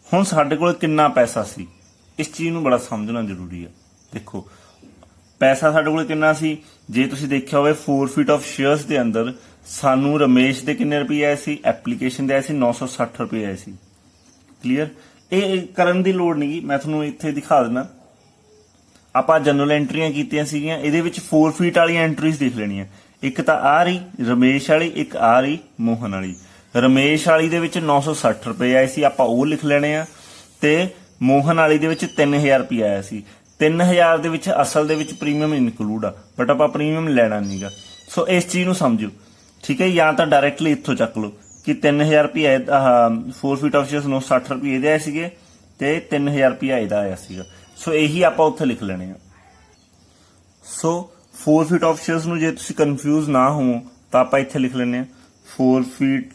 ਹੁਣ ਸਾਡੇ ਕੋਲ ਕਿੰਨਾ ਪੈਸਾ ਸੀ, ਇਸ ਚੀਜ਼ ਨੂੰ ਬੜਾ ਸਮਝਣਾ ਜ਼ਰੂਰੀ ਹੈ। ਦੇਖੋ ਪੈਸਾ ਸਾਡੇ ਕੋਲ ਕਿੰਨਾ ਸੀ, ਜੇ ਤੁਸੀਂ ਦੇਖਿਆ ਹੋਵੇ ਫੋਰਫੀਟ ਆਫ ਸ਼ੇਅਰਸ ਦੇ ਅੰਦਰ ਸਾਨੂੰ ਰਮੇਸ਼ ਦੇ ਕਿੰਨੇ ਰੁਪਏ ਆਏ ਸੀ, ਐਪਲੀਕੇਸ਼ਨ ਦੇ ਆਏ ਸੀ 960 ਰੁਪਏ ਆਏ ਸੀ। ਕਲੀਅਰ। ਇਹ ਕਰਨ ਦੀ ਲੋੜ ਨਹੀਂ, ਮੈਂ ਤੁਹਾਨੂੰ ਇੱਥੇ ਦਿਖਾ ਦਿੰਦਾ। ਆਪਾਂ ਜਨਰਲ ਐਂਟਰੀਆਂ ਕੀਤੀਆਂ ਸੀਗੀਆਂ, ਇਹਦੇ ਵਿੱਚ ਫੋਰਫੀਟ ਵਾਲੀਆਂ ਐਂਟਰੀਜ਼ ਦੇਖ ਲੈਣੀਆਂ। ਇੱਕ ਤਾਂ ਆ ਰਹੀ ਰਮੇਸ਼ ਵਾਲੀ, ਇੱਕ ਆ ਰਹੀ ਮੋਹਨ ਵਾਲੀ। ਰਮੇਸ਼ ਵਾਲੀ ਦੇ ਵਿੱਚ 960 ਰੁਪਏ ਆਏ ਸੀ, ਆਪਾਂ ਉਹ ਲਿਖ ਲੈਣੇ ਆ। ਤੇ ਮੋਹਨ ਵਾਲੀ ਦੇ ਵਿੱਚ 3000 ਰੁਪਏ ਆਇਆ ਸੀ। 3000 ਦੇ ਵਿੱਚ ਅਸਲ ਦੇ ਵਿੱਚ ਪ੍ਰੀਮੀਅਮ ਇਨਕਲੂਡ ਆ, ਬਟ ਆਪਾਂ ਪ੍ਰੀਮੀਅਮ ਲੈਣਾ ਨਹੀਂਗਾ। ਸੋ ਇਸ ਚੀਜ਼ ਨੂੰ ਸਮਝੋ, ਠੀਕ ਹੈ। ਜਾਂ ਤਾਂ ਡਾਇਰੈਕਟਲੀ ਇੱਥੋਂ ਚੱਕ ਲਓ ਕਿ 3000 ਰੁਪਏ ਫੋਰਫੀਟ ਆਫ ਸ਼ੇਅਰਸ 960 ਰੁਪਏ ਇਹਦੇ ਆਏ ਸੀਗੇ ਤੇ 3000 ਰੁਪਏ ਇਹਦਾ ਆਇਆ ਸੀਗਾ। ਸੋ ਇਹੀ ਆਪਾਂ ਉੱਥੇ ਲਿਖ ਲੈਣੇ ਆ। ਸੋ ਫੋਰਫੀਟ ਆਫ ਸ਼ੇਅਰਸ ਨੂੰ ਜੇ ਤੁਸੀਂ ਕਨਫਿਊਜ਼ ਨਾ ਹੋ ਤਾਂ ਆਪਾਂ ਇੱਥੇ ਲਿਖ ਲੈਣੇ ਆ ਫੋਰਫੀਟ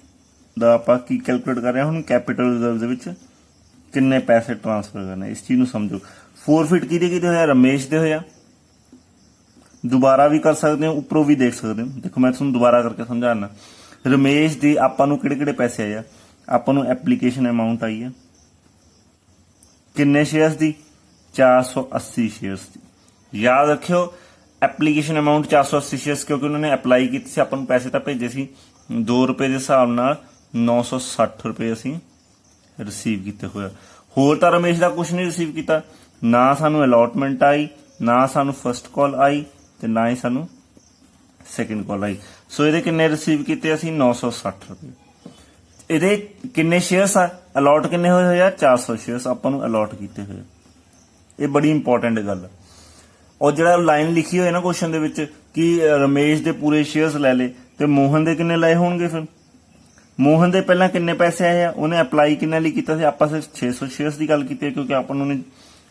ਦਾ ਆਪਾਂ ਕੀ ਕੈਲਕੂਲੇਟ ਕਰ ਰਹੇ ਹਾਂ ਹੁਣ, ਕੈਪੀਟਲ ਰਿਜ਼ਰਵ ਦੇ ਵਿੱਚ ਕਿੰਨੇ ਪੈਸੇ ਟ੍ਰਾਂਸਫਰ ਕਰਨੇ, ਇਸ ਚੀਜ਼ ਨੂੰ ਸਮਝੋ। ਫੋਰਫੀਟ ਕਿਹਦੇ ਹੋਇਆ, ਰਮੇਸ਼ ਦੇ ਹੋਇਆ। ਦੁਬਾਰਾ ਵੀ ਕਰ ਸਕਦੇ ਹੋ, ਉੱਪਰੋਂ ਵੀ ਦੇਖ ਸਕਦੇ ਹੋ। ਦੇਖੋ ਮੈਂ ਤੁਹਾਨੂੰ ਦੁਬਾਰਾ ਕਰਕੇ ਸਮਝਾਉਣਾ। ਰਮੇਸ਼ ਦੀ ਆਪਾਂ ਨੂੰ ਕਿਹੜੇ ਪੈਸੇ ਆਏ ਆ, ਆਪਾਂ ਨੂੰ ਐਪਲੀਕੇਸ਼ਨ ਅਮਾਊਂਟ ਆਈ ਹੈ ਕਿੰਨੇ ਸ਼ੇਅਰਸ ਦੀ, 480 ਸ਼ੇਅਰਸ ਦੀ। ਯਾਦ ਰੱਖਿਓ ਐਪਲੀਕੇਸ਼ਨ ਅਮਾਊਂਟ 480 ਸ਼ੇਅਰਸ, ਕਿਉਂਕਿ ਉਹਨਾਂ ਨੇ ਅਪਲਾਈ ਕੀਤੀ ਸੀ, ਆਪਾਂ ਨੂੰ ਪੈਸੇ ਤਾਂ ਭੇਜੇ ਸੀ 2 ਰੁਪਏ ਦੇ ਹਿਸਾਬ ਨਾਲ 960 ਰੁਪਏ ਅਸੀਂ ਰਿਸੀਵ ਕੀਤੇ ਹੋਇਆ। ਹੋਰ ਤਾਂ ਰਮੇਸ਼ ਦਾ ਕੁਝ ਨਹੀਂ ਰਿਸੀਵ ਕੀਤਾ, ਨਾ ਸਾਨੂੰ ਅਲਾਟਮੈਂਟ ਆਈ, ਨਾ ਸਾਨੂੰ ਫਸਟ ਕਾਲ ਆਈ, ਤੇ ਨਾ ਹੀ ਸਾਨੂੰ ਸੈਕੰਡ ਕਾਲ ਆਈ। ਸੋ ਇਹਦੇ ਕਿੰਨੇ ਰਿਸੀਵ ਕੀਤੇ ਅਸੀਂ, 960 ਰੁਪਏ। ਇਹਦੇ ਕਿੰਨੇ ਸ਼ੇਅਰਸ ਆ, ਅਲਾਟ ਕਿੰਨੇ ਹੋਏ ਆ, 400 ਸ਼ੇਅਰਸ ਆਪਾਂ ਨੂੰ ਅਲਾਟ ਕੀਤੇ ਹੋਏ। ਇਹ ਬੜੀ ਇੰਪੋਰਟੈਂਟ ਗੱਲ ਹੈ। ਔਰ ਜਿਹੜਾ ਲਾਈਨ ਲਿਖੀ ਹੋਈ ਹੈ ਨਾ ਕੁਐਸਚਨ ਦੇ ਵਿੱਚ ਕਿ ਰਮੇਸ਼ ਦੇ ਪੂਰੇ ਸ਼ੇਅਰਸ ਲੈ ਲਏ, ਤੇ ਮੋਹਨ ਦੇ ਕਿੰਨੇ ਲਏ ਹੋਣਗੇ। ਫਿਰ ਮੋਹਨ ਦੇ ਪਹਿਲਾਂ ਕਿੰਨੇ ਪੈਸੇ ਆਏ ਆ, ਉਹਨੇ ਅਪਲਾਈ ਕਿੰਨੇ ਲਈ ਕੀਤਾ ਸੀ, ਆਪਾਂ ਸਿਰਫ 600 ਸ਼ੇਅਰਸ ਦੀ ਗੱਲ ਕੀਤੀ ਹੈ, ਕਿਉਂਕਿ ਆਪਾਂ ਨੂੰ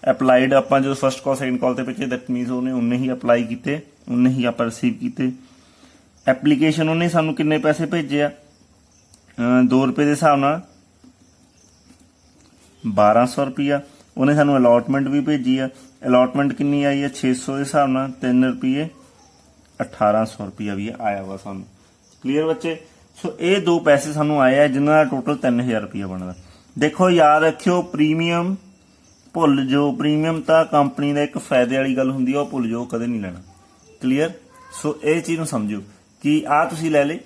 ਅਪਲਾਈਡ ਆਪਾਂ ਜਦੋਂ ਫਸਟ ਕਾਲ ਸੈਕੰਡ ਕਾਲ ਤੇ ਪਿੱਛੇ, ਦੈਟ ਮੀਨਸ ਉਹਨੇ ਉਨੇ ਹੀ ਅਪਲਾਈ ਕੀਤੇ, ਉਨੇ ਹੀ ਆਪਾਂ ਰਿਸੀਵ ਕੀਤੇ। ਐਪਲੀਕੇਸ਼ਨ ਉਹਨੇ ਸਾਨੂੰ ਕਿੰਨੇ ਪੈਸੇ ਭੇਜੇ ਆ, 2 ਰੁਪਏ ਦੇ ਹਿਸਾਬ ਨਾਲ 1200 ਰੁਪਇਆ। ਉਹਨੇ ਸਾਨੂੰ ਅਲਾਟਮੈਂਟ ਵੀ ਭੇਜੀ ਆ, ਅਲਾਟਮੈਂਟ ਕਿੰਨੀ ਆਈ ਹੈ, 600 ਦੇ ਹਿਸਾਬ ਨਾਲ 3 ਰੁਪਏ 1800 ਰੁਪਇਆ ਵੀ ਆਇਆ ਵਾ ਸਾਨੂੰ। ਕਲੀਅਰ ਬੱਚੇ। ਸੋ ਇਹ ਦੋ ਪੈਸੇ ਸਾਨੂੰ ਆਏ ਆ ਜਿਨ੍ਹਾਂ ਦਾ ਟੋਟਲ 3000 ਰੁਪਇਆ ਬਣਦਾ। ਦੇਖੋ ਯਾਦ ਰੱਖਿਓ ਪ੍ਰੀਮੀਅਮ ਭੁੱਲ ਜਾਓ, ਪ੍ਰੀਮੀਅਮ ਤਾਂ ਕੰਪਨੀ ਦਾ ਇੱਕ ਫਾਇਦੇ ਵਾਲੀ ਗੱਲ ਹੁੰਦੀ ਆ, ਉਹ ਭੁੱਲ ਜਾਓ, ਕਦੇ ਨਹੀਂ ਲੈਣਾ। ਕਲੀਅਰ। ਸੋ ਇਹ ਚੀਜ਼ ਨੂੰ ਸਮਝੋ ਕਿ ਆ ਤੁਸੀਂ ਲੈ ਲੇ।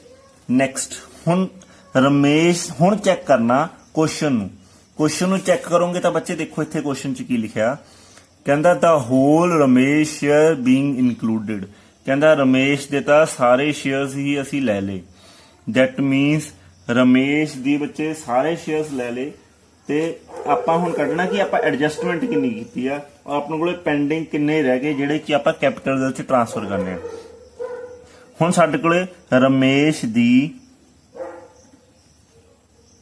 ਨੈਕਸਟ ਹੁਣ ਰਮੇਸ਼, ਹੁਣ ਚੈੱਕ ਕਰਨਾ ਕੁਐਸਚਨ ਨੂੰ ਚੈੱਕ ਕਰੋਗੇ ਤਾਂ ਬੱਚੇ ਦੇਖੋ ਇੱਥੇ ਕੁਐਸਚਨ 'ਚ ਕੀ ਲਿਖਿਆ, ਕਹਿੰਦਾ the whole Ramesh share being included. ਕਹਿੰਦਾ ਰਮੇਸ਼ ਦੇ ਤਾਂ ਸਾਰੇ ਸ਼ੇਅਰਸ ਹੀ ਅਸੀਂ ਲੈ ਲੇ। ਦੈਟ ਮੀਨਸ ਰਮੇਸ਼ ਦੀ ਬੱਚੇ ਸਾਰੇ ਸ਼ੇਅਰਸ ਲੈ ਲੇ, ਤੇ ਆਪਾਂ ਹੁਣ ਕੱਢਣਾ ਕਿ ਆਪਾਂ ਐਡਜਸਟਮੈਂਟ ਕਿੰਨੀ ਕੀਤੀ ਆ, ਔਰ ਆਪਣੇ ਕੋਲੇ ਪੈਂਡਿੰਗ ਕਿੰਨੇ ਰਹਿ ਗਏ ਜਿਹੜੇ ਕਿ ਆਪਾਂ ਕੈਪੀਟਲ ਦੇ ਵਿੱਚ ਟ੍ਰਾਂਸਫਰ ਕਰਨੇ ਆ। ਹੁਣ ਸਾਡੇ ਕੋਲੇ ਰਮੇਸ਼ ਦੀ,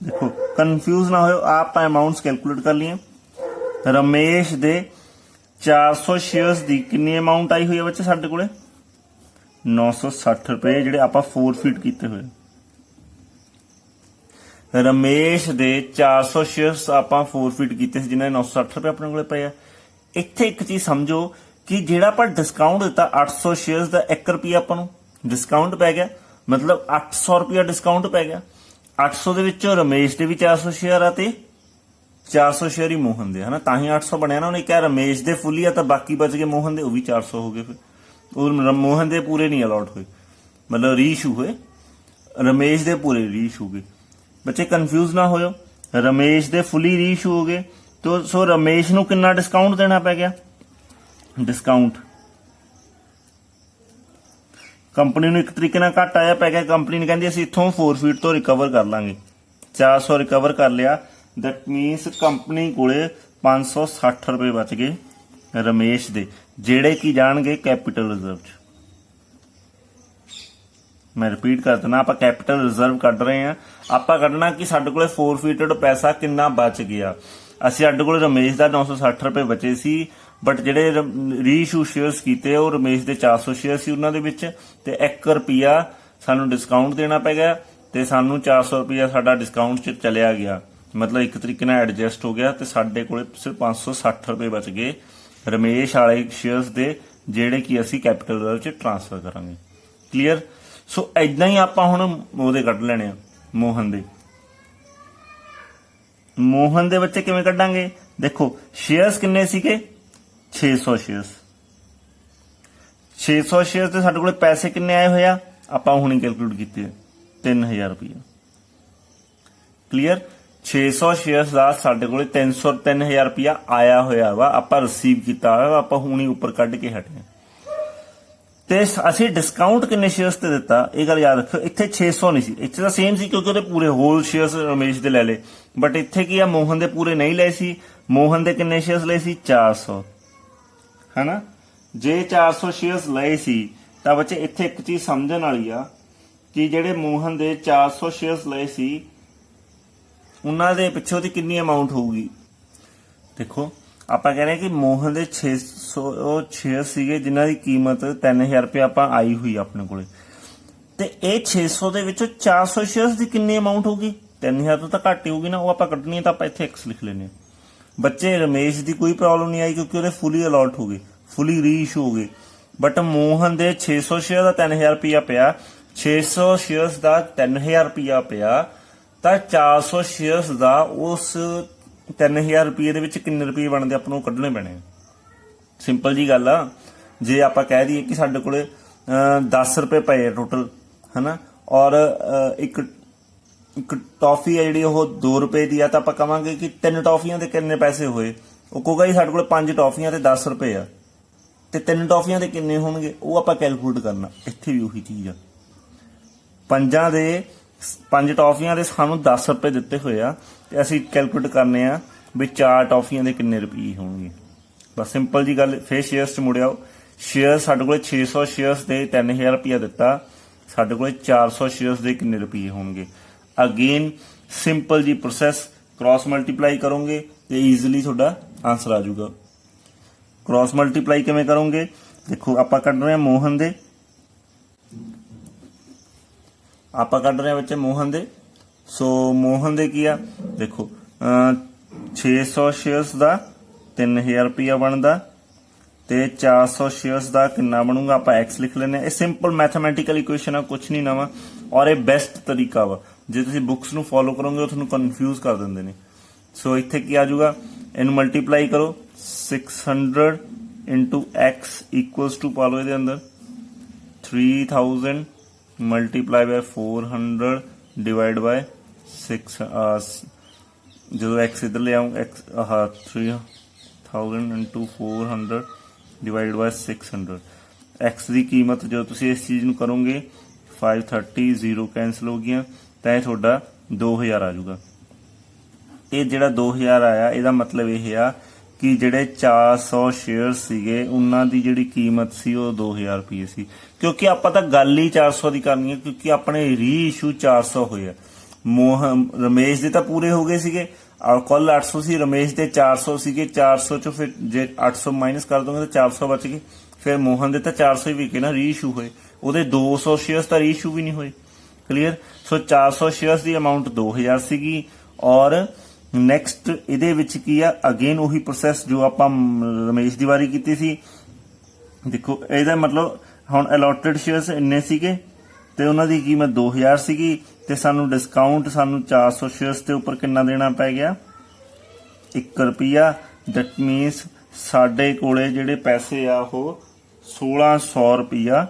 ਦੇਖੋ ਕਨਫਿਊਜ਼ ਨਾ ਹੋਇਓ, ਆਪਾਂ ਅਮਾਉਂਟਸ ਕੈਲਕੂਲੇਟ ਕਰ ਲਈਏ। ਰਮੇਸ਼ ਦੇ 400 ਸ਼ੇਅਰਸ ਦੀ ਕਿੰਨੀ ਅਮਾਉਂਟ ਆਈ ਹੋਈ ਹੈ ਬੱਚੇ ਸਾਡੇ ਕੋਲੇ, 960 ਰੁਪਏ, ਜਿਹੜੇ ਆਪਾਂ ਫੋਰਫੀਟ ਕੀਤੇ ਹੋਏ। ਰਮੇਸ਼ ਦੇ 400 ਸ਼ੇਅਰਸ ਆਪਾਂ ਫੋਰਫੀਟ ਕੀਤੇ ਸੀ, ਜਿਨ੍ਹਾਂ ਦੇ 960 ਰੁਪਏ ਆਪਣੇ ਕੋਲੇ ਪਏ ਆ। ਇੱਥੇ ਇੱਕ ਚੀਜ਼ ਸਮਝੋ ਕਿ ਜਿਹੜਾ ਆਪਾਂ ਡਿਸਕਾਊਂਟ ਦਿੱਤਾ 800 ਸ਼ੇਅਰਸ ਦਾ 1 ਰੁਪਿਆ ਆਪਾਂ ਨੂੰ ਡਿਸਕਾਊਂਟ ਪੈ ਗਿਆ, ਮਤਲਬ 800 ਰੁਪਿਆ ਡਿਸਕਾਊਂਟ ਪੈ ਗਿਆ। 800 ਦੇ ਵਿੱਚੋਂ ਰਮੇਸ਼ ਦੇ ਵੀ 400 ਸ਼ੇਅਰ ਆ ਤੇ 400 ਸ਼ੇਅਰ ਹੀ ਮੋਹਨ ਦੇ, ਹਨਾ, ਤਾਂ ਹੀ 800 ਬਣਿਆ ਨਾ। ਉਹਨੇ ਕਿਹਾ ਰਮੇਸ਼ ਦੇ ਫੁੱਲੀ ਆ ਤਾਂ ਬਾਕੀ ਬਚ ਗਏ ਮੋਹਨ ਦੇ, ਉਹ ਵੀ 400 ਹੋ ਗਏ। ਫਿਰ ਉਹ ਮੋਹਨ ਦੇ ਪੂਰੇ ਨਹੀਂ ਅਲਾਟ ਹੋਏ, ਮਤਲਬ ਰੀਇਸ਼ੂ ਹੋਏ, ਰਮੇਸ਼ ਦੇ ਪੂਰੇ ਰੀਇਸ਼ੂ ਹੋ ਗਏ। ਬੱਚੇ ਕਨਫਿਊਜ਼ ਨਾ ਹੋਇਓ, ਰਮੇਸ਼ ਦੇ ਫੁੱਲੀ ਰੀਇਸ਼ੂ ਹੋ ਗਏ, तो सो रमेश ਨੂੰ ਕਿੰਨਾ ਡਿਸਕਾਊਂਟ ਦੇਣਾ ਪੈ ਗਿਆ। ਡਿਸਕਾਊਂਟ ਕੰਪਨੀ ਨੂੰ ਇੱਕ ਤਰੀਕੇ ਨਾਲ ਘੱਟ ਆਇਆ ਪੈ ਗਿਆ। ਕੰਪਨੀ ਨੇ ਕਹਿੰਦੀ ਅਸੀਂ ਇੱਥੋਂ 4 ਫੀਟ ਤੋਂ ਰਿਕਵਰ ਕਰ ਲਾਂਗੇ, 400 ਰਿਕਵਰ ਕਰ ਲਿਆ। दैट मीन्स कंपनी ਕੋਲੇ 560 ਰੁਪਏ ਬਚ ਗਏ ਰਮੇਸ਼ ਦੇ, ਜਿਹੜੇ ਕੀ ਜਾਣਗੇ ਕੈਪੀਟਲ ਰਿਜ਼ਰਵ ਚ। मैं रिपीट कर देना, आप कैपिटल रिजर्व कढ़ रहे हैं, आप कढ़ना कि साडे कोले फोरफीटेड पैसा कितना बच गया। असं साडे कोले रमेश का 960 रुपए बचे सी, बट जेडे रीइशू शेयर्स किए वो रमेश के 400 शेयर सी, उन्होंने विच ते 1 रुपया सानू डिस्काउंट देना पै गया, ते सानू 400 रुपया साडा डिस्काउंट च चलिया गया, मतलब एक तरीके नाल एडजस्ट हो गया। ते साडे कोले सिर्फ 560 रुपए बच गए रमेश वाले शेयर्स दे, जेडे कि असीं कैपिटल रिजर्व च ट्रांसफर करांगे। क्लीयर। सो इदा ही आप हुण ओहदे कढ लैणे आ मोहन दे। मोहन दे बच्चे किवें कढांगे, देखो शेयर्स किन्ने सीगे 600 शेयर्स, 600 शेयर्स ते साडे कोले पैसे किन्ने आए होए आ, आपां हुणी कैलकुलेट कीते 3000 रुपया। क्लीयर। 600 शेयर्स का साडे कोले 3000 रुपया आया होया वा, आपां रिसीव कीता वा, आपां हुणी उपर कढ के हटे। ਤੇ ਅਸੀਂ ਡਿਸਕਾਊਂਟ ਕਿੰਨੇ ਸ਼ੇਅਰਸ ਤੇ ਦਿੱਤਾ ਇਹ ਗੱਲ ਯਾਦ ਰੱਖਿਓ। ਇੱਥੇ 600 ਨਹੀਂ ਸੀ, ਇੱਥੇ ਤਾਂ ਸੇਮ ਸੀ ਕਿਉਂਕਿ ਉਹਦੇ ਪੂਰੇ ਹੋਲ ਸ਼ੇਅਰਸ ਰਮੇਸ਼ ਦੇ ਲੈ ਲਏ, ਬਟ ਇੱਥੇ ਕੀ ਆ ਮੋਹਨ ਦੇ ਪੂਰੇ ਨਹੀਂ ਲਏ ਸੀ। ਮੋਹਨ ਦੇ ਕਿੰਨੇ ਸ਼ੇਅਰਸ ਲਏ ਸੀ 400, ਹੈਨਾ। ਜੇ 400 ਸ਼ੇਅਰਸ ਲਏ ਸੀ ਤਾਂ ਬੱਚੇ ਇੱਥੇ ਇੱਕ ਚੀਜ਼ ਸਮਝਣ ਵਾਲੀ ਆ ਕਿ ਜਿਹੜੇ ਮੋਹਨ ਦੇ 400 ਸ਼ੇਅਰਸ ਲਏ ਸੀ ਉਹਨਾਂ ਦੇ ਪਿੱਛੇ ਉਹਦੀ ਕਿੰਨੀ ਅਮਾਉਂਟ ਹੋਊਗੀ। ਦੇਖੋ ਆਪਾਂ कह रहे हैं कि मोहन ਦੇ 600 ਸ਼ੇਅਰ ਸੀਗੇ ਜਿਨ੍ਹਾਂ ਦੀ ਕੀਮਤ 3000 ਰੁਪਏ ਆਪਾਂ ਆਈ ਹੋਈ ਆਪਣੇ ਕੋਲੇ। ਤੇ ਇਹ 600 ਦੇ ਵਿੱਚੋਂ 400 ਸ਼ੇਅਰਸ ਦੀ ਕਿੰਨੀ ਅਮਾਉਂਟ ਹੋਊਗੀ? 3000 ਤੋਂ ਤਾਂ ਘੱਟ ਹੀ ਹੋਊਗੀ ਨਾ, ਉਹ ਆਪਾਂ ਕੱਢਣੀ ਹੈ ਤਾਂ ਆਪਾਂ ਇੱਥੇ x ਲਿਖ ਲੈਂਦੇ ਹਾਂ। ਬੱਚੇ ਰਮੇਸ਼ ਦੀ ਕੋਈ ਪ੍ਰੋਬਲਮ ਨਹੀਂ ਆਈ ਕਿਉਂਕਿ ਉਹਦੇ ਫੁੱਲੀ ਅਲਾਟ ਹੋ ਗਏ, ਫੁੱਲੀ ਰੀਇਸ਼ੂ ਹੋ ਗਏ। ਬਟ ਮੋਹਨ ਦੇ 600 ਸ਼ੇਅਰ ਦਾ 3000 ਰੁਪਇਆ ਪਿਆ, 600 ਸ਼ੇਅਰਸ ਦਾ 3000 ਰੁਪਇਆ ਪਿਆ, ਤਾਂ 400 ਸ਼ੇਅਰਸ ਦਾ ਉਸ 3000 ਰੁਪਏ ਦੇ ਵਿੱਚ ਕਿੰਨੇ ਰੁਪਏ ਬਣਦੇ ਆਪਾਂ ਨੂੰ ਕੱਢਣੇ ਪੈਣੇ। ਸਿੰਪਲ ਜੀ ਗੱਲ ਆ। ਜੇ ਆਪਾਂ ਕਹਿ ਦਈਏ ਕਿ ਸਾਡੇ ਕੋਲੇ 10 ਰੁਪਏ ਪਏ ਆ ਟੋਟਲ, ਹਨਾ, ਔਰ ਇੱਕ ਟੌਫੀ ਹੈ ਜਿਹੜੀ ਉਹ 2 ਰੁਪਏ ਦੀ ਆ, ਤਾਂ ਆਪਾਂ ਕਵਾਂਗੇ ਕਿ 3 ਟੌਫੀਆਂ ਦੇ ਕਿੰਨੇ ਪੈਸੇ ਹੋਏ? ਉਹ ਕਹੂਗਾ ਜੀ ਸਾਡੇ ਕੋਲ 5 ਟੌਫੀਆਂ ਤੇ 10 ਰੁਪਏ ਆ, ਤੇ 3 ਟੌਫੀਆਂ ਦੇ ਕਿੰਨੇ ਹੋਣਗੇ? ਉਹ ਆਪਾਂ ਕੈਲਕੂਲੇਟ ਕਰਨਾ। ਇੱਥੇ ਵੀ ਉਹੀ ਚੀਜ਼ ਆ, 5 ਟੌਫੀਆਂ ਦੇ ਸਾਨੂੰ 10 ਰੁਪਏ ਦਿੱਤੇ ਹੋਏ ਆ, ਤੇ ਅਸੀਂ ਕੈਲਕੂਲੇਟ ਕਰਨੇ ਆ ਵੀ 4 ਟੌਫੀਆਂ ਦੇ ਕਿੰਨੇ ਰੁਪਏ ਹੋਣਗੇ। ਬਸ ਸਿੰਪਲ ਜੀ ਗੱਲ। ਫੇਰ ਸ਼ੇਅਰਸ 'ਚ ਮੁੜ ਆਓ। ਸ਼ੇਅਰ ਸਾਡੇ ਕੋਲ 600 ਸ਼ੇਅਰਸ ਦੇ 3000 ਰੁਪਇਆ ਦਿੱਤਾ, ਸਾਡੇ ਕੋਲ 400 ਸ਼ੇਅਰਸ ਦੇ ਕਿੰਨੇ ਰੁਪਏ ਹੋਣਗੇ? ਅਗੇਨ ਸਿੰਪਲ ਜੀ ਪ੍ਰੋਸੈਸ, ਕ੍ਰਾਸ ਮਲਟੀਪਲਾਈ ਕਰੋਗੇ ਤੇ ਈਜ਼ੀਲੀ ਤੁਹਾਡਾ ਆਨਸਰ ਆ ਜਾਊਗਾ। ਕ੍ਰਾਸ ਮਲਟੀਪਲਾਈ ਕਿਵੇਂ ਕਰੋਗੇ? ਦੇਖੋ ਆਪਾਂ ਕੱਢ ਰਹੇ ਹਾਂ ਮੋਹਨ ਦੇ, ਆਪਾਂ ਕੱਢ ਰਹੇ ਹਾਂ ਬੱਚੇ ਮੋਹਨ ਦੇ। ਸੋ ਮੋਹਨ ਦੇ ਕੀ ਆ? ਦੇਖੋ 600 ਸ਼ੇਅਰਸ ਦਾ 3000 ਰੁਪਇਆ ਬਣਦਾ, ਤੇ 400 ਸ਼ੇਅਰਸ ਦਾ ਕਿੰਨਾ ਬਣੂਗਾ? ਆਪਾਂ x ਲਿਖ ਲੈਂਦੇ ਹਾਂ। ਇਹ ਸਿੰਪਲ ਮੈਥਮੈਟੀਕਲ ਇਕੁਏਸ਼ਨ ਆ, ਕੁਝ ਨਹੀਂ ਨਵਾਂ, ਔਰ ਇਹ ਬੈਸਟ ਤਰੀਕਾ ਵਾ। ਜੇ ਤੁਸੀਂ ਬੁੱਕਸ ਨੂੰ ਫੋਲੋ ਕਰੋਗੇ ਉਹ ਤੁਹਾਨੂੰ ਕਨਫਿਊਜ਼ ਕਰ ਦਿੰਦੇ ਨੇ। ਸੋ ਇੱਥੇ ਕੀ ਆ ਜਾਊਗਾ? ਇਹਨੂੰ ਮਲਟੀਪਲਾਈ ਕਰੋ, 600 into x equals to ਪਾ ਲਓ ਇਹਦੇ ਅੰਦਰ 3000 ਮਲਟੀਪਲਾਈ ਬਾय 400 ਡਿਵਾਈਡ ਬਾय 6। ਜਦੋਂ x ਇੱਧਰ ਲੈ ਆऊँ, x 3000 into 400 ਡਿਵਾਈਡ ਬਾय 600। x ਦੀ ਕੀਮਤ ਜਦੋਂ ਤੁਸੀਂ ਇਸ ਚੀਜ਼ ਨੂੰ ਕਰੋਗੇ 530, 0 ਕੈਂਸਲ ਹੋ ਗਈਆਂ, ਤਾਂ ਇਹ ਤੁਹਾਡਾ 2000 ਆ ਜਾਊਗਾ। ਇਹ ਜਿਹੜਾ 2000 ਆਇਆ ਇਹਦਾ ਮਤਲਬ ਇਹ ਆ ਕਿ ਜਿਹੜੇ 400 ਸ਼ੇਅਰ ਸੀਗੇ ਉਹਨਾਂ ਦੀ ਜਿਹੜੀ ਕੀਮਤ ਸੀ ਉਹ 2000 ਰੁਪਏ ਸੀ। ਕਿਉਂਕਿ ਆਪਾਂ ਤਾਂ ਗੱਲ ਹੀ 400 ਦੀ ਕਰਨੀ ਹੈ, ਕਿਉਂਕਿ ਆਪਣੇ ਰੀ ਇਸ਼ੂ 400 ਹੋਏ ਆ। ਰਮੇਸ਼ ਦੇ ਤਾਂ ਪੂਰੇ ਹੋ ਗਏ ਸੀਗੇ, ਕੱਲ 800 ਸੀ, ਰਮੇਸ਼ ਦੇ 400 ਸੀਗੇ। 400 ਚੋਂ ਫਿਰ ਜੇ 800 ਮਾਈਨਸ ਕਰ ਦੋਗੇ ਤਾਂ 400 ਬਚ ਗਏ। ਫਿਰ ਮੋਹਨ ਦੇ ਤਾਂ 400 ਹੀ ਵਿਕੇ ਨਾ, ਰੀ ਇਸ਼ੂ ਹੋਏ। ਉਹਦੇ 200 ਸ਼ੇਅਰਸ ਤਾਂ ਰੀ ਇਸ਼ੂ ਵੀ ਨਹੀਂ ਹੋਏ। ਕਲੀਅਰ। ਸੋ 400 ਸ਼ੇਅਰਸ ਦੀ ਅਮਾਉਂਟ 2000 ਸੀਗੀ, ਔਰ ਨੈਕਸਟ ਇਹਦੇ ਵਿੱਚ ਕੀ ਆ? ਅਗੇਨ ਉਹੀ ਪ੍ਰੋਸੈਸ ਜੋ ਆਪਾਂ ਰਮੇਸ਼ ਦੀ ਵਾਰੀ ਕੀਤੀ ਸੀ। ਦੇਖੋ ਇਹਦਾ ਮਤਲਬ ਹੁਣ ਅਲੋਟਡ ਸ਼ੇਅਰਸ ਇੰਨੇ ਸੀਗੇ ਤੇ ਉਹਨਾਂ ਦੀ ਕੀਮਤ 2000 ਸੀਗੀ, ਤੇ ਸਾਨੂੰ ਡਿਸਕਾਊਂਟ ਸਾਨੂੰ 400 ਸ਼ੇਅਰਸ ਦੇ ਉੱਪਰ ਕਿੰਨਾ ਦੇਣਾ ਪੈ ਗਿਆ? 1 ਰੁਪਿਆ। ਦੈਟ ਮੀਨਸ ਸਾਡੇ ਕੋਲੇ ਜਿਹੜੇ ਪੈਸੇ ਆ ਉਹ 1600 ਰੁਪਿਆ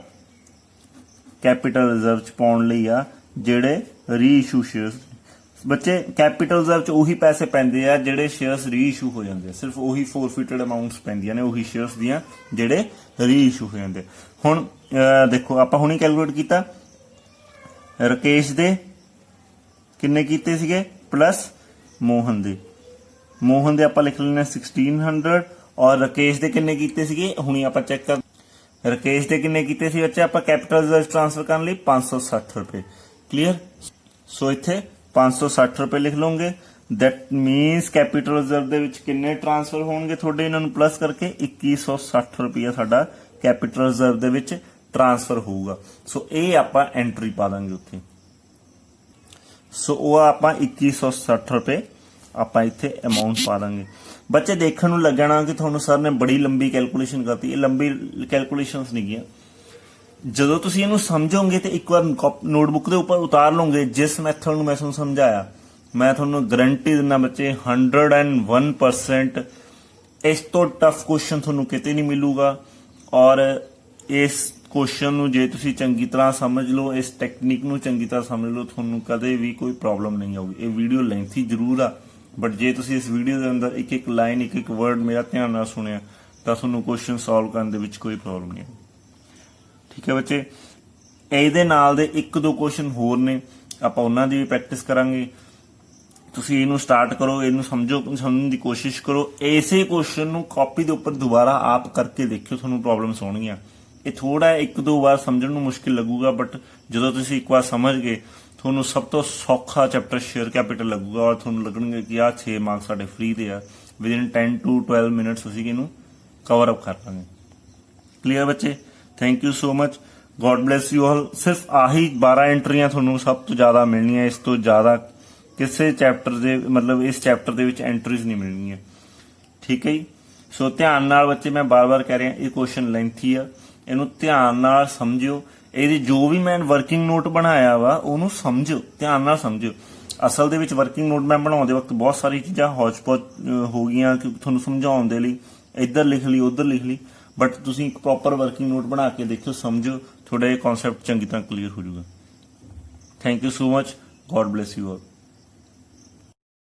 ਕੈਪੀਟਲ ਰਿਜ਼ਰਵ ਚ ਪਾਉਣ ਲਈ ਆ, ਜਿਹੜੇ ਰੀ ਇਸ਼ੂ ਸ਼ੇਅਰਸ। ਬੱਚੇ ਕੈਪੀਟਲ ਰਿਜ਼ਰਵ ਚ ਉਹੀ ਪੈਸੇ ਪੈਂਦੇ ਆ ਜਿਹੜੇ ਸ਼ੇਅਰਸ ਰੀ ਇਸ਼ੂ ਹੋ ਜਾਂਦੇ ਆ, ਸਿਰਫ ਉਹੀ ਫੋਰਫਿਟਡ ਅਮਾਉਂਟਸ ਪੈਂਦੀਆਂ ਨੇ ਉਹੀ ਸ਼ੇਅਰਸ ਦੀਆਂ ਜਿਹੜੇ ਰੀ ਇਸ਼ੂ ਹੋ ਜਾਂਦੇ। ਹੁਣ ਦੇਖੋ ਆਪਾਂ ਹੁਣੀ ਕੈਲਕੂਲੇਟ ਕੀਤਾ, ਰਕੇਸ਼ ਦੇ ਕਿੰਨੇ ਕੀਤੇ ਸੀਗੇ ਪਲੱਸ ਮੋਹਨ ਦੇ ਆਪਾਂ ਲਿਖ ਲੈਣੇ 1600, ਔਰ ਰਕੇਸ਼ ਦੇ ਕਿੰਨੇ ਕੀਤੇ ਸੀਗੇ ਹੁਣੀ ਆਪਾਂ ਚੈੱਕ ਕਰ। ਰਕੇਸ਼ ਦੇ ਕਿੰਨੇ ਕੀਤੇ ਸੀ ਬੱਚੇ ਆਪਾਂ ਕੈਪੀਟਲ ਰਿਜ਼ਰਵ ਟ੍ਰਾਂਸਫਰ ਕਰਨ ਲਈ? 560 ਰੁਪਏ। ਕਲੀਅਰ। ਸੋ ਇੱਥੇ 560 ਰੁਪਏ ਲਿਖ ਲਓਗੇ। ਦੈਟ ਮੀਨਸ ਕੈਪੀਟਲ ਰਿਜ਼ਰਵ ਦੇ ਵਿੱਚ ਕਿੰਨੇ ਟ੍ਰਾਂਸਫਰ ਹੋਣਗੇ ਤੁਹਾਡੇ ਇਹਨਾਂ ਨੂੰ ਪਲੱਸ ਕਰਕੇ? 2160 ਰੁਪਇਆ ਸਾਡਾ ਕੈਪੀਟਲ ਰਿਜ਼ਰਵ ਦੇ ਵਿੱਚ ਟ੍ਰਾਂਸਫਰ ਹੋਊਗਾ। ਸੋ ਇਹ ਆਪਾਂ ਐਂਟਰੀ ਪਾ ਦਾਂਗੇ ਉੱਥੇ। ਸੋ ਉਹ ਆਪਾਂ 2160 ਰੁਪਏ ਆਪਾਂ ਇੱਥੇ ਅਮਾਉਂਟ ਪਾ ਦਾਂਗੇ। ਬੱਚੇ ਦੇਖਣ ਨੂੰ ਲੱਗਣਾ ਕਿ ਤੁਹਾਨੂੰ ਸਰ ਨੇ ਬੜੀ ਲੰਬੀ ਕੈਲਕੂਲੇਸ਼ਨ ਕਰਤੀ। ਇਹ ਲੰਬੀ ਕੈਲਕੂਲੇਸ਼ਨਸ ਨਹੀਂ ਗੀਆਂ। ਜਦੋਂ ਤੁਸੀਂ ਇਹਨੂੰ ਸਮਝੋਗੇ ਤੇ ਇੱਕ ਵਾਰ ਨੋਟਬੁੱਕ ਦੇ ਉੱਪਰ ਉਤਾਰ ਲਓਗੇ ਜਿਸ ਮੈਥਡ ਨੂੰ ਮੈਂ ਤੁਹਾਨੂੰ ਸਮਝਾਇਆ, ਮੈਂ ਤੁਹਾਨੂੰ ਗਰੰਟੀ ਦਿੰਦਾ ਬੱਚੇ 101% ਇਸ ਤੋਂ ਟਫ ਕੁਐਸਚਨ ਤੁਹਾਨੂੰ ਕਿਤੇ ਨਹੀਂ ਮਿਲੂਗਾ। ਔਰ ਇਸ ਕੁਐਸਚਨ ਨੂੰ ਜੇ ਤੁਸੀਂ ਚੰਗੀ ਤਰ੍ਹਾਂ ਸਮਝ ਲਓ, ਇਸ ਟੈਕਨੀਕ ਨੂੰ ਚੰਗੀ ਤਰ੍ਹਾਂ ਸਮਝ ਲਓ, ਤੁਹਾਨੂੰ ਕਦੇ ਵੀ ਕੋਈ ਪ੍ਰੋਬਲਮ ਨਹੀਂ ਆਊਗੀ। ਇਹ ਵੀਡੀਓ ਲੈਂਥੀ ਜ਼ਰੂਰ ਆ, ਬਟ ਜੇ ਤੁਸੀਂ ਇਸ ਵੀਡੀਓ ਦੇ ਅੰਦਰ ਇੱਕ ਇੱਕ ਲਾਈਨ ਇੱਕ ਇੱਕ ਵਰਡ ਮੇਰਾ ਧਿਆਨ ਨਾਲ ਸੁਣਿਆ ਤਾਂ ਤੁਹਾਨੂੰ ਕੁਐਸਚਨ ਸੋਲਵ ਕਰਨ ਦੇ ਵਿੱਚ ਕੋਈ ਪ੍ਰੋਬਲਮ ਨਹੀਂ। ਠੀਕ ਹੈ ਬੱਚੇ। ਇਹਦੇ ਨਾਲ ਦੇ 1-2 ਕੁਐਸਚਨ ਹੋਰ ਨੇ, ਆਪਾਂ ਉਹਨਾਂ ਦੀ ਵੀ ਪ੍ਰੈਕਟਿਸ ਕਰਾਂਗੇ। ਤੁਸੀਂ ਇਹਨੂੰ ਸਟਾਰਟ ਕਰੋ, ਇਹਨੂੰ ਸਮਝਣ ਦੀ ਕੋਸ਼ਿਸ਼ ਕਰੋ। ਇਸੇ ਕੁਐਸਚਨ ਨੂੰ ਕਾਪੀ ਦੇ ਉੱਪਰ ਦੁਬਾਰਾ ਆਪ ਕਰਕੇ ਦੇਖਿਓ, ਤੁਹਾਨੂੰ ਪ੍ਰੋਬਲਮਸ ਹੋਣਗੀਆਂ। ਇਹ ਥੋੜਾ 1-2 ਵਾਰ ਸਮਝਣ ਨੂੰ ਮੁਸ਼ਕਿਲ ਲੱਗੂਗਾ, ਬਟ ਜਦੋਂ ਤੁਸੀਂ ਇੱਕ ਵਾਰ ਸਮਝ ਗਏ ਤੁਹਾਨੂੰ ਸਭ ਤੋਂ ਸੌਖਾ ਚੈਪਟਰ ਸ਼ੇਅਰ ਕੈਪੀਟਲ ਲੱਗੂਗਾ, ਔਰ ਤੁਹਾਨੂੰ ਲੱਗਣਗੇ ਕਿ ਆਹ 6 ਮਾਰਕਸ ਸਾਡੇ ਫ੍ਰੀ ਦੇ ਆ। ਵਿਦਿਨ 10 to 12 ਮਿੰਟਸ ਅਸੀਂ ਇਹਨੂੰ ਕਵਰ ਅਪ ਕਰ ਲਾਂਗੇ। ਕਲੀਅਰ ਬੱਚੇ। Thank you so much. God bless you all. ਸਿਰਫ ਆਹੀ 12 ਐਂਟਰੀਆਂ ਤੁਹਾਨੂੰ ਸਭ ਤੋਂ ਜ਼ਿਆਦਾ ਮਿਲਣੀਆਂ, ਇਸ ਤੋਂ ਜ਼ਿਆਦਾ ਕਿਸੇ ਚੈਪਟਰ ਦੇ ਮਤਲਬ ਇਸ ਚੈਪਟਰ ਦੇ ਵਿੱਚ ਐਂਟਰੀਜ਼ ਨਹੀਂ ਮਿਲਣਗੀਆਂ। ਠੀਕ ਹੈ ਜੀ। ਸੋ ਧਿਆਨ ਨਾਲ ਬੱਚੇ, ਮੈਂ ਬਾਰ-ਬਾਰ ਕਹਿ ਰਿਹਾ ਇਹ ਕੁਐਸਚਨ ਲੈਂਥੀ ਆ, ਇਹਨੂੰ ਧਿਆਨ ਨਾਲ ਸਮਝਿਓ। ਇਹਦੀ ਜੋ ਵੀ ਮੈਂ ਵਰਕਿੰਗ ਨੋਟ ਬਣਾਇਆ ਵਾ ਉਹਨੂੰ ਸਮਝੋ, ਧਿਆਨ ਨਾਲ ਸਮਝਿਓ। ਅਸਲ ਦੇ ਵਿੱਚ ਵਰਕਿੰਗ ਨੋਟ ਮੈਂ ਬਣਾਉਂਦੇ ਵਕਤ ਬਹੁਤ ਸਾਰੀ ਚੀਜ਼ਾਂ ਹੌਚ-ਪੌਚ ਹੋ ਗਈਆਂ ਕਿ ਤੁਹਾਨੂੰ ਸਮਝਾਉਣ ਦੇ ਲਈ ਇੱਧਰ ਲਿਖ ਲਈ ਉੱਧਰ ਲਿਖ ਲਈ, ਬਟ ਤੁਸੀਂ ਇੱਕ ਪ੍ਰੋਪਰ ਵਰਕਿੰਗ ਨੋਟ ਬਣਾ ਕੇ ਦੇਖਿਓ, ਸਮਝੋ, ਤੁਹਾਡਾ ਇਹ ਕਨਸੈਪਟ ਚੰਗੀ ਤਰ੍ਹਾਂ ਕਲੀਅਰ ਹੋ ਜਾਊਗਾ। Thank you so much. God bless you all.